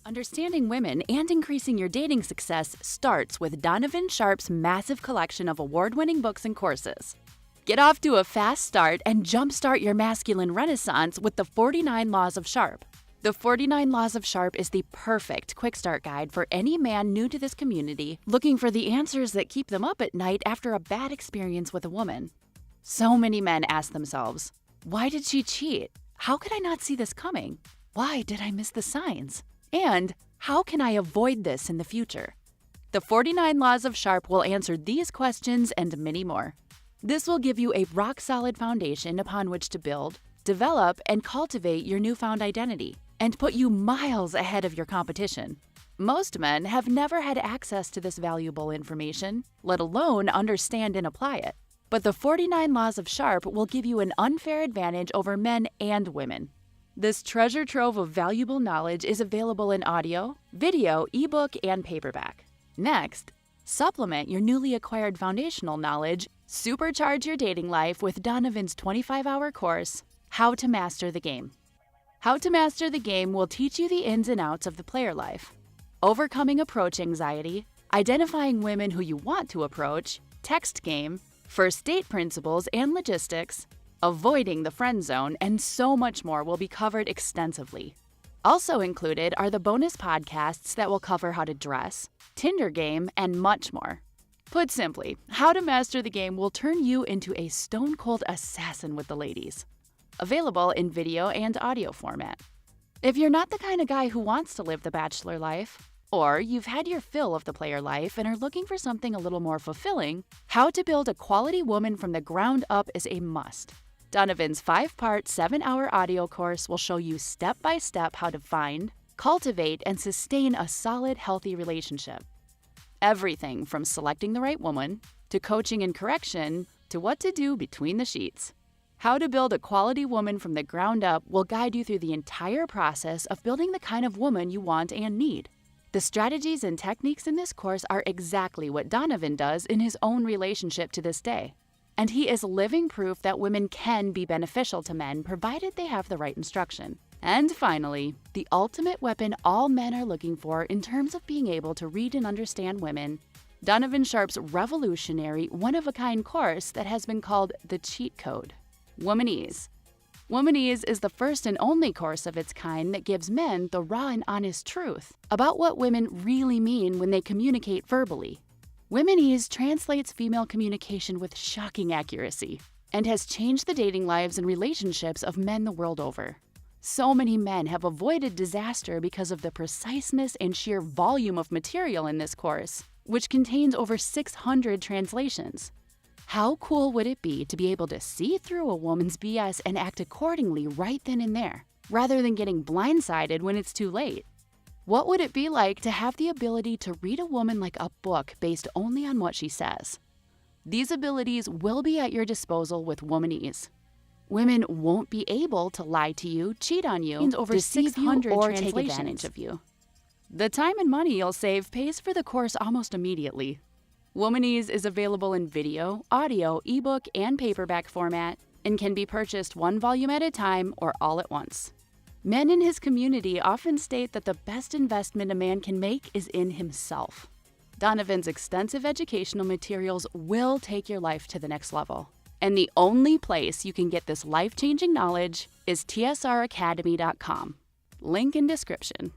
Understanding women and increasing your dating success starts with Donovan Sharpe's massive collection of award-winning books and courses. Get off to a fast start and jumpstart your masculine renaissance with the 49 Laws of Sharpe. The 49 Laws of Sharpe is the perfect quick start guide for any man new to this community looking for the answers that keep them up at night after a bad experience with a woman. So many men ask themselves, why did she cheat? How could I not see this coming? Why did I miss the signs? And how can I avoid this in the future? The 49 Laws of Sharpe will answer these questions and many more. This will give you a rock-solid foundation upon which to build, develop, and cultivate your newfound identity, and put you miles ahead of your competition. Most men have never had access to this valuable information, let alone understand and apply it. But the 49 Laws of Sharpe will give you an unfair advantage over men and women. This treasure trove of valuable knowledge is available in audio, video, ebook, and paperback. Next, supplement your newly acquired foundational knowledge, supercharge your dating life with Donovan's 25-hour course, How to Master the Game. How to Master the Game will teach you the ins and outs of the player life, overcoming approach anxiety, identifying women who you want to approach, text game, first date principles and logistics, avoiding the friend zone, and so much more will be covered extensively. Also included are the bonus podcasts that will cover how to dress, Tinder game, and much more. Put simply, How to Master the Game will turn you into a stone-cold assassin with the ladies. Available in video and audio format. If you're not the kind of guy who wants to live the bachelor life, or you've had your fill of the player life and are looking for something a little more fulfilling, How to Build a Quality Woman from the Ground Up is a must. Donovan's 5-part, 7-hour audio course will show you step-by-step how to find, cultivate, and sustain a solid, healthy relationship. Everything from selecting the right woman, to coaching and correction, to what to do between the sheets. How to Build a Quality Woman from the Ground Up will guide you through the entire process of building the kind of woman you want and need. The strategies and techniques in this course are exactly what Donovan does in his own relationship to this day. And he is living proof that women can be beneficial to men provided they have the right instruction. And finally, the ultimate weapon all men are looking for in terms of being able to read and understand women, Donovan Sharpe's revolutionary, one-of-a-kind course that has been called the cheat code, Womanese. Womanese is the first and only course of its kind that gives men the raw and honest truth about what women really mean when they communicate verbally. Womanese translates female communication with shocking accuracy and has changed the dating lives and relationships of men the world over. So many men have avoided disaster because of the preciseness and sheer volume of material in this course, which contains over 600 translations. How cool would it be to be able to see through a woman's BS and act accordingly right then and there, rather than getting blindsided when it's too late? What would it be like to have the ability to read a woman like a book based only on what she says? These abilities will be at your disposal with Womanese. Women won't be able to lie to you, cheat on you, and over 600 or take advantage of you. The time and money you'll save pays for the course almost immediately. Womanese is available in video, audio, ebook, and paperback format and can be purchased one volume at a time or all at once. Men in his community often state that the best investment a man can make is in himself. Donovan's extensive educational materials will take your life to the next level. And the only place you can get this life-changing knowledge is tsracademy.com. Link in description.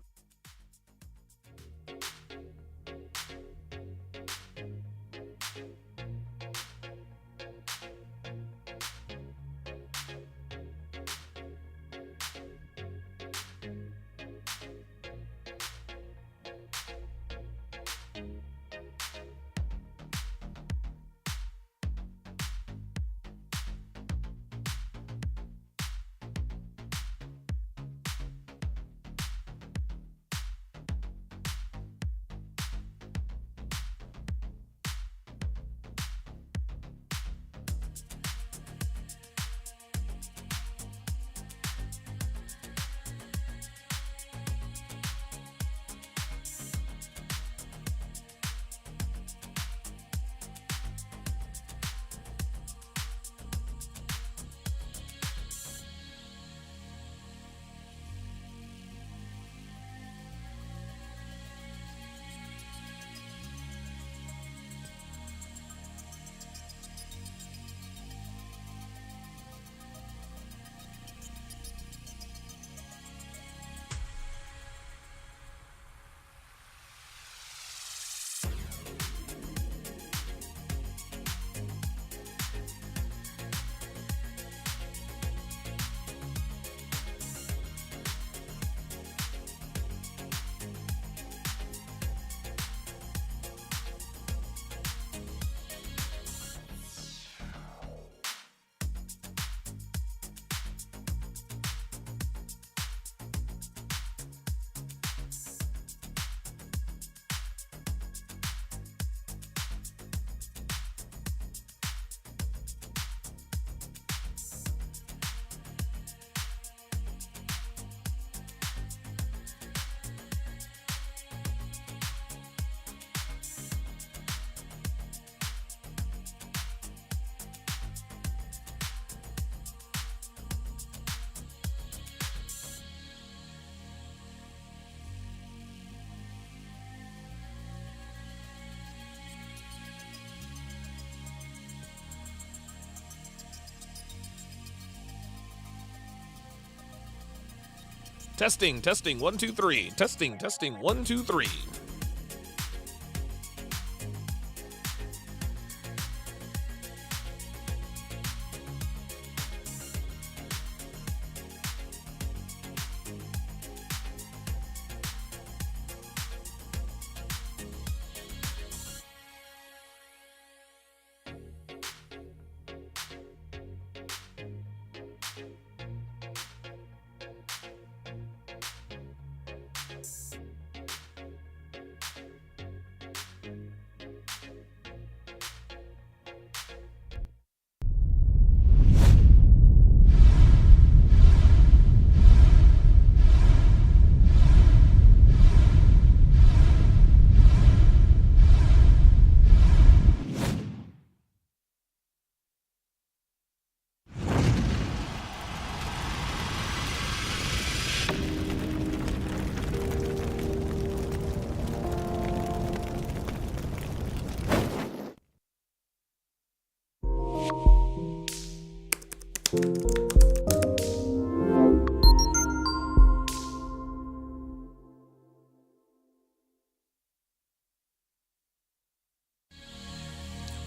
Testing, 1, 2, 3. Testing, 1, 2, 3.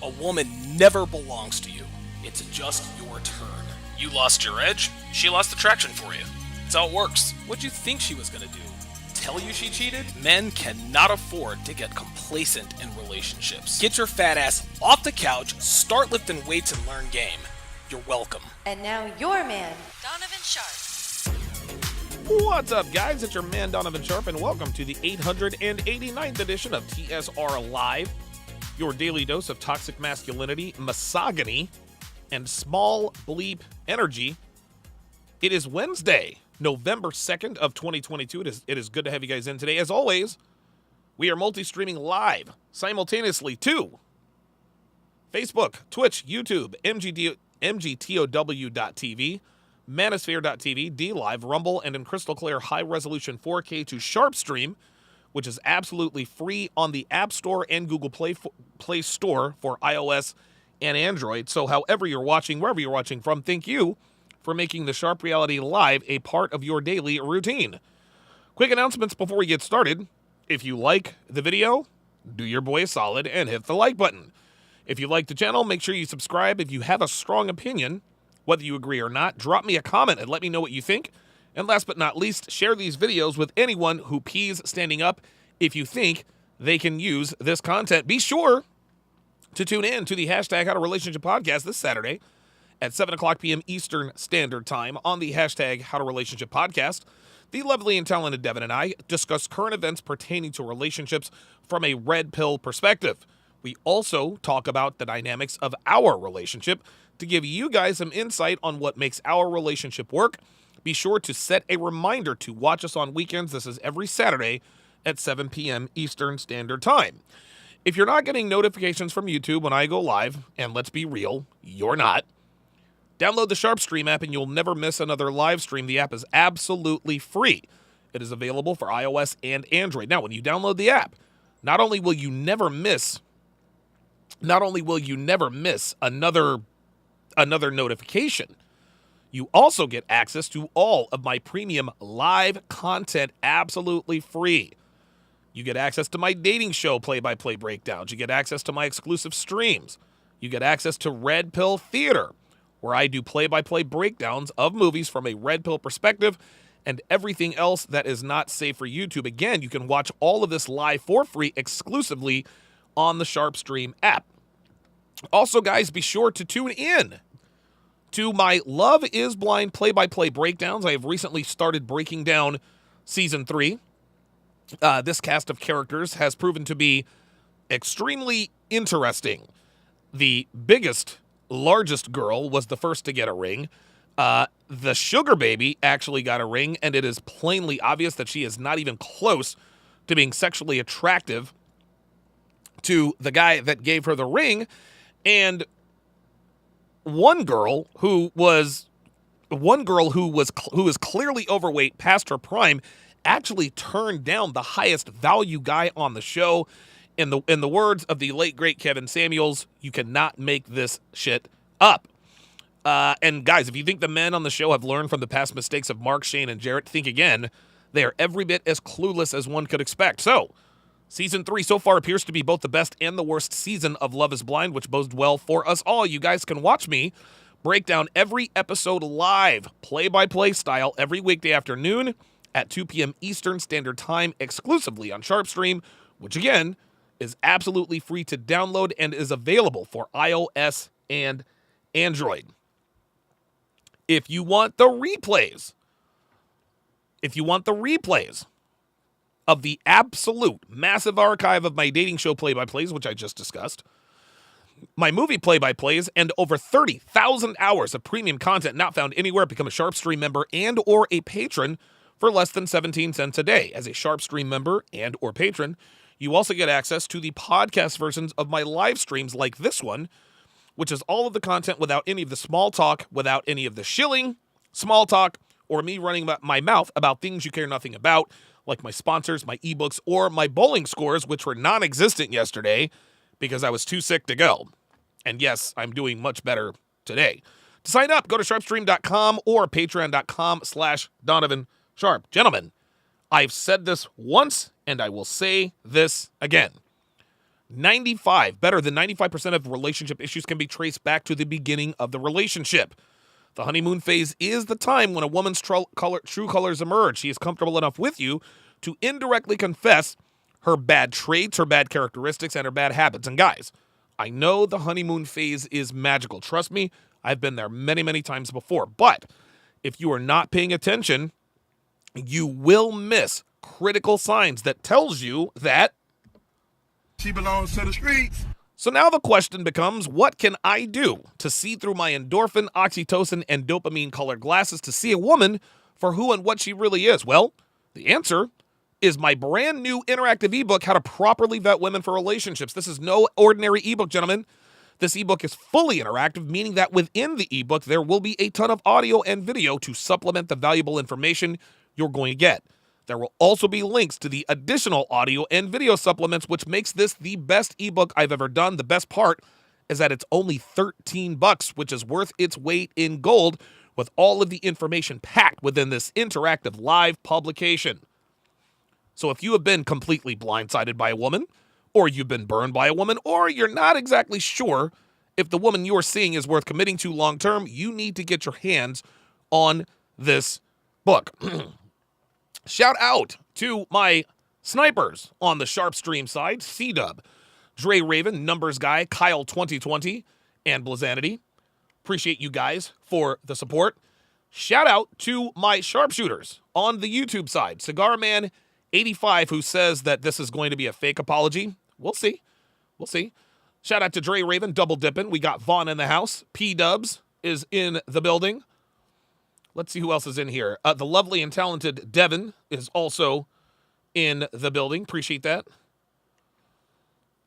A woman never belongs to you. It's just your turn. You lost your edge, she lost attraction for you. That's how it works. What'd you think she was gonna do? Tell you she cheated? Men cannot afford to get complacent in relationships. Get your fat ass off the couch, start lifting weights, and learn game. You're welcome. And now your man, Donovan Sharpe. What's up, guys? It's your man, Donovan Sharpe, and welcome to the 889th edition of TSR Live, your daily dose of toxic masculinity, misogyny, and small bleep energy. It is Wednesday, November 2nd of 2022. It is good to have you guys in today. As always, we are multi-streaming live simultaneously to Facebook, Twitch, YouTube, MGTOW.TV, Manosphere.tv, DLive, Rumble, and in crystal clear high-resolution 4K to Sharpe Stream, which is absolutely free on the App Store and Google Play Store for iOS and Android. So however you're watching, wherever you're watching from, thank you for making the Sharpe Reality Live a part of your daily routine. Quick announcements before we get started. If you like the video, do your boy a solid and hit the like button. If you like the channel, make sure you subscribe. If you have a strong opinion, whether you agree or not, drop me a comment and let me know what you think. And last but not least, share these videos with anyone who pees standing up if you think they can use this content. Be sure to tune in to the hashtag How to Relationship podcast this Saturday at 7 o'clock p.m. Eastern Standard Time on the hashtag How to Relationship podcast. The lovely and talented Devin and I discuss current events pertaining to relationships from a red pill perspective. We also talk about the dynamics of our relationship to give you guys some insight on what makes our relationship work. Be sure to set a reminder to watch us on weekends. This is every Saturday at 7 p.m. Eastern Standard Time. If you're not getting notifications from YouTube when I go live, and let's be real, you're not, download the Sharpe Stream app and you'll never miss another live stream. The app is absolutely free. It is available for iOS and Android. Now, when you download the app, not only will you never miss another notification, you also get access to all of my premium live content absolutely free. You get access to my dating show play-by-play breakdowns. You get access to my exclusive streams. You get access to Red Pill Theater, where I do play-by-play breakdowns of movies from a red pill perspective and everything else that is not safe for YouTube. Again, you can watch all of this live for free exclusively on the Sharpe Stream app. Also, guys, be sure to tune in to my Love is Blind play-by-play breakdowns. I have recently started breaking down Season 3. This cast of characters has proven to be extremely interesting. The largest girl was the first to get a ring. The sugar baby actually got a ring, and it is plainly obvious that she is not even close to being sexually attractive to the guy that gave her the ring. And one girl who is clearly overweight past her prime actually turned down the highest value guy on the show. In the words of the late great Kevin Samuels, you cannot make this shit up. And guys, if you think the men on the show have learned from the past mistakes of Mark, Shane, and Jarrett, think again. They are every bit as clueless as one could expect. So, Season 3 so far appears to be both the best and the worst season of Love is Blind, which bodes well for us all. You guys can watch me break down every episode live, play-by-play style, every weekday afternoon at 2 p.m. Eastern Standard Time exclusively on Sharpe Stream, which again is absolutely free to download and is available for iOS and Android. If you want the replays of the absolute massive archive of my dating show play-by-plays, which I just discussed, my movie play-by-plays, and over 30,000 hours of premium content not found anywhere, become a Sharpe Stream member and or a patron for less than 17 cents a day. As a Sharpe Stream member and or patron, you also get access to the podcast versions of my live streams like this one, which is all of the content without any of the small talk, without any of the shilling, small talk, or me running my mouth about things you care nothing about, like my sponsors, my ebooks, or my bowling scores, which were non-existent yesterday because I was too sick to go. And yes, I'm doing much better today. To sign up, go to sharpestream.com or patreon.com/Donovan Sharpe. Gentlemen, I've said this once, and I will say this again. Better than 95% of relationship issues can be traced back to the beginning of the relationship. The honeymoon phase is the time when a woman's true colors emerge. She is comfortable enough with you to indirectly confess her bad traits, her bad characteristics, and her bad habits. And guys, I know the honeymoon phase is magical. Trust me, I've been there many, many times before. But if you are not paying attention, you will miss critical signs that tells you that she belongs to the streets. So now the question becomes, what can I do to see through my endorphin, oxytocin, and dopamine-colored glasses to see a woman for who and what she really is? Well, the answer is my brand new interactive ebook, How to Properly Vet Women for Relationships. This is no ordinary ebook, gentlemen. This ebook is fully interactive, meaning that within the ebook, there will be a ton of audio and video to supplement the valuable information you're going to get. There will also be links to the additional audio and video supplements, which makes this the best ebook I've ever done. The best part is that it's only $13, which is worth its weight in gold, with all of the information packed within this interactive live publication. So if you have been completely blindsided by a woman, or you've been burned by a woman, or you're not exactly sure if the woman you're seeing is worth committing to long-term, you need to get your hands on this book. Shout out to my snipers on the Sharpe Stream side, C-Dub, Dre Raven, Numbers Guy, Kyle 2020, and Blazanity. Appreciate you guys for the support. Shout out to my sharpshooters on the YouTube side, Cigar Man 85, who says that this is going to be a fake apology. We'll see. We'll see. Shout out to Dre Raven, double dipping. We got Vaughn in the house. P-Dubs is in the building. Let's see who else is in here. The lovely and talented Devin is also in the building. Appreciate that.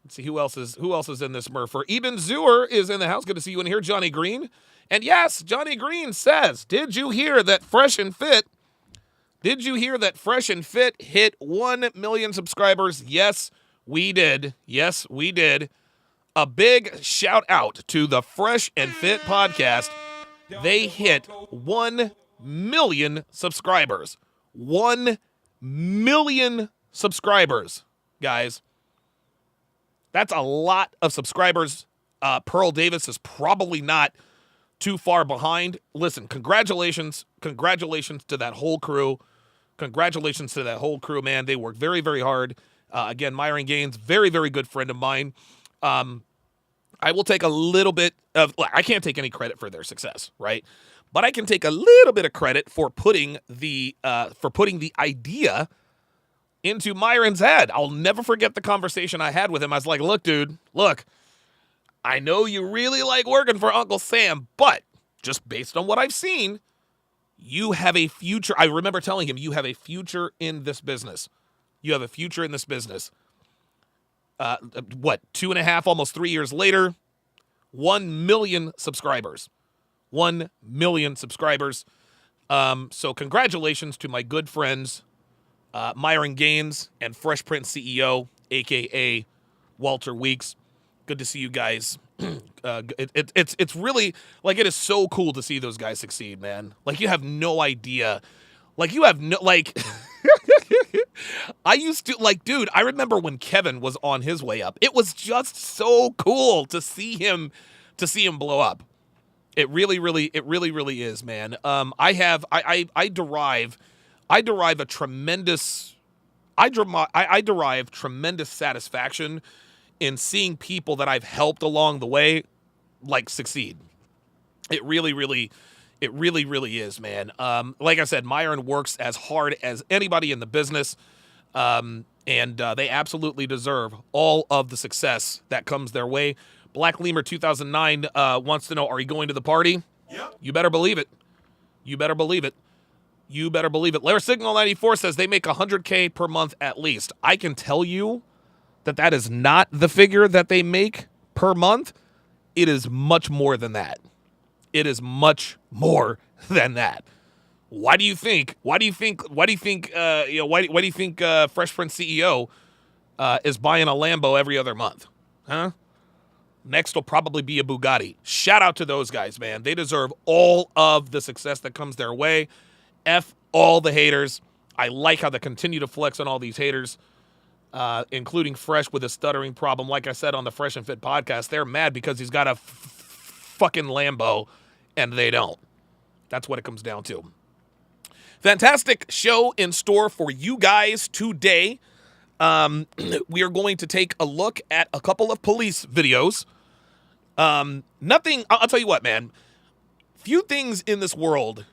Let's see who else is in this murpher. Eben Zuer is in the house. Good to see you in here. Johnny Green. And yes, Johnny Green says, did you hear that Fresh and Fit hit 1 million subscribers? Yes, we did. Yes, we did. A big shout out to the Fresh and Fit podcast. They hit 1 million subscribers. 1 million subscribers, guys. That's a lot of subscribers. Pearl Davis is probably not too far behind. Listen, congratulations. Congratulations to that whole crew. Congratulations to that whole crew, man. They worked very, very hard. Again, Myron Gaines, very, very good friend of mine. I will take a little bit of, I can't take any credit for their success, right? But I can take a little bit of credit for putting the idea into Myron's head. I'll never forget the conversation I had with him. I was like, look, dude, look, I know you really like working for Uncle Sam, but just based on what I've seen, you have a future. I remember telling him, you have a future in this business. You have a future in this business. 2.5, almost 3 years later, 1 million subscribers. 1 million subscribers. So congratulations to my good friends, Myron Gaines and Fresh Prince CEO, a.k.a. Walter Weeks. Good to see you guys it's really like it is so cool to see those guys succeed, man. Like you have no idea. Like you have no like. I used to like, dude. I remember when Kevin was on his way up. It was just so cool to see him blow up. It really is, man. I derive tremendous satisfaction in seeing people that I've helped along the way, like, succeed. It really is, man. Like I said, Myron works as hard as anybody in the business, and they absolutely deserve all of the success that comes their way. Black Lemur 2009 wants to know, are you going to the party? Yep. You better believe it. You better believe it. You better believe it. Lair Signal 94 says they make $100K per month at least. I can tell you that is not the figure that they make per month. It is much more than that. It is much more than that. Why do you think Fresh Prince CEO is buying a Lambo every other month? Huh? Next will probably be a Bugatti. Shout out to those guys, man. They deserve all of the success that comes their way. F all the haters. I like how they continue to flex on all these haters, including Fresh with a stuttering problem. Like I said on the Fresh and Fit podcast, they're mad because he's got a fucking Lambo and they don't. That's what it comes down to. Fantastic show in store for you guys today. We are going to take a look at a couple of police videos. Nothing, I'll tell you what, man. Few things in this world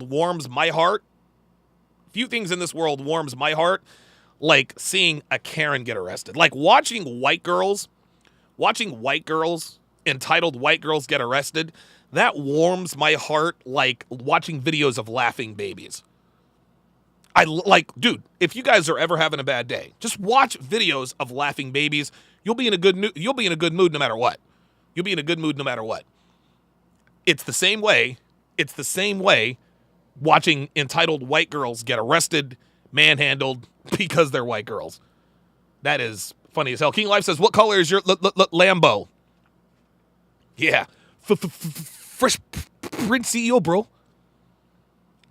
warms my heart. Few things in this world warms my heart like seeing a Karen get arrested. Like watching white girls, entitled white girls get arrested, that warms my heart like watching videos of laughing babies. Dude, if you guys are ever having a bad day, just watch videos of laughing babies. You'll be in a good mood no matter what. You'll be in a good mood no matter what. It's the same way watching entitled white girls get arrested, manhandled because they're white girls. That is funny as hell. King Life says, what color is your Lambo? Yeah. Fresh Prince CEO, bro.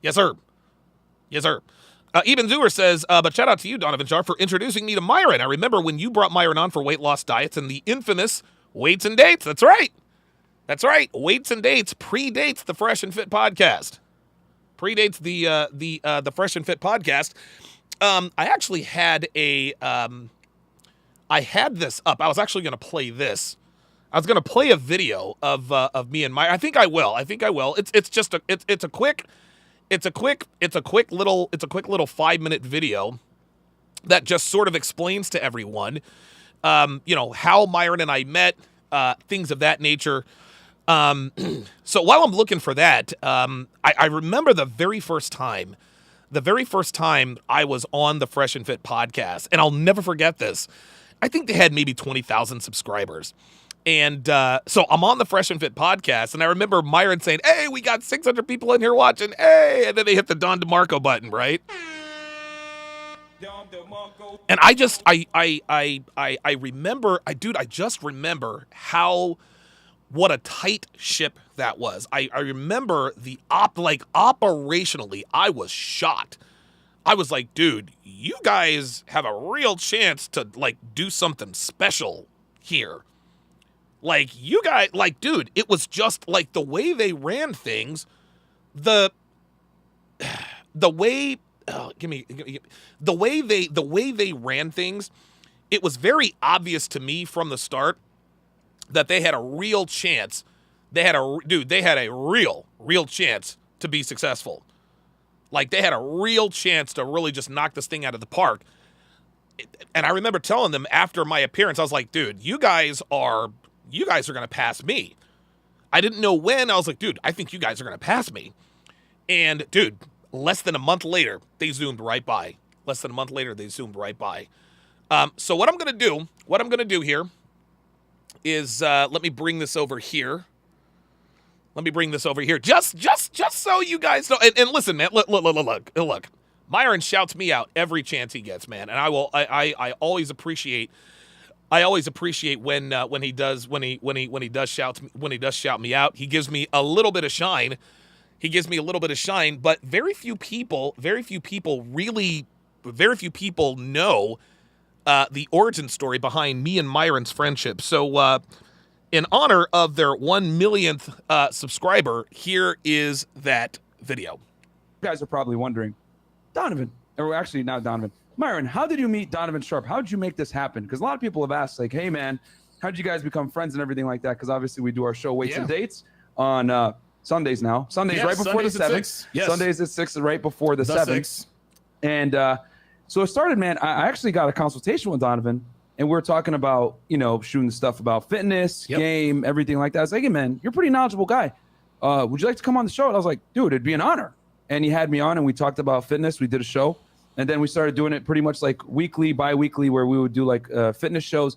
Yes, sir. Eben Zuer says, but shout out to you, Donovan Sharpe, for introducing me to Myron. I remember when you brought Myron on for weight loss diets and the infamous weights and dates. That's right. Weights and dates predates the Fresh and Fit podcast. Predates the Fresh and Fit podcast. I actually had I had this up. I was actually going to play this. I was going to play a video of me and Myron. I think I will. It's a quick little 5-minute video that just sort of explains to everyone, how Myron and I met, things of that nature. So while I'm looking for that, I remember the very first time I was on the Fresh and Fit podcast, and I'll never forget this. I think they had maybe 20,000 subscribers. And so I'm on the Fresh and Fit podcast, and I remember Myron saying, hey, we got 600 people in here watching, hey, and then they hit the Don DeMarco button, right? And I just remember what a tight ship that was. I remember operationally, I was shocked. I was like, dude, you guys have a real chance to do something special here. You guys, dude, it was just the way they ran things, the way they ran things, it was very obvious to me from the start that they had a real chance. They had a real chance to be successful. They had a real chance to really just knock this thing out of the park. And I remember telling them after my appearance, I was like, dude, you guys are going to pass me. I didn't know when. I was like, dude, I think you guys are going to pass me. And, dude, less than a month later, they zoomed right by. So what I'm going to do here is let me bring this over here. Just so you guys know. And listen, man, look. Myron shouts me out every chance he gets, man. And I always appreciate I always appreciate when he does shout me out. He gives me a little bit of shine. But very few people know the origin story behind me and Myron's friendship. So in honor of their 1 millionth subscriber, here is that video. You guys are probably wondering, Donovan, or actually not Donovan, Myron, how did you meet Donovan Sharpe? How did you make this happen? Because a lot of people have asked, like, hey, man, how did you guys become friends and everything like that? Because obviously we do our show Weights and Dates on Sundays now. Sundays right before Sundays the 7th. Yes. Sundays at 6 right before the 7th. 6. And so it started, man. I actually got a consultation with Donovan, and we were talking about, shooting the stuff about fitness, game, everything like that. I was like, hey, man, you're a pretty knowledgeable guy. Would you like to come on the show? And I was like, dude, it'd be an honor. And he had me on, and we talked about fitness. We did a show. And then we started doing it pretty much like weekly, bi-weekly, where we would do like fitness shows.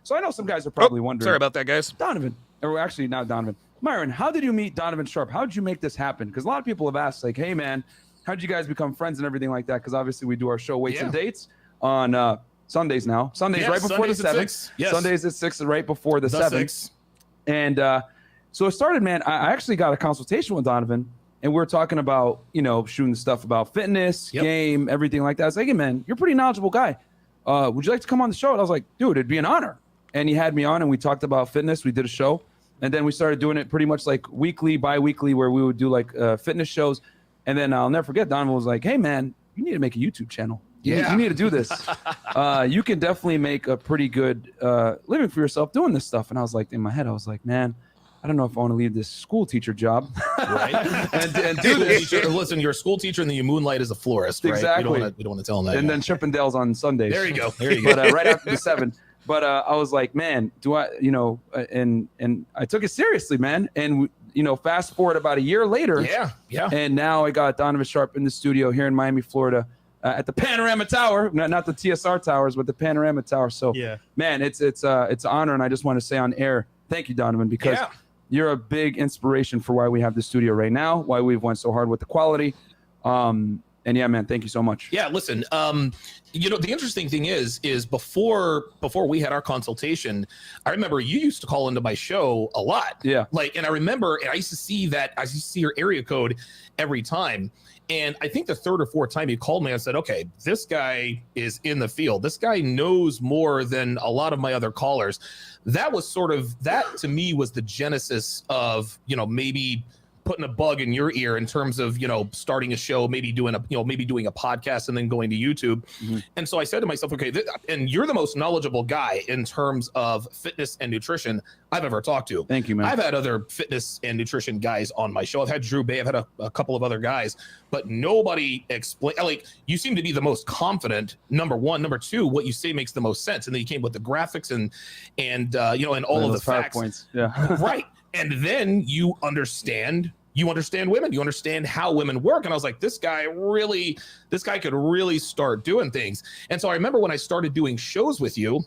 So I know some guys are probably wondering. Sorry about that, guys. Donovan, or actually not Donovan. Myron, how did you meet Donovan Sharpe? How did you make this happen? Because a lot of people have asked, like, hey, man, how did you guys become friends and everything like that? Because obviously we do our show Weights and Dates on Sundays now. Sundays right before the 7th. Yes. Sundays at 6 right before the 7th. 6. And so it started, man. I actually got a consultation with Donovan, and we were talking about, shooting the stuff about fitness, game, everything like that. I was like, hey, man, you're a pretty knowledgeable guy. Would you like to come on the show? And I was like, dude, it'd be an honor. And he had me on, and we talked about fitness. We did a show. And then we started doing it pretty much like weekly, bi-weekly, where we would do like fitness shows. And then I'll never forget, Donovan was like, hey, man, you need to make a YouTube channel. You need to do this. You can definitely make a pretty good living for yourself doing this stuff. And I was like, in my head, I was like, man, I don't know if I want to leave this school teacher job. Right. and do this. Listen, you're a school teacher and then you moonlight as a florist, right? Exactly. We don't want to tell them that. And then Chippendales on Sundays. There you go. But right after the 7. But I was like, man, do I, and I took it seriously, man. And, fast forward about a year later. Yeah. And now I got Donovan Sharpe in the studio here in Miami, Florida, at the Panorama Tower, not the TSR Towers, but the Panorama Tower. So, man, it's an honor. And I just want to say on air, thank you, Donovan, because you're a big inspiration for why we have the studio right now, why we've went so hard with the quality. And yeah, man, thank you so much. Yeah, listen, the interesting thing is before we had our consultation, I remember you used to call into my show a lot. Yeah. And I remember I used to see your area code every time. And I think the third or fourth time you called me, I said, okay, this guy is in the field. This guy knows more than a lot of my other callers. That to me was the genesis of, maybe putting a bug in your ear in terms of, starting a show, maybe doing a podcast and then going to YouTube. Mm-hmm. And so I said to myself, okay, and you're the most knowledgeable guy in terms of fitness and nutrition I've ever talked to. Thank you, man. I've had other fitness and nutrition guys on my show. I've had Drew Bay. I've had a couple of other guys, but nobody explain. Like, you seem to be the most confident. Number one, number two, what you say makes the most sense. And then you came with the graphics and all of the facts. PowerPoints. Yeah. Right. And then you understand women, you understand how women work. And I was like, this guy could really start doing things. And so I remember when I started doing shows with you,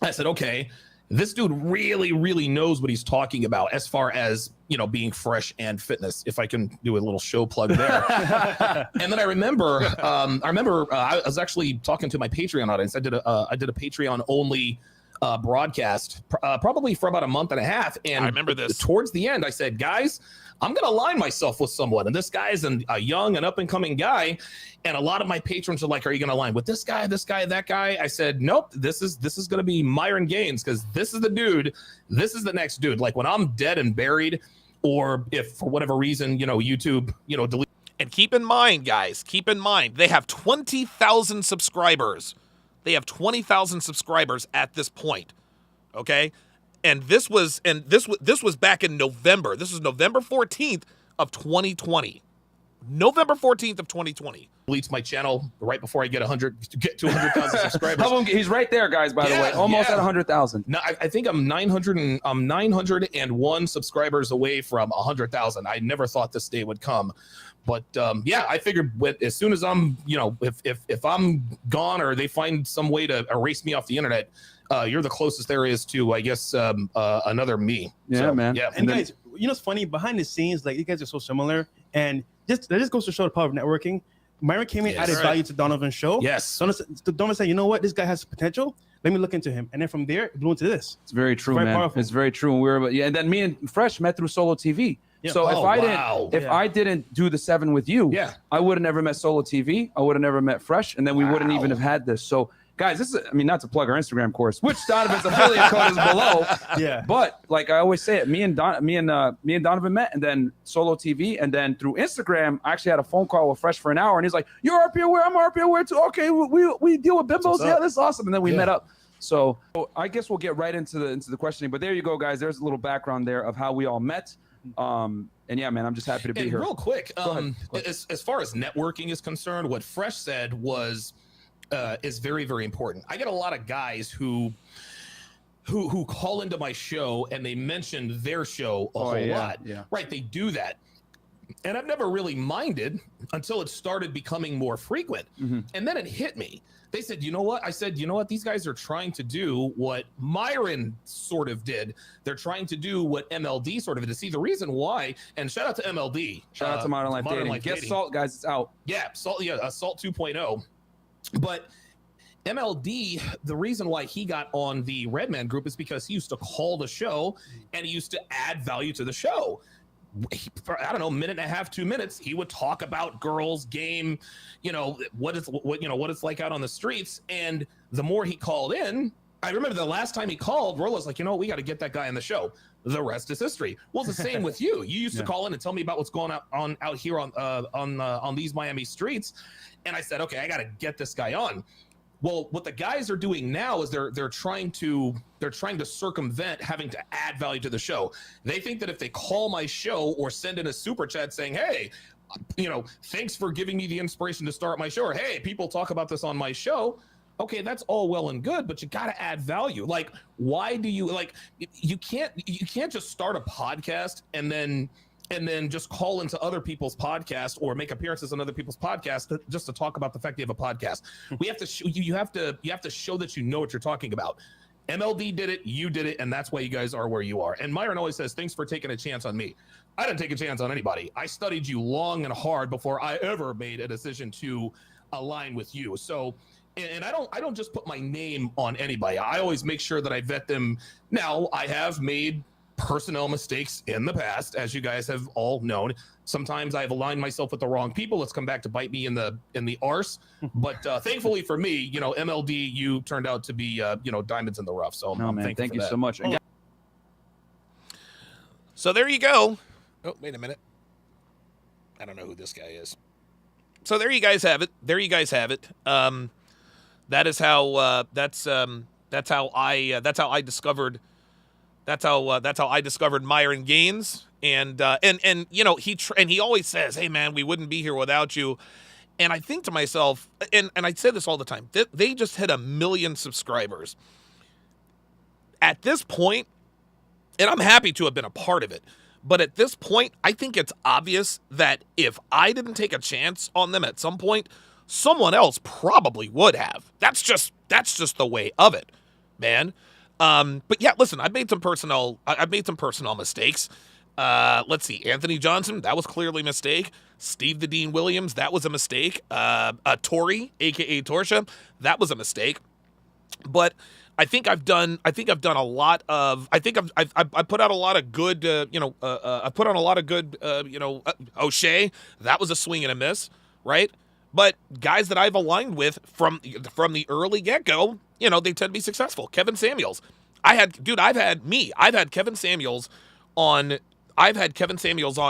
I said, okay, this dude really, really knows what he's talking about as far as, being fresh and fitness, if I can do a little show plug there. And then I remember I was actually talking to my Patreon audience. I did a Patreon only broadcast probably for about a month and a half. And I remember this. Towards the end, I said, guys, I'm going to align myself with someone. And this guy is a young and up and coming guy. And a lot of my patrons are like, are you going to align with this guy, that guy? I said, nope, this is going to be Myron Gaines, because this is the dude. This is the next dude. Like, when I'm dead and buried, or if for whatever reason, YouTube, delete. And keep in mind, guys, they have 20,000 subscribers. They have 20,000 subscribers at this point. Okay? And this was back in November. This is November 14th of 2020. November 14th of 2020. Deletes my channel right before I get to 100,000 subscribers. He's right there, guys, by the way. Almost at 100,000. No, I think I'm 901 subscribers away from 100,000. I never thought this day would come. But I figured as soon as I'm, if I'm gone or they find some way to erase me off the internet, you're the closest there is to, I guess, another me. Yeah, so, man. Yeah. And guys, what's funny? Behind the scenes, like, you guys are so similar. And that just goes to show the power of networking. Myron came in, added value to Donovan's show. Yes. So Donovan said, you know what? This guy has potential. Let me look into him. And then from there, it blew into this. It's very true, Very man. powerful. It's very true. And and then me and Fresh met through Solo TV. Yeah. So Oh, wow. if I didn't do the 7 with you, Yeah. I would have never met Solo TV. I would have never met Fresh, and then we wouldn't even have had this. So guys, this is, I mean, not to plug our Instagram course, which Donovan's affiliate code is below. Yeah. But like I always say it, me and Donovan met, and then Solo TV, and then through Instagram, I actually had a phone call with Fresh for an hour, and he's like, "You're RP aware, I'm RP aware too. Okay, we deal with bimbos. Yeah, that's awesome." And then we met up. So I guess we'll get right into the questioning. But there you go, guys. There's a little background there of how we all met. And yeah, man, I'm just happy to be And here. real quick, Go ahead. as far as networking is concerned, what Fresh said was is very, very important. I get a lot of guys who call into my show and they mention their show a whole lot. Yeah. Right, they do that. And I've never really minded until it started becoming more frequent. Mm-hmm. And then it hit me. They said, you know what? I said, you know what? These guys are trying to do what Myron sort of did. They're trying to do what MLD sort of did. See, the reason why, and shout out to MLD. Shout out to Modern Life Dating. Get Dating. Salt, guys. It's out. Yeah, Salt 2.0. But MLD, the reason why he got on the Redman group is because he used to call the show and he used to add value to the show. For, I don't know, minute and a half, 2 minutes, he would talk about girls, game, what it's like out on the streets. And the more he called in, I remember the last time he called, Rolo's like, we got to get that guy on the show. The rest is history. Well, it's the same with you. You used to call in and tell me about what's going on out here on these Miami streets, and I said, okay, I got to get this guy on. Well, what the guys are doing now is they're trying to circumvent having to add value to the show. They think that if they call my show or send in a super chat saying, hey, thanks for giving me the inspiration to start my show, or hey, people talk about this on my show. Okay, that's all well and good, but you got to add value. Like, why do you you can't just start a podcast and then just call into other people's podcasts or make appearances on other people's podcasts just to talk about the fact you have a podcast. We have to you have to show that you know what you're talking about. MLD did it, you did it, and that's why you guys are where you are. And Myron always says, thanks for taking a chance on me. I didn't take a chance on anybody. I studied you long and hard before I ever made a decision to align with you. So, and I don't just put my name on anybody. I always make sure that I vet them. Now, I have made personnel mistakes in the past, as you guys have all known. Sometimes I've aligned myself with the wrong people. It's come back to bite me in the arse. But thankfully for me, MLD, you turned out to be diamonds in the rough. So I'm thankful thank for you that. so much. So there you go. Oh, wait a minute. I don't know who this guy is. So there you guys have it. That is how I discovered Myron Gaines, and he always says, "Hey man, we wouldn't be here without you." And I think to myself, and I say this all the time, they just hit 1 million subscribers. At this point, and I'm happy to have been a part of it, but at this point, I think it's obvious that if I didn't take a chance on them at some point, someone else probably would have. That's just the way of it, man. But yeah, listen, I've made some personal mistakes. Let's see, Anthony Johnson, that was clearly a mistake. Steve the Dean Williams, that was a mistake. Tori, aka Torsha, that was a mistake. But I think I've done a lot of. I think I put out a lot of good. I put on a lot of good. O'Shea, that was a swing and a miss, right? But guys that I've aligned with from the early get-go, they tend to be successful. Kevin Samuels. I've had Kevin Samuels on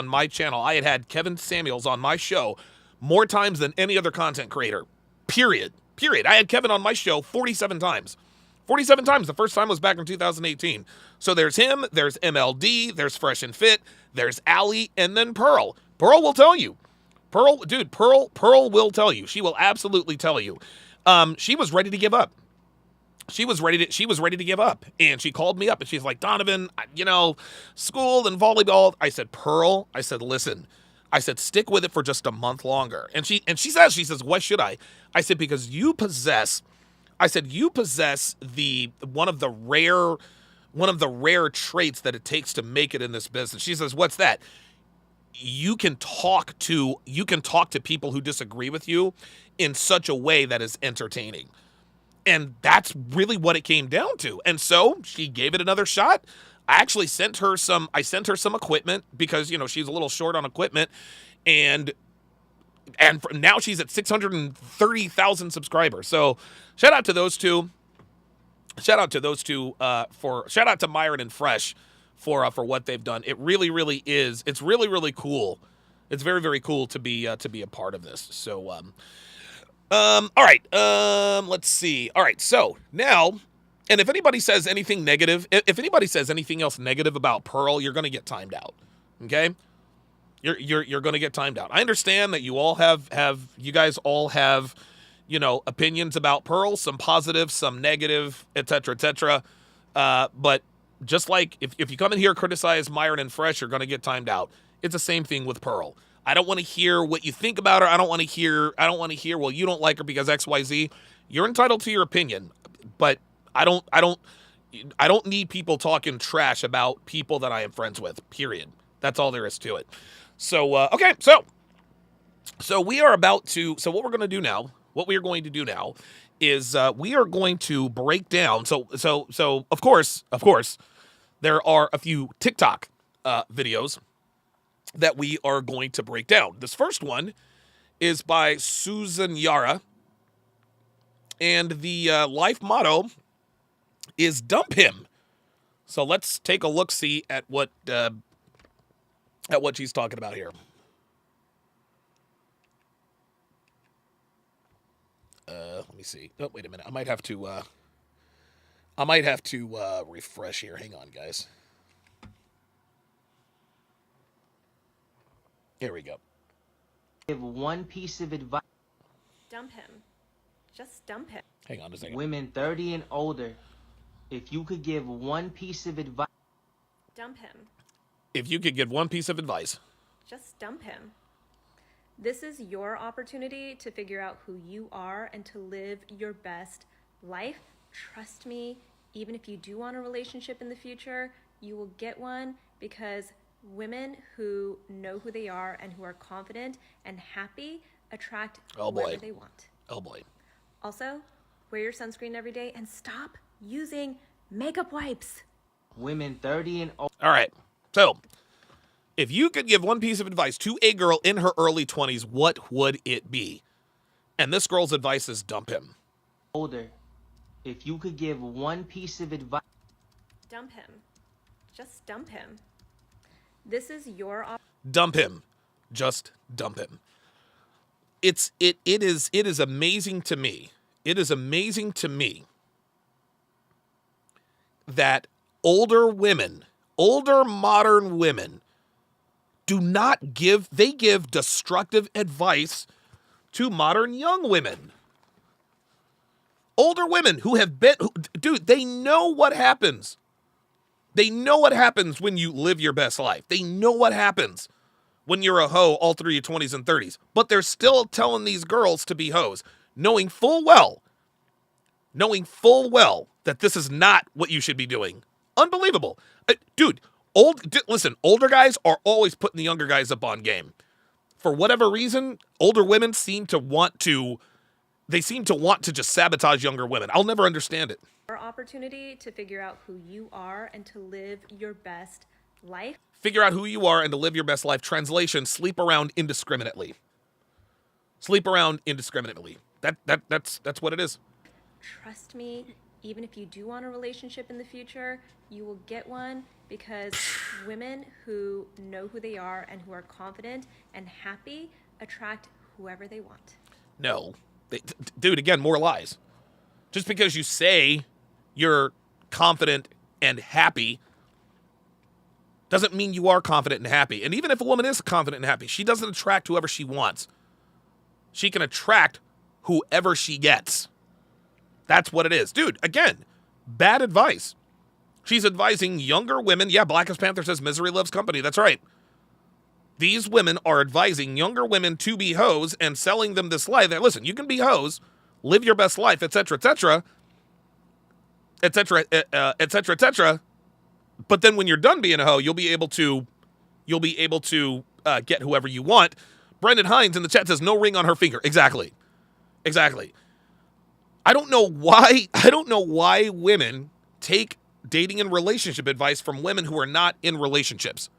my channel. I had Kevin Samuels on my show more times than any other content creator. Period. I had Kevin on my show 47 times. 47 times. The first time was back in 2018. So there's him, there's MLD, there's Fresh and Fit, there's Allie, and then Pearl. Pearl will tell you. Pearl will tell you. She will absolutely tell you. She was ready to give up. She was ready to give up. And she called me up and she's like, Donovan, school and volleyball. I said, Pearl, listen, stick with it for just a month longer. And she says, why should I? I said, because you possess the one of the rare traits that it takes to make it in this business. She says, what's that? You can talk to people who disagree with you in such a way that is entertaining. And that's really what it came down to. And so she gave it another shot. I actually sent her some equipment because, she's a little short on equipment. And now she's at 630,000 subscribers. So shout out to those two. Shout out to Myron and Fresh for what they've done. It really, really is. It's really, really cool. It's very, very cool to be a part of this. So, all right. Let's see. All right. So now, and if anybody says anything negative, if anybody says anything else negative about Pearl, you're going to get timed out. Okay. You're going to get timed out. I understand that you guys all have, opinions about Pearl, some positive, some negative, et cetera, but just like if you come in here, criticize Myron and Fresh, you're going to get timed out. It's the same thing with Pearl. I don't want to hear what you think about her. I don't want to hear, well, you don't like her because XYZ. You're entitled to your opinion, but I don't need people talking trash about people that I am friends with, period. That's all there is to it. So, okay. So we are about to, so what we're going to do now, is we are going to break down. So of course, there are a few TikTok videos that we are going to break down. This first one is by Susan Yara, and the life motto is "Dump him." So let's take a look-see at what she's talking about here. Let me see. Oh, wait a minute. I might have to refresh here. Hang on, guys. Here we go. Give one piece of advice. Dump him. Just dump him. Hang on a second. Women 30 and older, if you could give one piece of advice. Dump him. If you could give one piece of advice. Just dump him. This is your opportunity to figure out who you are and to live your best life. Trust me, even if you do want a relationship in the future, you will get one, because women who know who they are and who are confident and happy attract whoever they want. Oh boy. Also, wear your sunscreen every day and stop using makeup wipes. Women 30 and older. All right. So, if you could give one piece of advice to a girl in her early 20s, what would it be? And this girl's advice is dump him. Older, if you could give one piece of advice. Dump him. Just dump him. This is your dump him. Just dump him. It is amazing to me. It is amazing to me that older modern women they give destructive advice to modern young women. Older women they know what happens. They know what happens when you live your best life. They know what happens when you're a hoe all through your 20s and 30s. But they're still telling these girls to be hoes, knowing full well that this is not what you should be doing. Unbelievable. Listen, older guys are always putting the younger guys up on game. For whatever reason, older women seem to want to just sabotage younger women. I'll never understand it. Your opportunity to figure out who you are and to live your best life. Figure out who you are and to live your best life. Translation: sleep around indiscriminately. Sleep around indiscriminately. That's what it is. Trust me, even if you do want a relationship in the future, you will get one, because women who know who they are and who are confident and happy attract whoever they want. No. Dude, again, more lies. Just because you say you're confident and happy doesn't mean you are confident and happy. And even if a woman is confident and happy, she doesn't attract whoever she wants. She can attract whoever she gets. That's what it is. Dude, again, bad advice. She's advising younger women. Yeah, Blackest Panther says misery loves company. That's right. These women are advising younger women to be hoes and selling them this lie that, listen, you can be hoes, live your best life, etc., etc., etc., etc., etc. But then when you're done being a hoe, you'll be able to get whoever you want. Brendan Hines in the chat says no ring on her finger. Exactly. I don't know why women take dating and relationship advice from women who are not in relationships.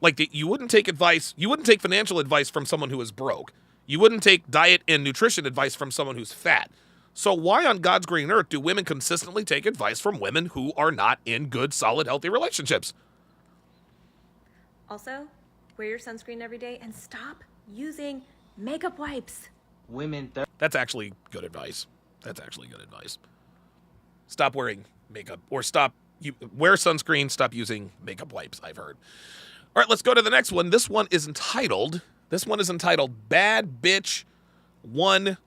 Like, you wouldn't take financial advice from someone who is broke. You wouldn't take diet and nutrition advice from someone who's fat. So why on God's green earth do women consistently take advice from women who are not in good, solid, healthy relationships? Also, wear your sunscreen every day and stop using makeup wipes. That's actually good advice. Stop wearing makeup, or wear sunscreen, stop using makeup wipes, I've heard. All right, let's go to the next one. This one is entitled Bad Bitch 1-0.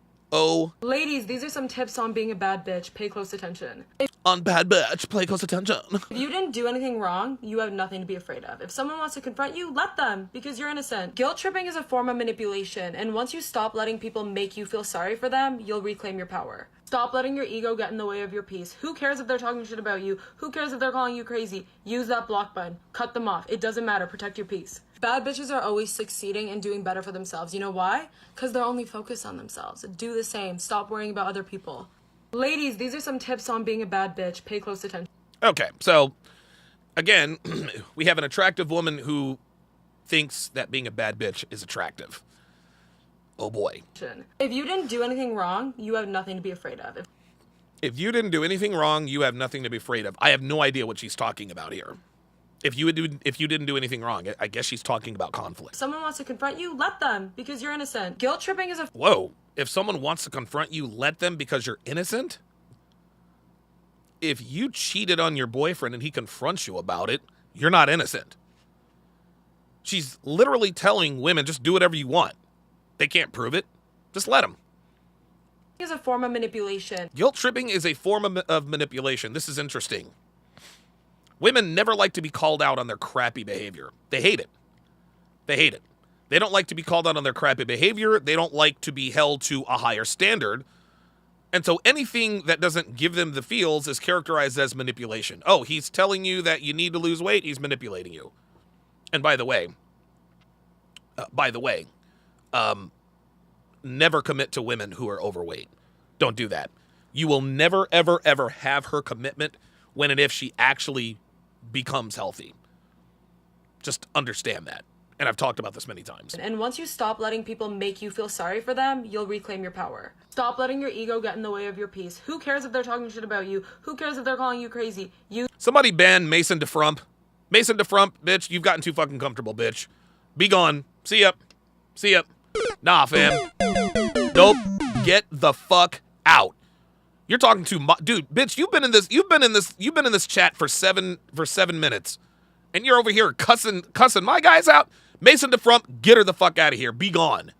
Ladies, these are some tips on being a bad bitch. Pay close attention. On bad bitch, pay close attention. If you didn't do anything wrong, you have nothing to be afraid of. If someone wants to confront you, let them, because you're innocent. Guilt tripping is a form of manipulation, and once you stop letting people make you feel sorry for them, you'll reclaim your power. Stop letting your ego get in the way of your peace. Who cares if they're talking shit about you? Who cares if they're calling you crazy? Use that block button. Cut them off. It doesn't matter. Protect your peace. Bad bitches are always succeeding and doing better for themselves. You know why? Because they're only focused on themselves. Do the same. Stop worrying about other people. Ladies, these are some tips on being a bad bitch. Pay close attention. Okay, so again, we have an attractive woman who thinks that being a bad bitch is attractive. Oh boy. If you didn't do anything wrong, you have nothing to be afraid of. If you didn't do anything wrong, you have nothing to be afraid of. I have no idea what she's talking about here. If you didn't do anything wrong, I guess she's talking about conflict. If someone wants to confront you, let them, because you're innocent. Guilt tripping is a... Whoa. If someone wants to confront you, let them because you're innocent? If you cheated on your boyfriend and he confronts you about it, you're not innocent. She's literally telling women, just do whatever you want. They can't prove it. Just let them. Is a form of manipulation. Guilt tripping is a form of manipulation. This is interesting. Women never like to be called out on their crappy behavior. They hate it. They don't like to be called out on their crappy behavior. They don't like to be held to a higher standard. And so anything that doesn't give them the feels is characterized as manipulation. Oh, he's telling you that you need to lose weight. He's manipulating you. And by the way, never commit to women who are overweight. Don't do that. You will never, ever, ever have her commitment when and if she actually becomes healthy. Just understand that. And I've talked about this many times. And once you stop letting people make you feel sorry for them, you'll reclaim your power. Stop letting your ego get in the way of your peace. Who cares if they're talking shit about you? Who cares if they're calling you crazy? Somebody ban Mason DeFrump. Mason DeFrump, bitch, you've gotten too fucking comfortable, bitch. Be gone. See ya. Nah, fam. Nope. Get the fuck out. You're talking to dude, bitch, you've been in this chat for 7 minutes. And you're over here cussing my guys out. Mason DeFrump, get her the fuck out of here. Be gone.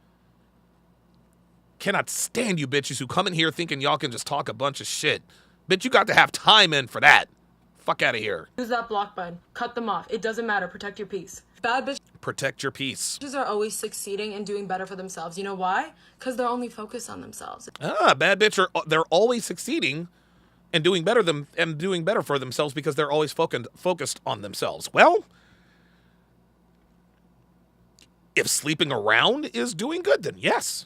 Cannot stand you bitches who come in here thinking y'all can just talk a bunch of shit. Bitch, you got to have time in for that. Fuck out of here. Use that block button. Cut them off. It doesn't matter. Protect your peace. Bad bitches. Protect your peace. Bitches are always succeeding and doing better for themselves. You know why? Because they're only focused on themselves. Bad bitch they're always succeeding and doing better for themselves because they're always focused on themselves. Well, if sleeping around is doing good, then yes.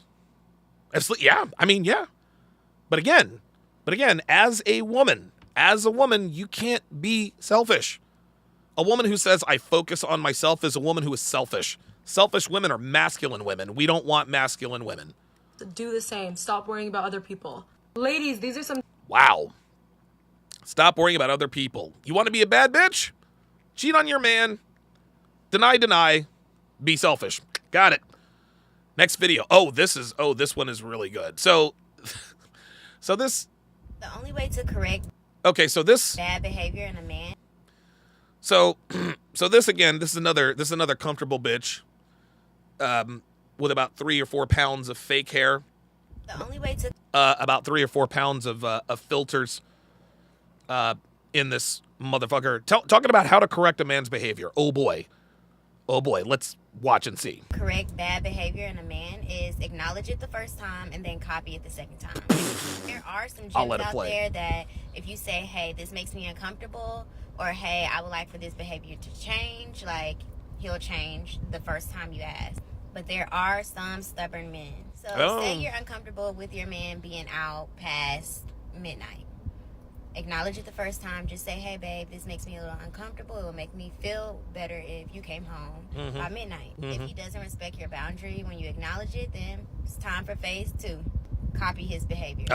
Yeah. But again, as a woman, you can't be selfish. A woman who says, I focus on myself is a woman who is selfish. Selfish women are masculine women. We don't want masculine women. Do the same. Stop worrying about other people. Ladies, these are some... Wow. Stop worrying about other people. You want to be a bad bitch? Cheat on your man. Deny. Be selfish. Got it. Next video. This one is really good. So this... The only way to correct... Okay, so this... bad behavior in a man... So this is another comfortable bitch, with about 3 or 4 pounds of fake hair. The only way to about 3 or 4 pounds of filters, in this motherfucker. Talking about how to correct a man's behavior. Oh boy, let's watch and see. Correct bad behavior in a man is acknowledge it the first time and then copy it the second time. There are some gems out there that if you say, hey, this makes me uncomfortable, or hey, I would like for this behavior to change, like he'll change the first time you ask. but there are some stubborn men. So say you're uncomfortable with your man being out past midnight. Acknowledge it the first time. Just say, hey, babe, this makes me a little uncomfortable. It will make me feel better if you came home by midnight. If he doesn't respect your boundary when you acknowledge it, then it's time for phase 2. Copy his behavior.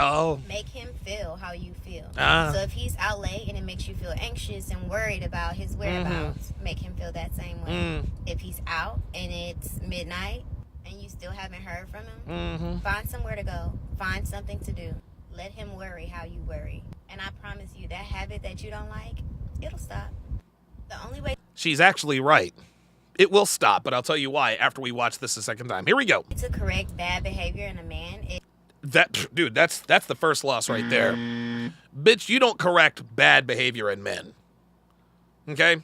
Make him feel how you feel. So if he's out late and it makes you feel anxious and worried about his whereabouts, make him feel that same way. If he's out and it's midnight and you still haven't heard from him, find somewhere to go. Find something to do. Let him worry how you worry. And I promise you, that habit that you don't like, it'll stop. The only way... She's actually right. It will stop, but I'll tell you why after we watch this a second time. Here we go. To correct bad behavior in a man... Dude, that's the first loss right there. Bitch, you don't correct bad behavior in men. Okay?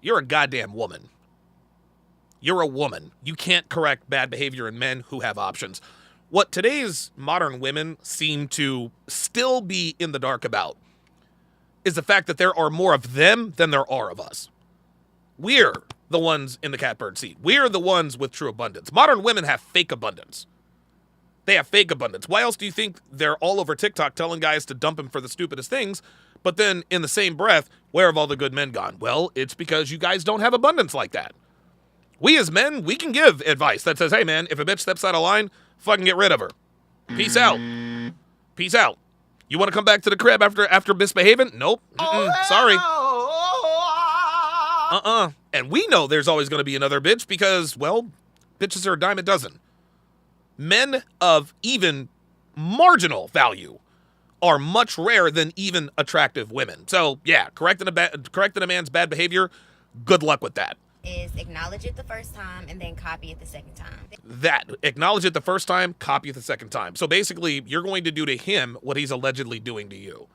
You're a goddamn woman. You're a woman. You can't correct bad behavior in men who have options. What today's modern women seem to still be in the dark about is the fact that there are more of them than there are of us. We're the ones in the catbird seat. We're the ones with true abundance. Modern women have fake abundance. They have fake abundance. Why else do you think they're all over TikTok telling guys to dump him for the stupidest things, but then in the same breath, where have all the good men gone? Well, it's because you guys don't have abundance like that. We as men, we can give advice that says, hey man, if a bitch steps out of line, fucking get rid of her. Peace out. Peace out. You want to come back to the crib after misbehaving? Nope. Sorry. And we know there's always going to be another bitch because, well, bitches are a dime a dozen. Men of even marginal value are much rarer than even attractive women. So, yeah, correcting a man's bad behavior, good luck with that. Is acknowledge it the first time and then copy it the second time. Acknowledge it the first time, copy it the second time. So basically, you're going to do to him what he's allegedly doing to you.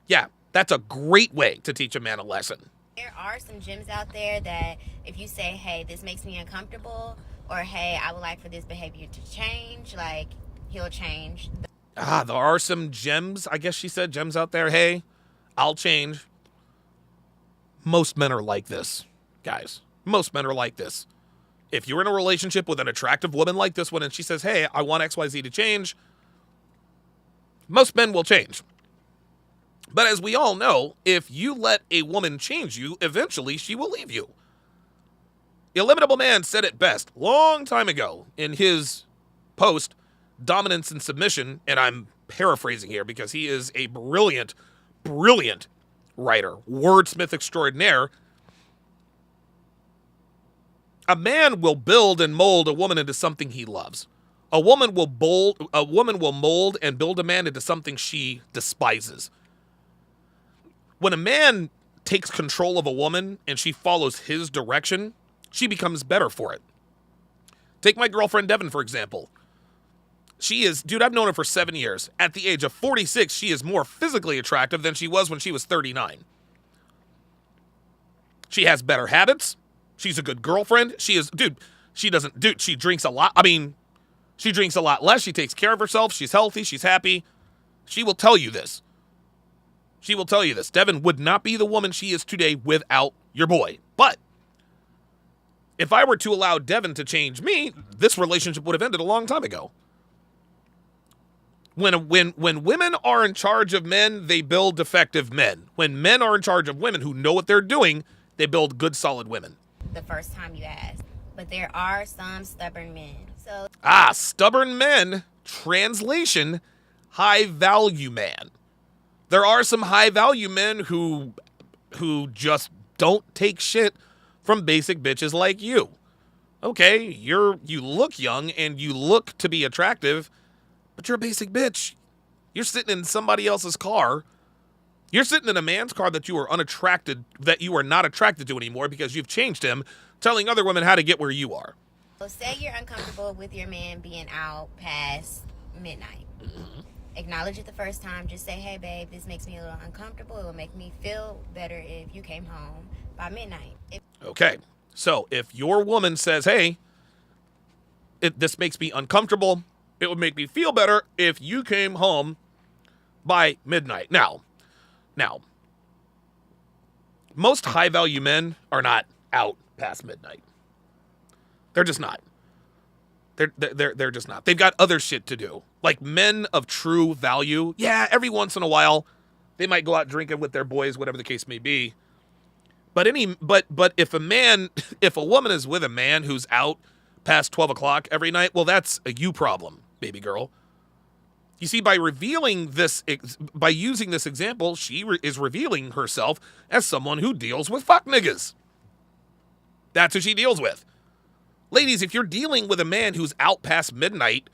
Yeah, that's a great way to teach a man a lesson. There are some gems out there that if you say, hey, this makes me uncomfortable, or hey, I would like for this behavior to change, like, he'll change. There are some gems, I guess she said, gems out there. Hey, I'll change. Most men are like this. Guys, most men are like this. If you're in a relationship with an attractive woman like this one and she says, hey, I want XYZ to change, most men will change. But as we all know, if you let a woman change you, eventually she will leave you. Illimitable Man said it best long time ago in his post, Dominance and Submission, and I'm paraphrasing here because he is a brilliant, brilliant writer, wordsmith extraordinaire. A man will build and mold a woman into something he loves. A woman will mold and build a man into something she despises. When a man takes control of a woman and she follows his direction, she becomes better for it. Take my girlfriend Devin, for example. She is, dude, I've known her for 7 years. At the age of 46, she is more physically attractive than she was when she was 39. She has better habits. She's a good girlfriend. She drinks a lot. I mean, she drinks a lot less. She takes care of herself. She's healthy. She's happy. She will tell you this. She will tell you this. Devin would not be the woman she is today without your boy. But if I were to allow Devin to change me, this relationship would have ended a long time ago. When women are in charge of men, they build defective men. When men are in charge of women who know what they're doing, they build good, solid women. The first time you ask. But there are some stubborn men. So stubborn men, translation, high-value man. There are some high-value men who just don't take shit from basic bitches like you. Okay, you look young and you look to be attractive, but you're a basic bitch. You're sitting in somebody else's car. You're sitting in a man's car that you are not attracted to anymore because you've changed him, telling other women how to get where you are. So say you're uncomfortable with your man being out past midnight. Acknowledge it the first time. Just say, hey, babe, this makes me a little uncomfortable. It will make me feel better if you came home by midnight. Okay, so if your woman says, hey, this makes me uncomfortable, it would make me feel better if you came home by midnight. Now, most high-value men are not out past midnight. They're just not. They're just not. They've got other shit to do. Like men of true value, yeah, every once in a while, they might go out drinking with their boys, whatever the case may be. But if a woman is with a man who's out past 12 o'clock every night, well, that's a you problem, baby girl. You see, by using this example, she is revealing herself as someone who deals with fuck niggas. That's who she deals with. Ladies, if you're dealing with a man who's out past midnight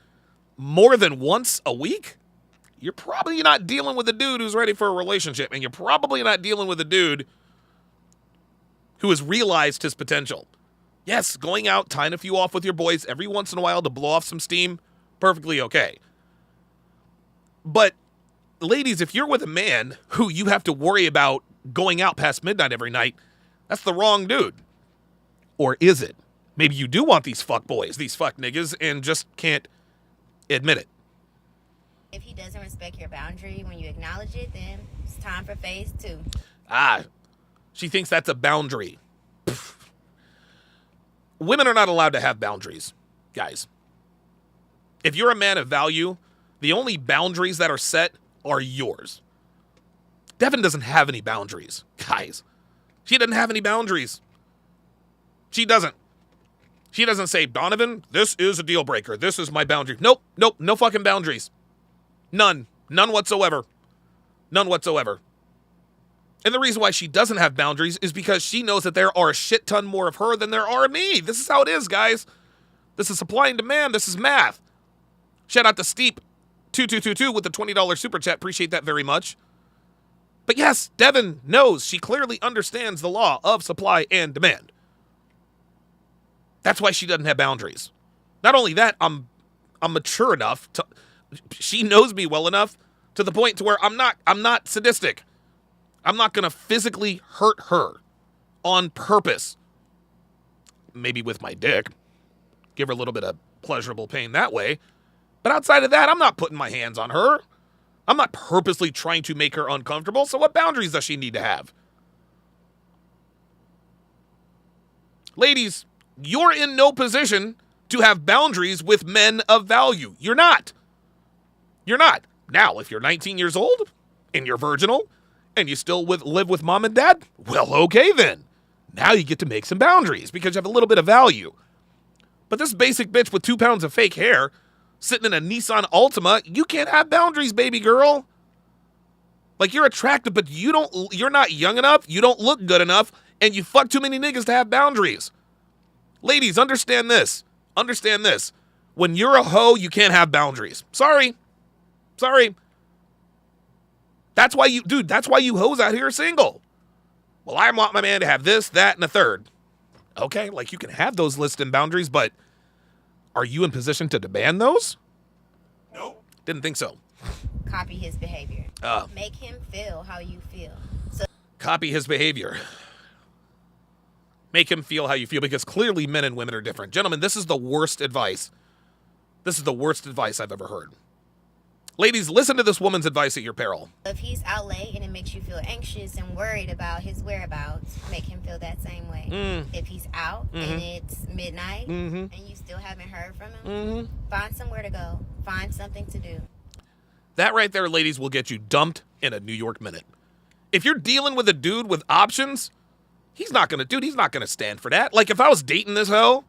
more than once a week, you're probably not dealing with a dude who's ready for a relationship, and you're probably not dealing with a dude who has realized his potential. Yes, going out, tying a few off with your boys every once in a while to blow off some steam, perfectly okay. But, ladies, if you're with a man who you have to worry about going out past midnight every night, that's the wrong dude. Or is it? Maybe you do want these fuck boys, these fuck niggas, and just can't admit it. If he doesn't respect your boundary when you acknowledge it, then it's time for phase 2. She thinks that's a boundary. Pfft. Women are not allowed to have boundaries, guys. If you're a man of value, the only boundaries that are set are yours. Devin doesn't have any boundaries, guys. She doesn't have any boundaries. She doesn't. She doesn't say, Donovan, this is a deal breaker. This is my boundary. Nope, no fucking boundaries. None whatsoever. None whatsoever. And the reason why she doesn't have boundaries is because she knows that there are a shit ton more of her than there are of me. This is how it is, guys. This is supply and demand. This is math. Shout out to Steep2222 with the $20 super chat. Appreciate that very much. But yes, Devin knows. She clearly understands the law of supply and demand. That's why she doesn't have boundaries. Not only that, I'm mature enough to. She knows me well enough to the point to where I'm not sadistic. I'm not gonna physically hurt her on purpose. Maybe with my dick, give her a little bit of pleasurable pain that way. But outside of that, I'm not putting my hands on her. I'm not purposely trying to make her uncomfortable. So what boundaries does she need to have? Ladies, you're in no position to have boundaries with men of value. You're not. You're not. Now, if you're 19 years old and you're virginal and you still live with mom and dad, well, okay then. Now you get to make some boundaries because you have a little bit of value. But this basic bitch with 2 pounds of fake hair sitting in a Nissan Altima, you can't have boundaries, baby girl. Like, you're attractive, but you're not young enough, you don't look good enough, and you fuck too many niggas to have boundaries. Ladies, understand this. Understand this. When you're a hoe, you can't have boundaries. Sorry. That's why you hoes out here are single. Well, I want my man to have this, that, and a third. Okay, like you can have those lists and boundaries, but are you in position to demand those? Nope. Didn't think so. Copy his behavior. Make him feel how you feel. Copy his behavior. Make him feel how you feel, because clearly men and women are different. Gentlemen, this is the worst advice. This is the worst advice I've ever heard. Ladies, listen to this woman's advice at your peril. If he's out late and it makes you feel anxious and worried about his whereabouts, make him feel that same way. If he's out and it's midnight and you still haven't heard from him, find somewhere to go. Find something to do. That right there, ladies, will get you dumped in a New York minute. If you're dealing with a dude with options, he's not going to stand for that. Like, if I was dating this hoe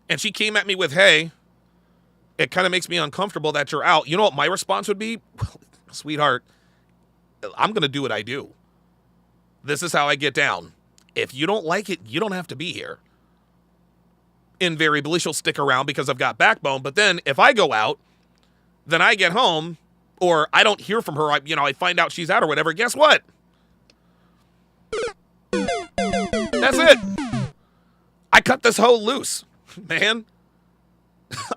and she came at me with, hey, it kind of makes me uncomfortable that you're out. You know what my response would be? Sweetheart, I'm going to do what I do. This is how I get down. If you don't like it, you don't have to be here. Invariably, she'll stick around because I've got backbone. But then if I go out, then I get home or I don't hear from her, I find out she's out or whatever. Guess what? That's it. I cut this hoe loose, man.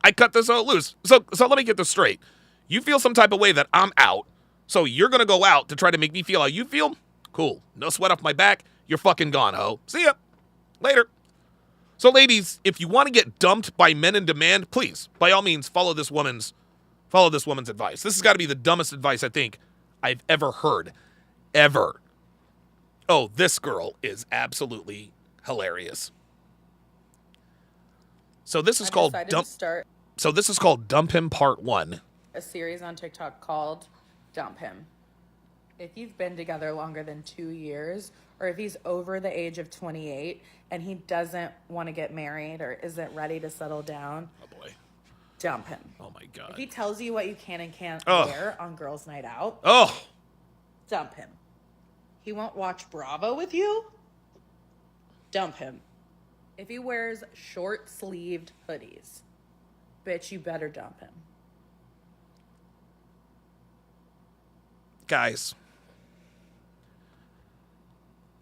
I cut this hoe loose. So let me get this straight. You feel some type of way that I'm out, so you're going to go out to try to make me feel how you feel? Cool. No sweat off my back. You're fucking gone, ho. See ya. Later. So, ladies, if you want to get dumped by men in demand, please, by all means, follow this woman's advice. This has got to be the dumbest advice I think I've ever heard. Ever. Oh, this girl is absolutely hilarious. So this is called dump. So this is called Dump Him Part 1. A series on TikTok called Dump Him. If you've been together longer than 2 years, or if he's over the age of 28 and he doesn't want to get married or isn't ready to settle down, oh boy, dump him. Oh my God. If he tells you what you can and can't Oh. wear on girls' night out, Oh, dump him. He won't watch Bravo with you, dump him. If he wears short-sleeved hoodies, bitch, you better dump him. guys,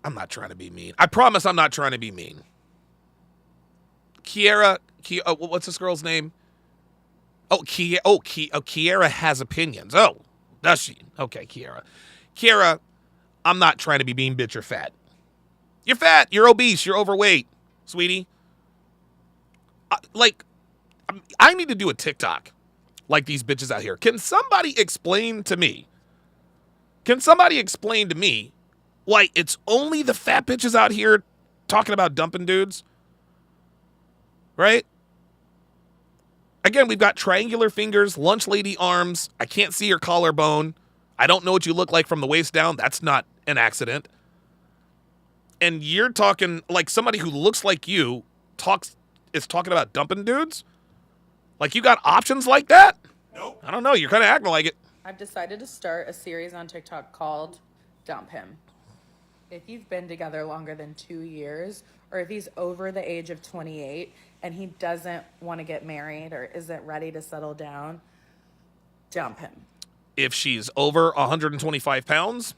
I'm not trying to be mean. I promise I'm not trying to be mean. Kiara, what's this girl's name? Kiara has opinions. Oh, does she? Okay, Kiara, I'm not trying to be mean, bitch, you're fat. You're fat, you're obese, you're overweight, sweetie. I need to do a TikTok like these bitches out here. Can somebody explain to me why it's only the fat bitches out here talking about dumping dudes? Right? Again, we've got triangular fingers, lunch lady arms. I can't see your collarbone. I don't know what you look like from the waist down. That's not an accident. And you're talking like somebody who looks like you is talking about dumping dudes? Like you got options like that? Nope. I don't know. You're kind of acting like it. I've decided to start a series on TikTok called Dump Him. If you've been together longer than 2 years, or if he's over the age of 28 and he doesn't want to get married or isn't ready to settle down, dump him. If she's over 125 pounds,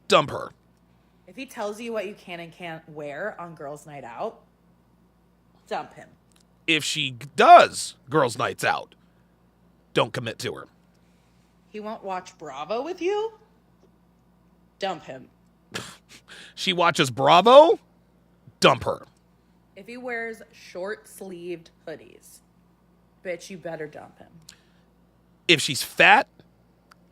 dump her. If he tells you what you can and can't wear on girls' night out, dump him. If she does girls' nights out, don't commit to her. He won't watch Bravo with you, dump him. She watches Bravo, dump her. If he wears short-sleeved hoodies, bitch, you better dump him. If she's fat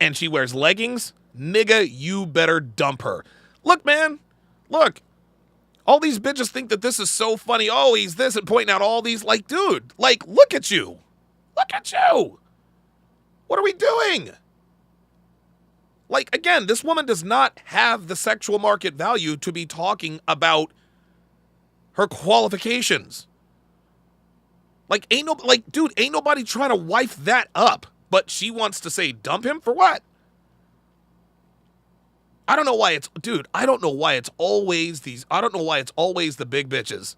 and she wears leggings, nigga, you better dump her. Look, man, look. All these bitches think that this is so funny. Oh, he's this, and pointing out all these, like, dude, like, look at you. Look at you. What are we doing? Like, again, this woman does not have the sexual market value to be talking about her qualifications. Like, dude, ain't nobody trying to wife that up, but she wants to say dump him for what? I don't know why it's always the big bitches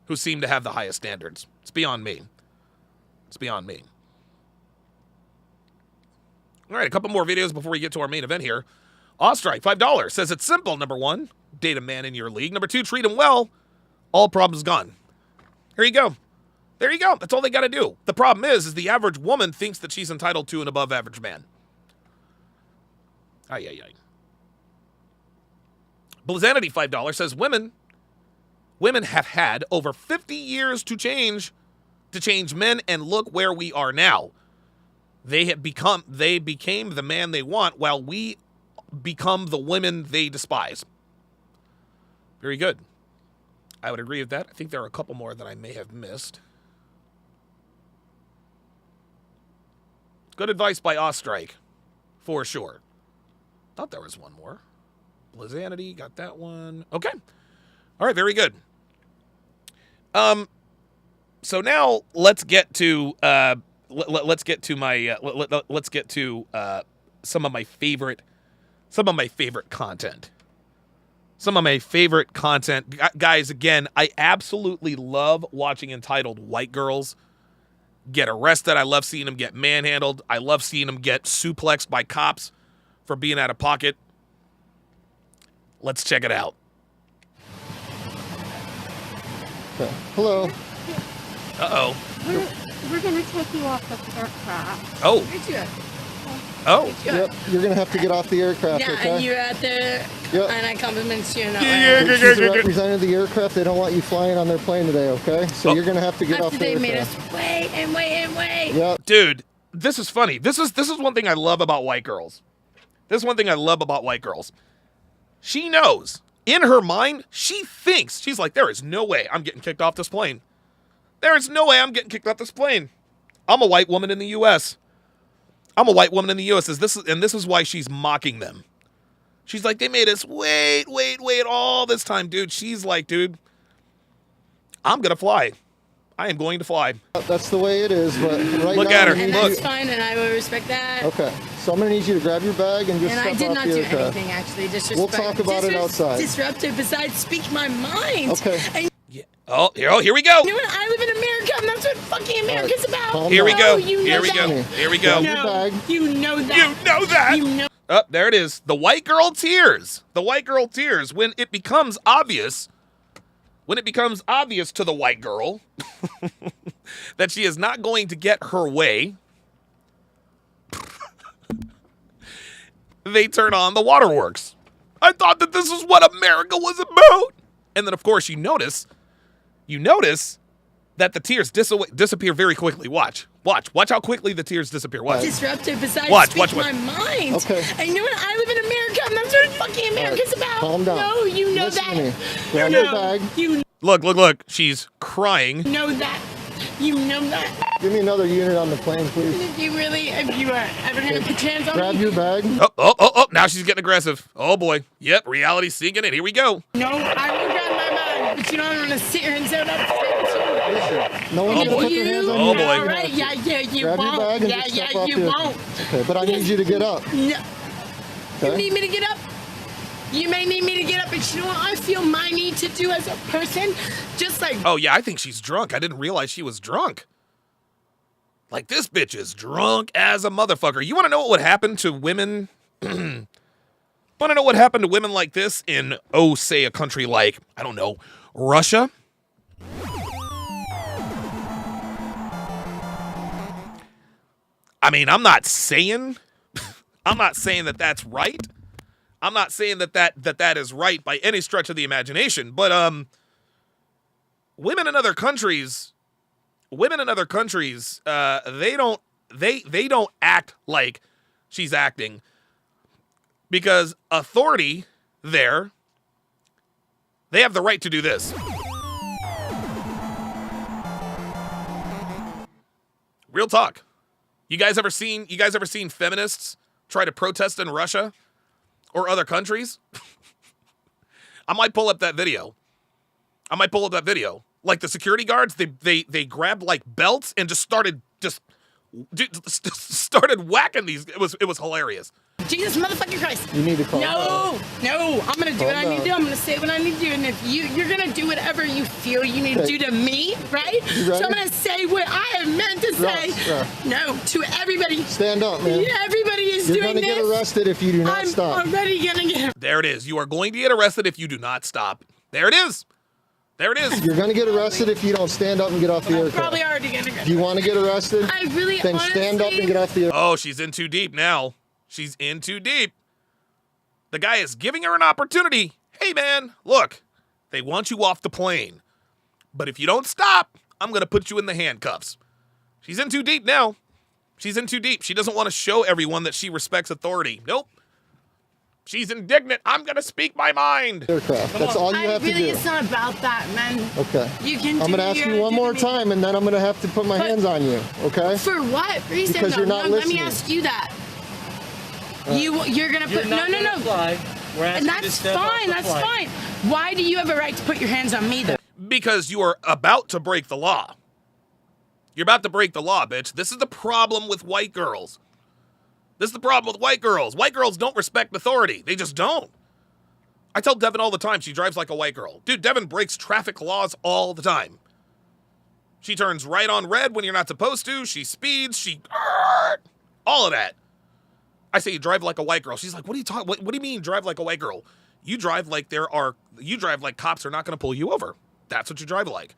who seem to have the highest standards. It's beyond me. All right, a couple more videos before we get to our main event here. Ostrike, $5, says it's simple. Number 1, date a man in your league. Number 2, treat him well. All problems gone. Here you go. There you go. That's all they got to do. The problem is the average woman thinks that she's entitled to an above average man. Ay. Blazanity, $5, says women have had over 50 years to change men, and look where we are now. They became the man they want, while we become the women they despise. Very good. I would agree with that. I think there are a couple more that I may have missed. Good advice by Ostrike, for sure. Thought there was one more. Blazanity, got that one. Okay. All right, very good. So now let's get to some of my favorite content. Guys, again, I absolutely love watching entitled white girls get arrested. I love seeing them get manhandled. I love seeing them get suplexed by cops for being out of pocket. Let's check it out. Hello. Uh-oh. We're going to take you off the aircraft. Oh. Oh. Yep. You're going to have to get off the aircraft, yeah, okay? and you're at the... Yep. And I compliment you in that way. She's the representative of the aircraft. They don't want you flying on their plane today, okay? So you're going to have to get off the aircraft. They made us wait and wait and wait. Yep. Dude, this is funny. This is one thing I love about white girls. She knows. In her mind, she thinks. She's like, there is no way I'm getting kicked off this plane. I'm a white woman in the U.S. I'm a white woman in the U.S. This is why she's mocking them. She's like, they made us wait all this time, dude. She's like, dude, I'm going to fly. I am going to fly. That's the way it is, but right Look now, at her. And Look. that's fine, and I will respect that. Okay, so I'm gonna need you to grab your bag and just And step I did off not the do aircraft. anything, actually. We'll talk about it outside. Disruptive, besides speak my mind. Okay. And Oh, here we go. you know what? I live in America, and that's what fucking America's about. Calm Here we down. go. Oh, you know Here we that. go. Here we go. Grab your bag. You know that. You know that. You know. Oh, there it is. The white girl tears. The white girl tears when it becomes obvious. When it becomes obvious to the white girl that she is not going to get her way, they turn on the waterworks. I thought that this is what America was about. And then, of course, you notice that the tears disappear very quickly. Watch how quickly the tears disappear. Watch. Disruptive, besides Watch. speak my mind. Okay. And you know what? I live in America, and that's what fucking America's about. Calm down. No, you know Listen to that. me. Grab your bag. You Look. She's crying. know that. You know that. Give me another unit on the plane, please. If you are ever gonna put your hands on Grab me? your bag. Oh, now she's getting aggressive. Oh, boy. Yep, reality's sinking in. Here we go. No, I will grab my bag, but you know I'm gonna sit here and say what I'm saying. No one's gonna put their hands on Oh, you. boy. All right, yeah, you Grab your won't. bag and Yeah, just step off you the won't. Okay, but I need you to get up. No. You Okay? need me to get up? You may need me to get up, but you know what I feel my need to do as a person? Just like Oh, yeah, I think she's drunk. I didn't realize she was drunk. Like, this bitch is drunk as a motherfucker. You want to know what would happen to women? Want to know what happened to women like this in, say, a country like, I don't know, Russia? I mean, I'm not saying that that's right. I'm not saying that is right by any stretch of the imagination. But women in other countries, they don't act like she's acting, because authority there, they have the right to do this. Real talk. You guys ever seen feminists try to protest in Russia or other countries? I might pull up that video. Like, the security guards, they grabbed like belts and just started whacking these. It was hilarious. Jesus motherfucking Christ. You need to calm No, I'm gonna do what I need to do. I'm gonna say what I need to do. And if you're gonna do whatever you feel you need to do to me, right? You ready? So I'm gonna say what I have meant to say. No, to everybody. Stand up, man. Yeah, everybody is You're doing gonna this. get arrested if you do not I'm stop. already gonna get. There it is. You are going to get arrested if you do not stop. There it is. You're gonna get arrested if you don't stand up and get off the aircraft. Probably already gonna get. Do you want to get arrested? I really Then stand up and get off the aircraft. Oh, she's in too deep now. She's in too deep. The guy is giving her an opportunity. Hey, man, look, they want you off the plane. But if you don't stop, I'm going to put you in the handcuffs. She's in too deep now. She's in too deep. She doesn't want to show everyone that she respects authority. Nope. She's indignant. I'm going to speak my mind. Aircraft. That's all you have to do. It's not about that, man. Okay. You can. I'm gonna ask you one more time, and then I'm gonna have to put my hands on you. Okay? For what reason? Because you're not Let me listening. ask you that. You're gonna put no. And that's fine. That's fine. Why do you have a right to put your hands on me, though? Because you are about to break the law. You're about to break the law, bitch. This is the problem with white girls. This is the problem with white girls. White girls don't respect authority. They just don't. I tell Devin all the time she drives like a white girl. Dude, Devin breaks traffic laws all the time. She turns right on red when you're not supposed to. She speeds. All of that. I say you drive like a white girl. She's like, what are you talking? What do you mean drive like a white girl? You drive like cops are not going to pull you over. That's what you drive like.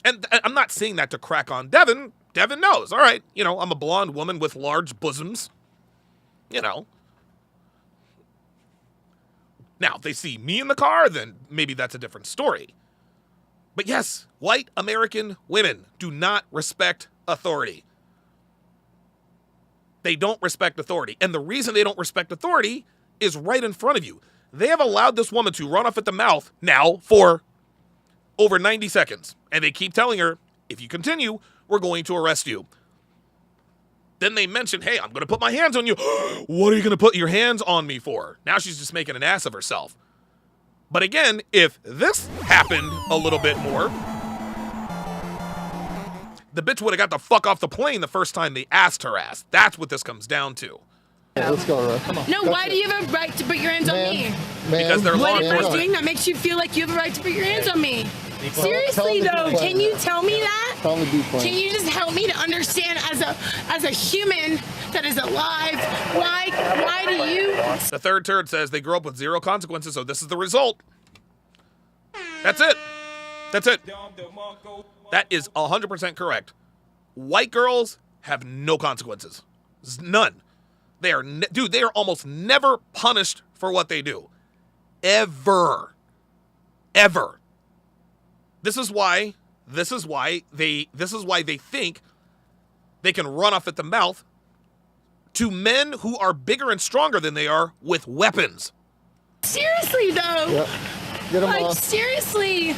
And I'm not saying that to crack on Devin. Devin knows. All right, I'm a blonde woman with large bosoms. Now, if they see me in the car, then maybe that's a different story. But yes, white American women do not respect authority. They don't respect authority. And the reason they don't respect authority is right in front of you. They have allowed this woman to run off at the mouth now for over 90 seconds. And they keep telling her, if you continue, we're going to arrest you. Then they mentioned, hey, I'm going to put my hands on you. What are you going to put your hands on me for? Now she's just making an ass of herself. But again, if this happened a little bit more, the bitch would have got the fuck off the plane the first time they asked her ass. That's what this comes down to. Yeah, let's go, Come on. No, why do you have a right to put your hands on me? Because they're law What am I enforcement. doing that makes you feel like you have a right to put your hands on me? Seriously though, can you tell me that? Can you just help me to understand as a human that is alive, why do you? The third turd says they grew up with zero consequences, so this is the result. That's it. That's it. That is 100% correct. White girls have no consequences. None. They are, dude, they are almost never punished for what they do. Ever. Ever. This is why they think they can run off at the mouth to men who are bigger and stronger than they are with weapons. Seriously though. Yep. Get 'em like off. seriously.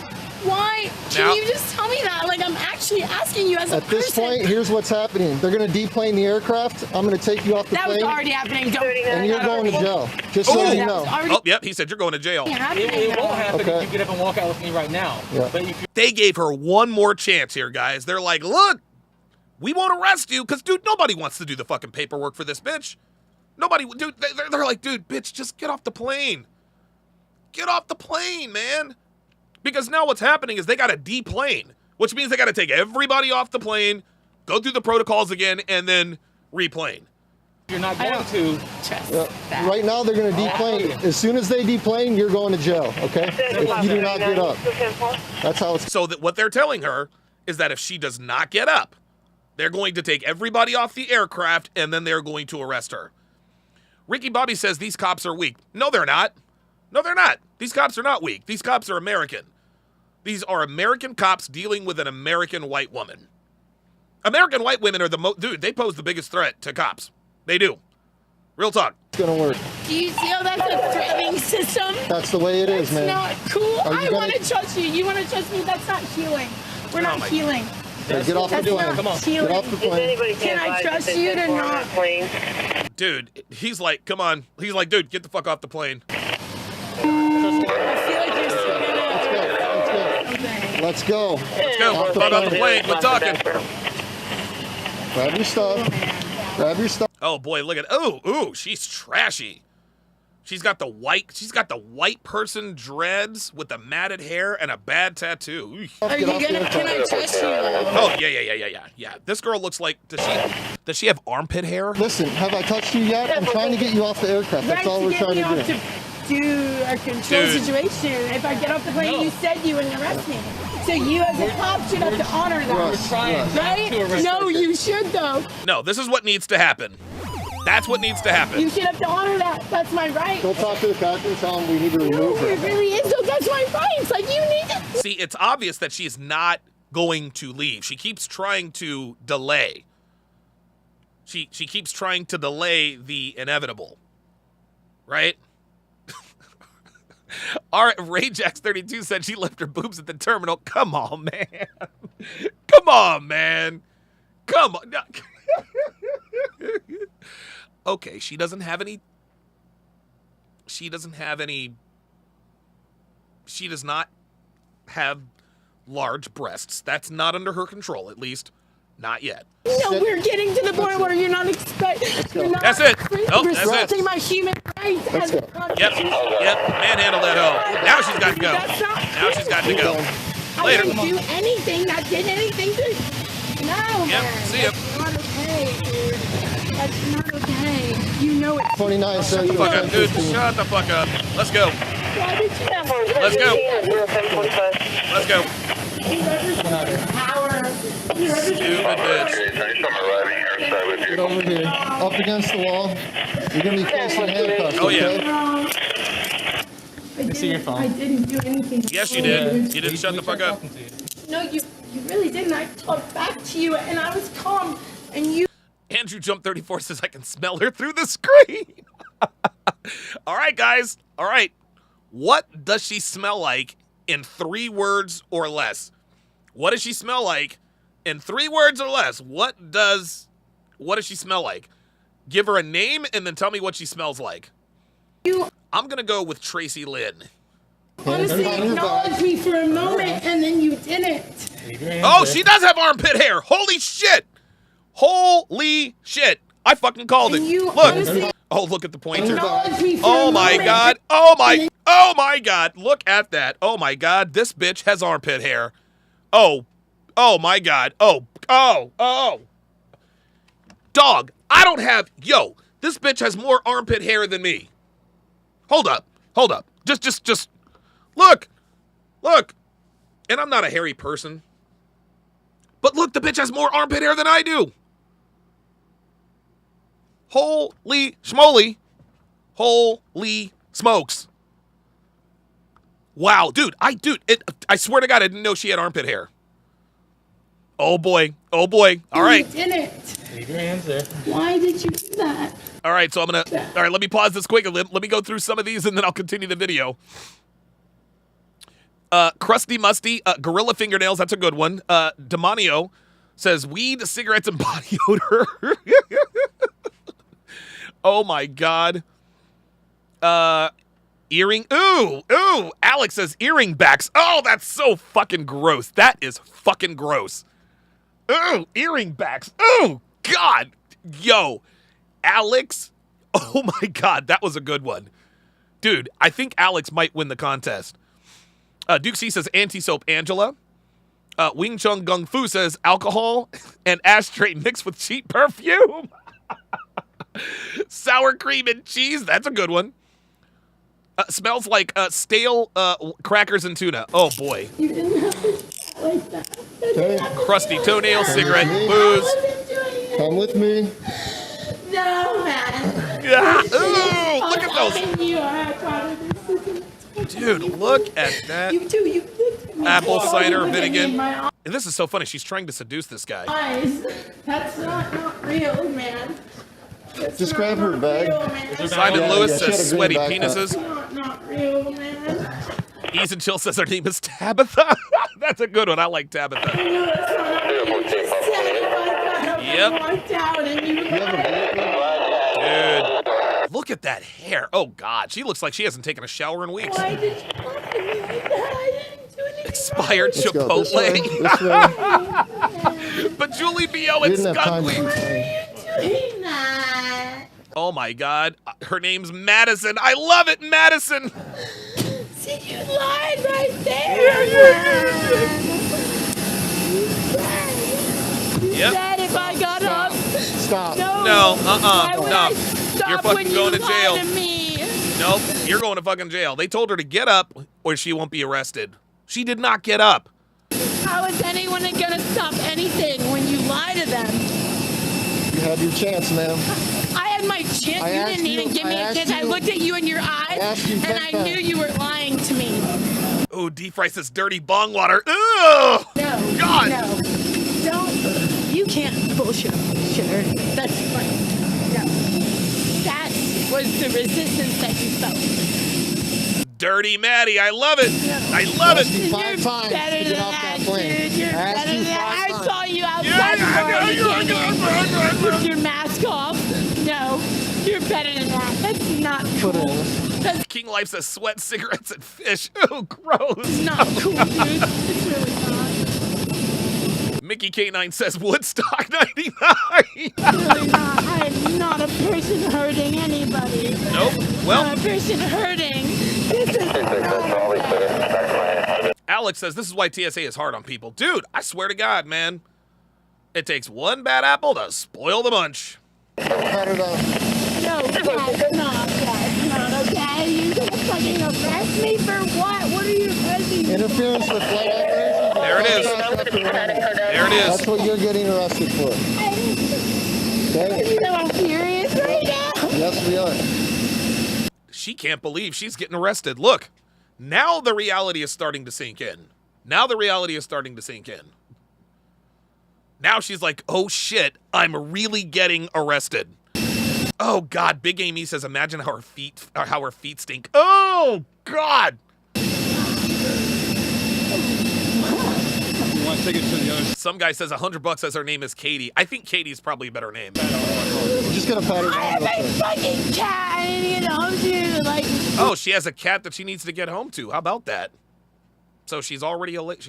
Why? Can Now- you just tell me that? Like, I'm actually asking you as a At person. this point, here's what's happening. They're going to deplane the aircraft. I'm going to take you off the That plane. was already happening. Don't. And you're going to jail. Just so you know. Oh, yep, he said you're going to jail. It won't happen Okay. if you get up and walk out with me right now. Yeah. But if They gave her one more chance here, guys. They're like, look, we won't arrest you because, dude, nobody wants to do the fucking paperwork for this bitch. Nobody, dude, they're like, dude, bitch, just get off the plane. Get off the plane, man. Because now what's happening is they got to deplane, which means they got to take everybody off the plane, go through the protocols again, and then replane. you're not going to. Right now, they're going to deplane. As soon as they deplane, you're going to jail, okay? If you do not get up. That's how it's... So that what they're telling her is that if she does not get up, they're going to take everybody off the aircraft, and then they're going to arrest her. Ricky Bobby says these cops are weak. No, they're not. No, they're not. These cops are not weak. These cops are American. These are American cops dealing with an American white woman. American white women are dude, they pose the biggest threat to cops. They do. Real talk. It's going to work. Do you see how that's a threatening system? That's the way it is, man. Not cool. Are you I gonna- want to trust you. You want to trust me? That's not healing. We're not my- healing. Okay, get off the That's plane. not Come on. healing. Get off the plane. Can I trust you to not? Dude, he's like, come on. He's like, dude, get the fuck off the plane. Let's go. Let's go. Off the Fuck off the plane. plane. We're talking. Grab your stuff. Grab your stuff. Oh boy, look at ooh, she's trashy. She's got the white person dreads with the matted hair and a bad tattoo. Eesh. Are you gonna? Can I trust you? Oh yeah. This girl looks like does she have armpit hair? Listen, have I touched you yet? I'm trying to get you off the aircraft. That's all we're trying to do. Do a control Dude. situation. If I get off the plane, you said you wouldn't arrest me. So you as a cop should have to honor that. Right? No, you should though. No, this is what needs to happen. That's what needs to happen. You should have to honor that. That's my right. Go talk to the captain and tell him we need to remove her. It really is. So that's my right. Like you need to. See, it's obvious that she's not going to leave. She keeps trying to delay. She keeps trying to delay the inevitable. Right? Our Rayjax32 said she left her boobs at the terminal. Come on, man. Come on, man. Come on. Okay, she does not have any large breasts. That's not under her control, at least not yet. No, we're getting to the point where you're not expecting. That's it. Oh, that's respecting it. my human rights. Let's go. Yep, manhandle that hoe. Now she's got to go. That's not Now she's got to go. I Later. didn't do anything that did anything to. No, Yep, man. see ya. That's not okay, dude. That's not okay. You know it. 29 Shut the fuck up, dude. Shut the fuck up. Let's go. Why did you Let's go. Let's go. Stupid bitch. Get over here. Up against the wall. You're going to be facing handcuffs, Oh, yeah. okay? Let me see your phone. I didn't do anything. Yes, you did. You didn't shut the fuck up. No, you really didn't. I talked back to you, and I was calm, and you. Andrew Jump 34 says I can smell her through the screen. All right, guys. All right. What does she smell like in 3 words or less? What does she smell like In 3 words or less, what does she smell like? Give her a name and then tell me what she smells like. I'm going to go with Tracy Lynn. Honestly, acknowledge me for a moment and then you didn't. Oh, she does have armpit hair. Holy shit. Holy shit. I fucking called it. Look. Oh, look at the pointer. Oh my God. Oh my God. Look at that. Oh my God. This bitch has armpit hair. Oh my God. Oh. Dog, I don't have, this bitch has more armpit hair than me. Hold up. Just, look. And I'm not a hairy person. But look, the bitch has more armpit hair than I do. Holy schmoly. Holy smokes. Wow, dude, I swear to God, I didn't know she had armpit hair. Oh boy. All right. You didn't. Leave your hands there. Why did you do that? All right, so let me pause this quickly. Let me go through some of these and then I'll continue the video. Crusty Musty, Gorilla Fingernails, that's a good one. Demonio says weed, cigarettes, and body odor. Oh my God. Earring. Ooh. Alex says earring backs. Oh, that's so fucking gross. That is fucking gross. Ooh, earring backs. Oh, God. Yo, Alex. Oh my God, that was a good one. Dude, I think Alex might win the contest. Duke C says anti-soap Angela. Wing Chun Gung Fu says alcohol and ashtray mixed with cheap perfume. Sour cream and cheese. That's a good one. Smells like stale crackers and tuna. Oh, boy. You didn't have to like that. Crusty toenails, cigarette, booze. Come with me. No, man. Yeah. Ooh, look at those. Dude, look at that. You do. You apple cider vinegar. And this is so funny. She's trying to seduce this guy. Eyes. That's not real, man. Just grab her bag. Simon Lewis says sweaty penises. Not real, man. Ease and Chill says her name is Tabitha. That's a good one. I like Tabitha. Yep. Dude, look at that hair. Oh, God. She looks like she hasn't taken a shower in weeks. Why did you look at me like that? I didn't do anything. Expired Let's Chipotle. But Julie B.O. and Skunk Week. Doing that. Oh my God. Her name's Madison. I love it, Madison. See, you lied right there. You said if I got up. Stop. No, no. You're fucking going to jail. To me? Nope, you're going to fucking jail. They told her to get up or she won't be arrested. She did not get up. How is anyone gonna stop anything when you lie to them? You had your chance, ma'am. I had my chance. You didn't even give me a chance. I looked at you in your eyes, and I knew you were lying to me. Oh, D-Fry says dirty bong water. Ugh! No. God! No. Don't. You can't bullshit. That's fine. No. That was the resistance that you felt. Dirty Maddie, I love it. I love it. You're better than that, dude. You're better than that. I saw you outside with your mask off. No, you're better than that. That's not cool. King Life says sweat, cigarettes, and fish. Oh, gross. It's not cool, dude. It's really not. Mickey K9 says Woodstock 99. Really not. I am not a person hurting anybody. Nope. Well, I'm a person hurting. Alex says this is why TSA is hard on people. Dude, I swear to God, man. It takes one bad apple to spoil the bunch. No, that's not okay. You gonna fucking arrest me for what? What are you arresting me Interference with flight operations. There it is. There it is. That's what you're getting arrested for. Okay? You know I'm furious right now. Yes, we are. She can't believe she's getting arrested. Look, now the reality is starting to sink in. Now she's like, oh shit, I'm really getting arrested. Oh God, Big Amy says, imagine how her feet stink. Oh God. take it to the other. Some guy says $100 says her name is Katie. I think Katie's probably a better name. I'm just gonna pat her I have a fucking cat I need to get home to. Like, Oh, she has a cat that she needs to get home to. How about that? So she's already got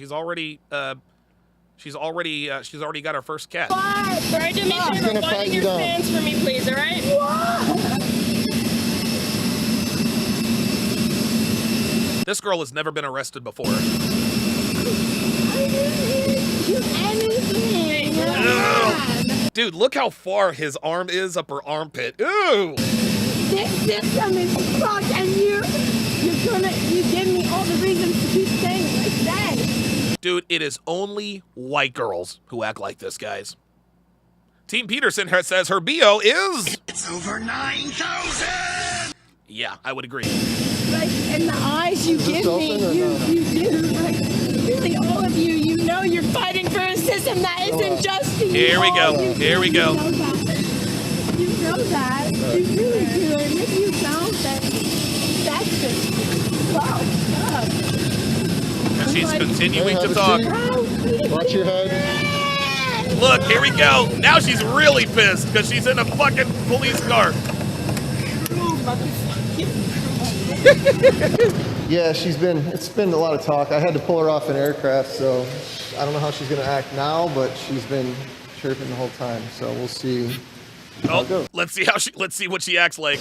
her first cat. Try to make sure you're winding your fans for me, please, all right? This girl has never been arrested before. Dude, look how far his arm is up her armpit. Ooh! This system is fucked, and you give me all the reasons to keep saying it like that. Dude, it is only white girls who act like this, guys. Team Peterson says her BO is... It's over 9,000! Yeah, I would agree. Like, in the eyes you give me, you do. Like, really, all of you, you know you're fighting for a system that isn't just to you. Here we go. Here we go. You know that. You really do. And if you don't, then that's just fucked up. And she's continuing to talk. Watch your head. Look, here we go. Now she's really pissed because she's in a fucking police car. Yeah, it's been a lot of talk. I had to pull her off an aircraft, so I don't know how she's gonna act now, but she's been chirping the whole time, so we'll see how it goes. Let's see what she acts like.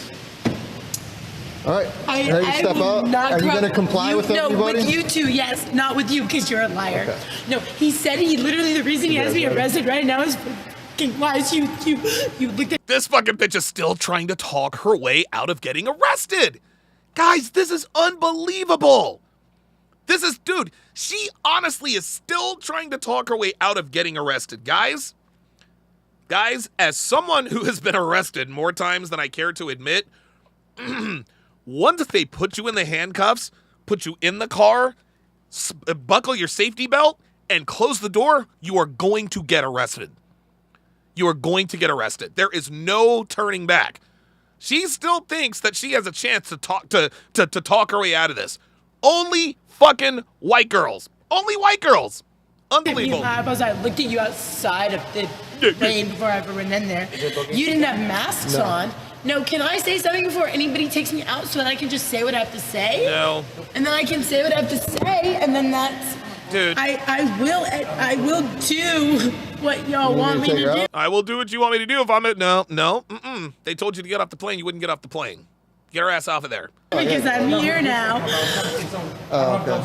All right, ready to step out? Are you gonna comply with everybody? No, with you two, yes. Not with you, because you're a liar. Okay. No, he said the reason he has me arrested right now is fucking lies. You looked at... This fucking bitch is still trying to talk her way out of getting arrested. Guys, this is unbelievable. Dude, she honestly is still trying to talk her way out of getting arrested. Guys, as someone who has been arrested more times than I care to admit, once they put you in the handcuffs, put you in the car, buckle your safety belt, and close the door, you are going to get arrested. You are going to get arrested. There is no turning back. She still thinks that she has a chance to talk her way out of this. Only fucking white girls. Only white girls. Unbelievable. I looked at you outside of the plane before I ever went in there. You didn't have masks on. No, can I say something before anybody takes me out so that I can just say what I have to say? No. And then I can say what I have to say, and then that's... Dude. I will do what y'all want me to do. I will do what you want me to do if I'm at... No. They told you to get off the plane. You wouldn't get off the plane. Get her ass off of there. Because I'm here now. Oh, okay.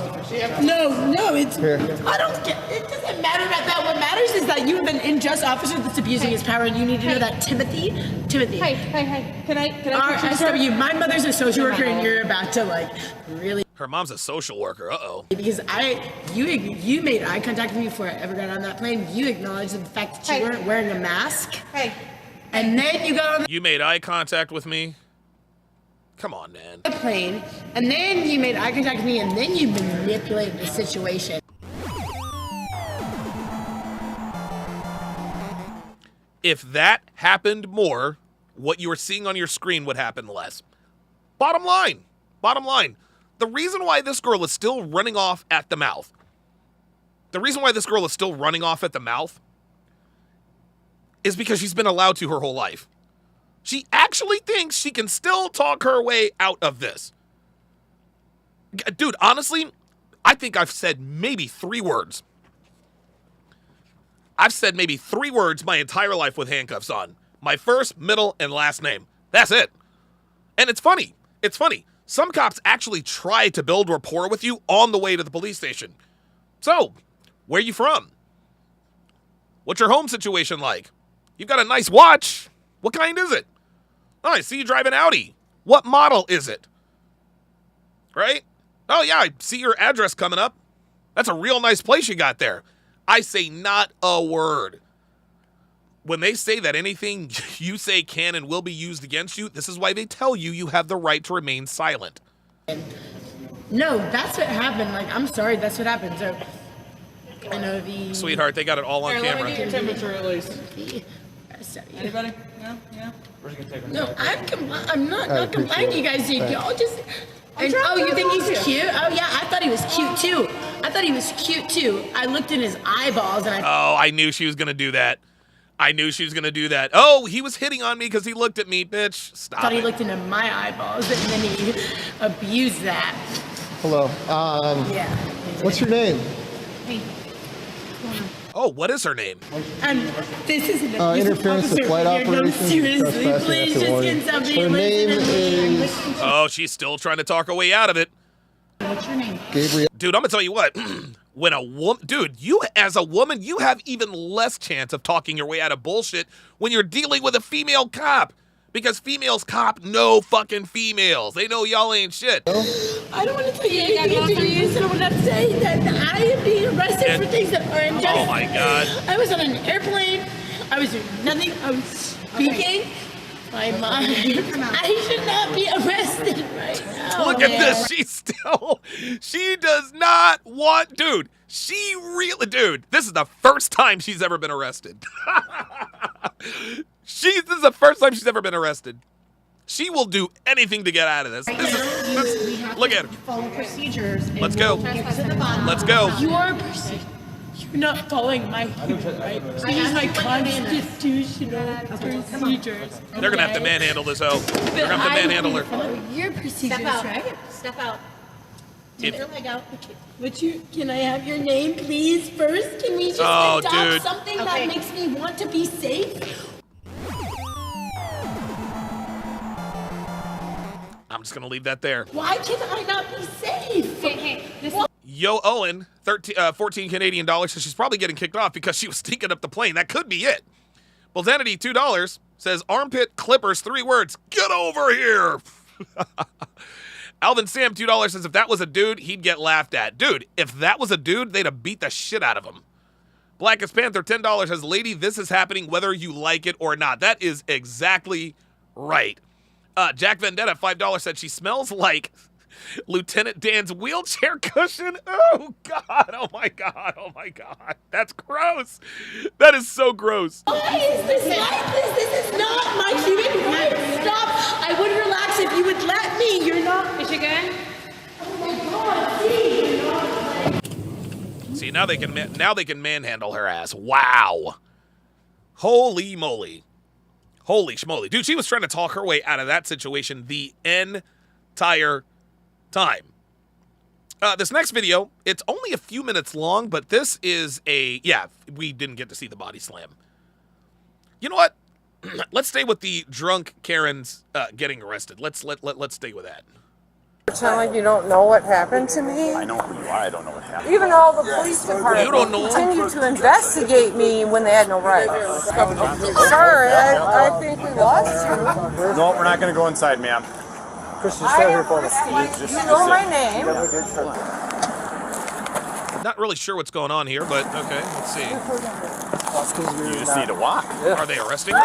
No, it's... I don't get... It doesn't matter about that. What matters is that you have an unjust officer that's abusing his power, and you need to know that, Timothy. Hey. Can I RSW, my mother's a social worker, and you're about to, like, really... Her mom's a social worker. Uh-oh. Because you made eye contact with me before I ever got on that plane. You acknowledged the fact that you weren't wearing a mask. Hey. And then you got on You made eye contact with me? Come on, man. The plane, and then you made eye contact with me, and then you manipulated the situation. If that happened more, what you were seeing on your screen would happen less. Bottom line. The reason why this girl is still running off at the mouth, is because she's been allowed to her whole life. She actually thinks she can still talk her way out of this. Dude, honestly, I think I've said maybe 3 words. I've said maybe 3 words my entire life with handcuffs on. My first, middle, and last name. That's it. And it's funny. Some cops actually try to build rapport with you on the way to the police station. So, where are you from? What's your home situation like? You've got a nice watch. What kind is it? Oh, I see you drive an Audi. What model is it? Right? Oh, yeah, I see your address coming up. That's a real nice place you got there. I say not a word. When they say that anything you say can and will be used against you, this is why they tell you you have the right to remain silent. No, that's what happened. Like, I'm sorry, that's what happened. So, I know the... Sweetheart, they got it all on camera. Let me get your temperature at least. Anybody? Yeah? No, I'm not complaining, you guys. Y'all just... And, oh, you think he's cute? Oh, yeah, I thought he was cute, too. I thought he was cute too. I looked in his eyeballs and Oh, I knew she was going to do that. I knew she was going to do that. Oh, he was hitting on me because he looked at me, bitch. Stop thought he it. looked into my eyeballs and then he abused that. Hello. Yeah. What's your name? Hey. Oh, what is her name? This is an abusive Interference with officer. flight No, operations. seriously, Trespassing, please that's a just warning. get somebody Her name is Oh, she's still trying to talk her way out of it. What's your name? Gabriel. Dude, I'm going to tell you what. When a woman, dude, you as a woman, you have even less chance of talking your way out of bullshit when you're dealing with a female cop. Because females cop no fucking females. They know y'all ain't shit. I don't want to tell you anything until you said what I'm saying, that I am being arrested for things that are injustice. Oh my God. I was on an airplane. I was doing nothing. I was speaking my mind. I should not be arrested right now. Look at this. She does not want, dude, this is the first time she's ever been arrested. This is the first time she's ever been arrested. She will do anything to get out of this. Look at her. Follow procedures. Let's go. Let's go. You're not following my rights. These are my constitutional procedures. They're going to have to manhandle this hoe. They're going to have to manhandle her. Your procedures, right? Step out. Take your leg out. Can I have your name, please, first? Can we just adopt dude. something that makes me want to be safe? I'm just going to leave that there. Why can I not be safe? Yo Owen, 14 Canadian dollars, so she's probably getting kicked off because she was sneaking up the plane. That could be it. Bolzanity, $2, says armpit clippers, 3 words. Get over here. Alvin Sam, $2, says if that was a dude, he'd get laughed at. Dude, if that was a dude, they'd have beat the shit out of him. Blackest Panther, $10, says, lady, this is happening whether you like it or not. That is exactly right. Jack Vendetta, $5, said she smells like Lieutenant Dan's wheelchair cushion. Oh, God. Oh, my God. Oh, my God. That's gross. That is so gross. Why is this like this? This is not my human right. Stop. I would relax if you would let me. You're not. Is she good? Oh, my God. See, now they can manhandle her ass. Wow. Holy moly. Holy schmoly. Dude, she was trying to talk her way out of that situation the entire time. This next video, it's only a few minutes long, but this is we didn't get to see the body slam. You know what? Let's stay with the drunk Karens getting arrested. Let's stay with that. Pretend like you don't know what happened to me. I know who you are. I don't know what happened. Even though the police department You don't know. continued to investigate me when they had no right. Sir, I think we lost you. No, we're not going to go inside, ma'am. Chris, just stay here for me. You know my name. Not really sure what's going on here, but okay, let's see. You just need to walk. Are they arresting her?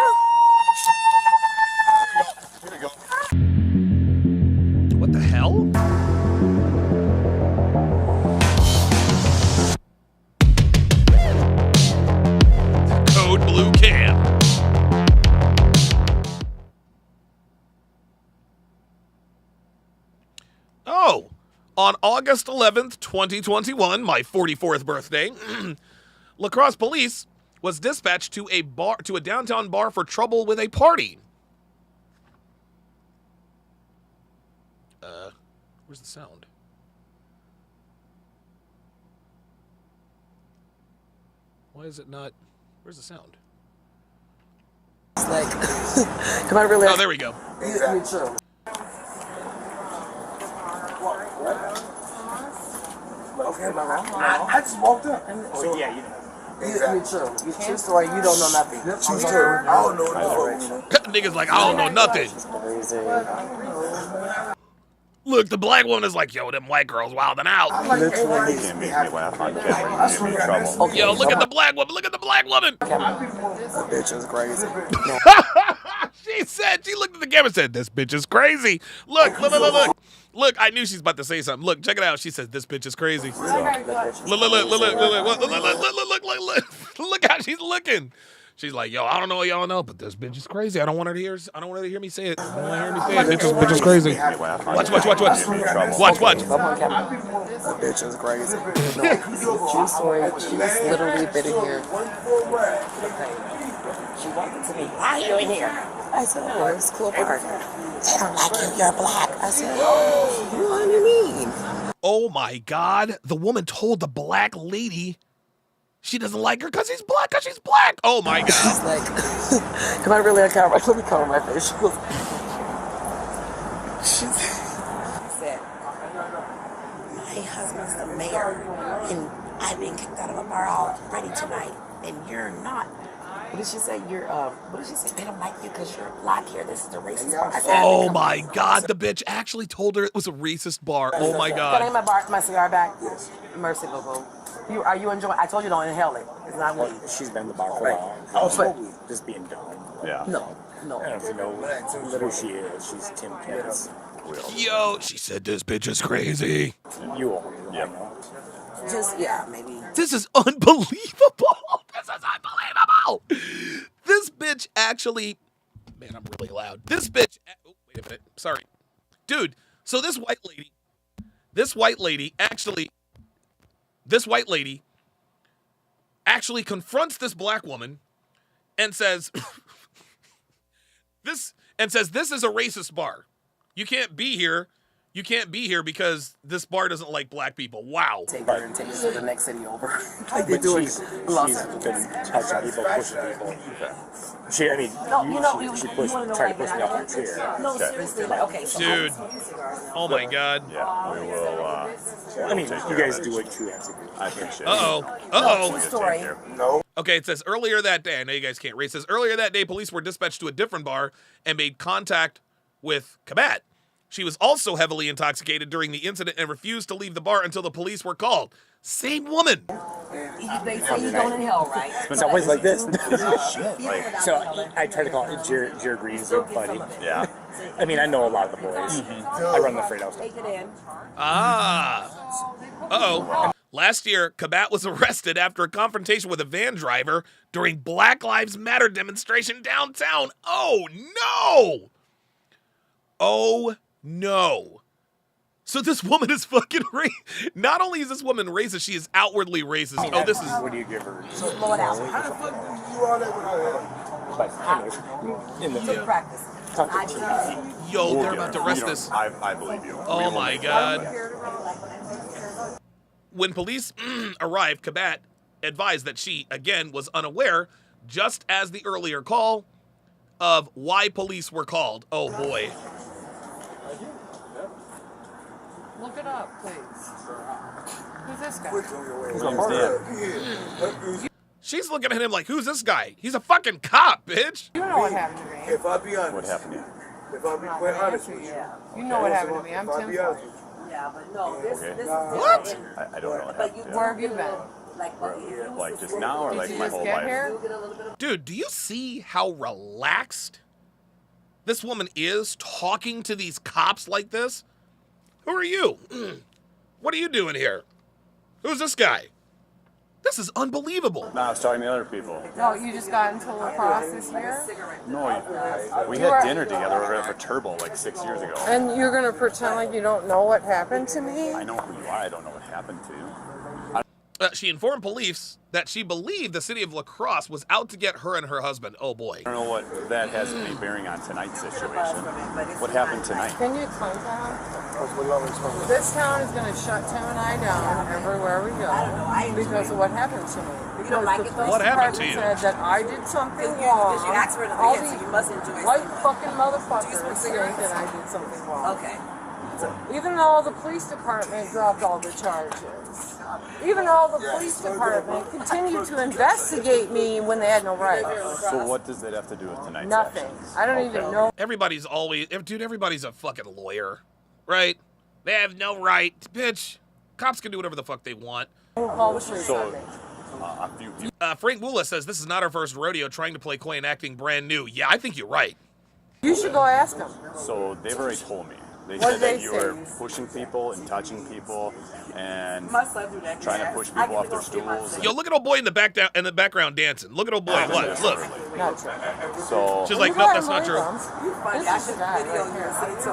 Here we go. What the hell? Code Blue Can. Oh, on August 11th, 2021, my 44th birthday, La Crosse police was dispatched to a downtown bar for trouble with a party. Where's the sound? Why is it not? Where's the sound? It's like, come on, really? Oh, there we go. You too. Okay, I just walked up. So, yeah, you know. You true. You true story. You don't know nothing. True story. I don't know nothing. Niggas like, I don't know nothing. Look, the black woman is like, yo, them white girls wilding out. Literally can't make me laugh on camera. You get me in trouble. Yo, look at the black woman. Look at the black woman. That bitch is crazy. She looked at the camera and said, this bitch is crazy. Look. Look, I knew she's about to say something. Look, check it out. She says, this bitch is crazy. Look how she's looking. She's like, yo, I don't know what y'all know, but this bitch is crazy. I don't want her to hear me say it. I don't want her to hear me say it. Bitch is crazy. Watch. Watch. The bitch is crazy. No, true story. She was literally been in here. She walked into me. Why are you in here? I said, oh, it's cool part. They don't like you. You're black. I said, oh, what do you mean? Oh my God. The woman told the black lady she doesn't like her because she's black. Oh my God. She's like, am I really on camera? Let me cover my face. She said, my husband's the mayor, and I've been kicked out of a bar already tonight, and you're not. What did she say? What did she say? They don't like you because you're black here. This is the racist bar. I said, oh my God. The bitch actually told her it was a racist bar. Oh my God. Can I get my cigar back? Mercy, boo-boo. Are you enjoying? I told you don't inhale it. It's not weed. She's been in the bar for a while. Also, just being dumb. Yeah. No. I don't know if you know who she is. She's Tim Kennedy's. Yo, she said this bitch is crazy. You all know. Maybe. This is unbelievable. This bitch actually, man, I'm really loud. This bitch, oh, wait a minute. Sorry. Dude, so this white lady actually confronts this black woman and says, this is a racist bar. You can't be here. You can't be here because this bar doesn't like black people. Wow. Take her and take us to the next city over. Like they do it. She's been touching people, pushing people. She tried to push me off her chair. No, seriously. Okay. Dude. Oh my God. Yeah, we will. I mean, you guys do what you have to do. I appreciate it. Uh-oh. Story. No. Okay, it says earlier that day, I know you guys can't read, it says earlier that day, police were dispatched to a different bar and made contact with Kabat. She was also heavily intoxicated during the incident and refused to leave the bar until the police were called. Same woman. They say you don't inhale, right? It's always like this. So I try to call it Jared Green's buddy. Yeah. I mean, I know a lot of the boys. I run the freight house. Take it in. Uh-oh. Last year, Kabat was arrested after a confrontation with a van driver during Black Lives Matter demonstration downtown. Oh, no. Oh, no. So this woman is fucking racist. Not only is this woman racist, she is outwardly racist. I mean, oh, this is... What do you give her? Blow it out. How the fuck do you do all that without in the practice. Yo, they're about to arrest this. I believe you. Oh, my God. When police arrived, Kabat advised that she, again, was unaware, just as the earlier call, of why police were called. Oh, boy. Look it up, please. Who's this guy? She's looking at him like, who's this guy? He's a fucking cop, bitch. You know what happened to me. If I be honest. What happened to you? If I be quite honest with you. You know what happened to me. I'm Tim. Yeah, but no, this is what? I don't know what happened. Where have you been? Like just now or like my whole life? Here? Dude, do you see how relaxed this woman is talking to these cops like this? Who are you? What are you doing here? Who's this guy? This is unbelievable. No, I was talking to other people. No, you just got into lacrosse this year? No, we had dinner together over at Turbo like 6 years ago. And you're going to pretend like you don't know what happened to me? I know who you are. I don't know what happened to you. She informed police that she believed the city of La Crosse was out to get her and her husband. Oh, boy. I don't know what that has any bearing on tonight's situation. What happened tonight? Can you explain to him? This town is going to shut Tim and I down everywhere we go because of what happened to me. Because the police department said that I did something wrong. All these white fucking motherfuckers think that I did something wrong. Okay. Even though the police department dropped all the charges. Even though the police department continued to investigate me when they had no right. So what does that have to do with tonight's Nothing. actions? I don't even know. Everybody's always... Dude, everybody's a fucking lawyer, right? They have no right. Bitch, cops can do whatever the fuck they want. Frank Woola says this is not our first rodeo trying to play coy and acting brand new. Yeah, I think you're right. You should go ask them. So they've already told me They What said did they that you were say? pushing people and touching people and trying to push people off their stools. Yo, look at old boy in the background dancing. Look at old boy. What? Look. Not true. So She's like, nope, that's not true. This is bad right here. Let's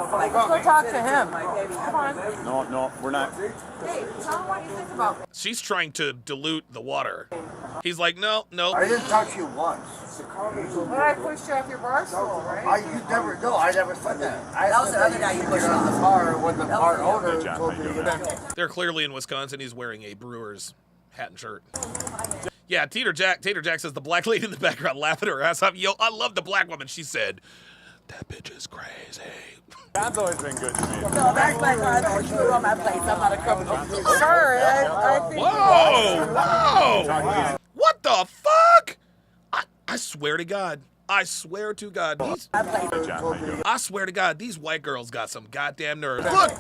go talk to him. Come on. No, we're not. Hey, tell him what you think about me. She's trying to dilute the water. He's like, no. I didn't touch you once. When I pushed you off your bar stool, right? You never know. I never said that. That was the other night you pushed on the bar when the bar owner told me to get in. They're clearly in Wisconsin. He's wearing a Brewers hat and shirt. Yeah, Tater Jack says the black lady in the background laughing her ass off. Yo, I love the black woman. She said, that bitch is crazy. God's always been good to me. No, that's my car. Don't shoot on my place. I'm not a criminal. Sir, I think. Whoa! What the fuck? I swear to God. I swear to God. I swear to God, these white girls got some goddamn nerve. Look!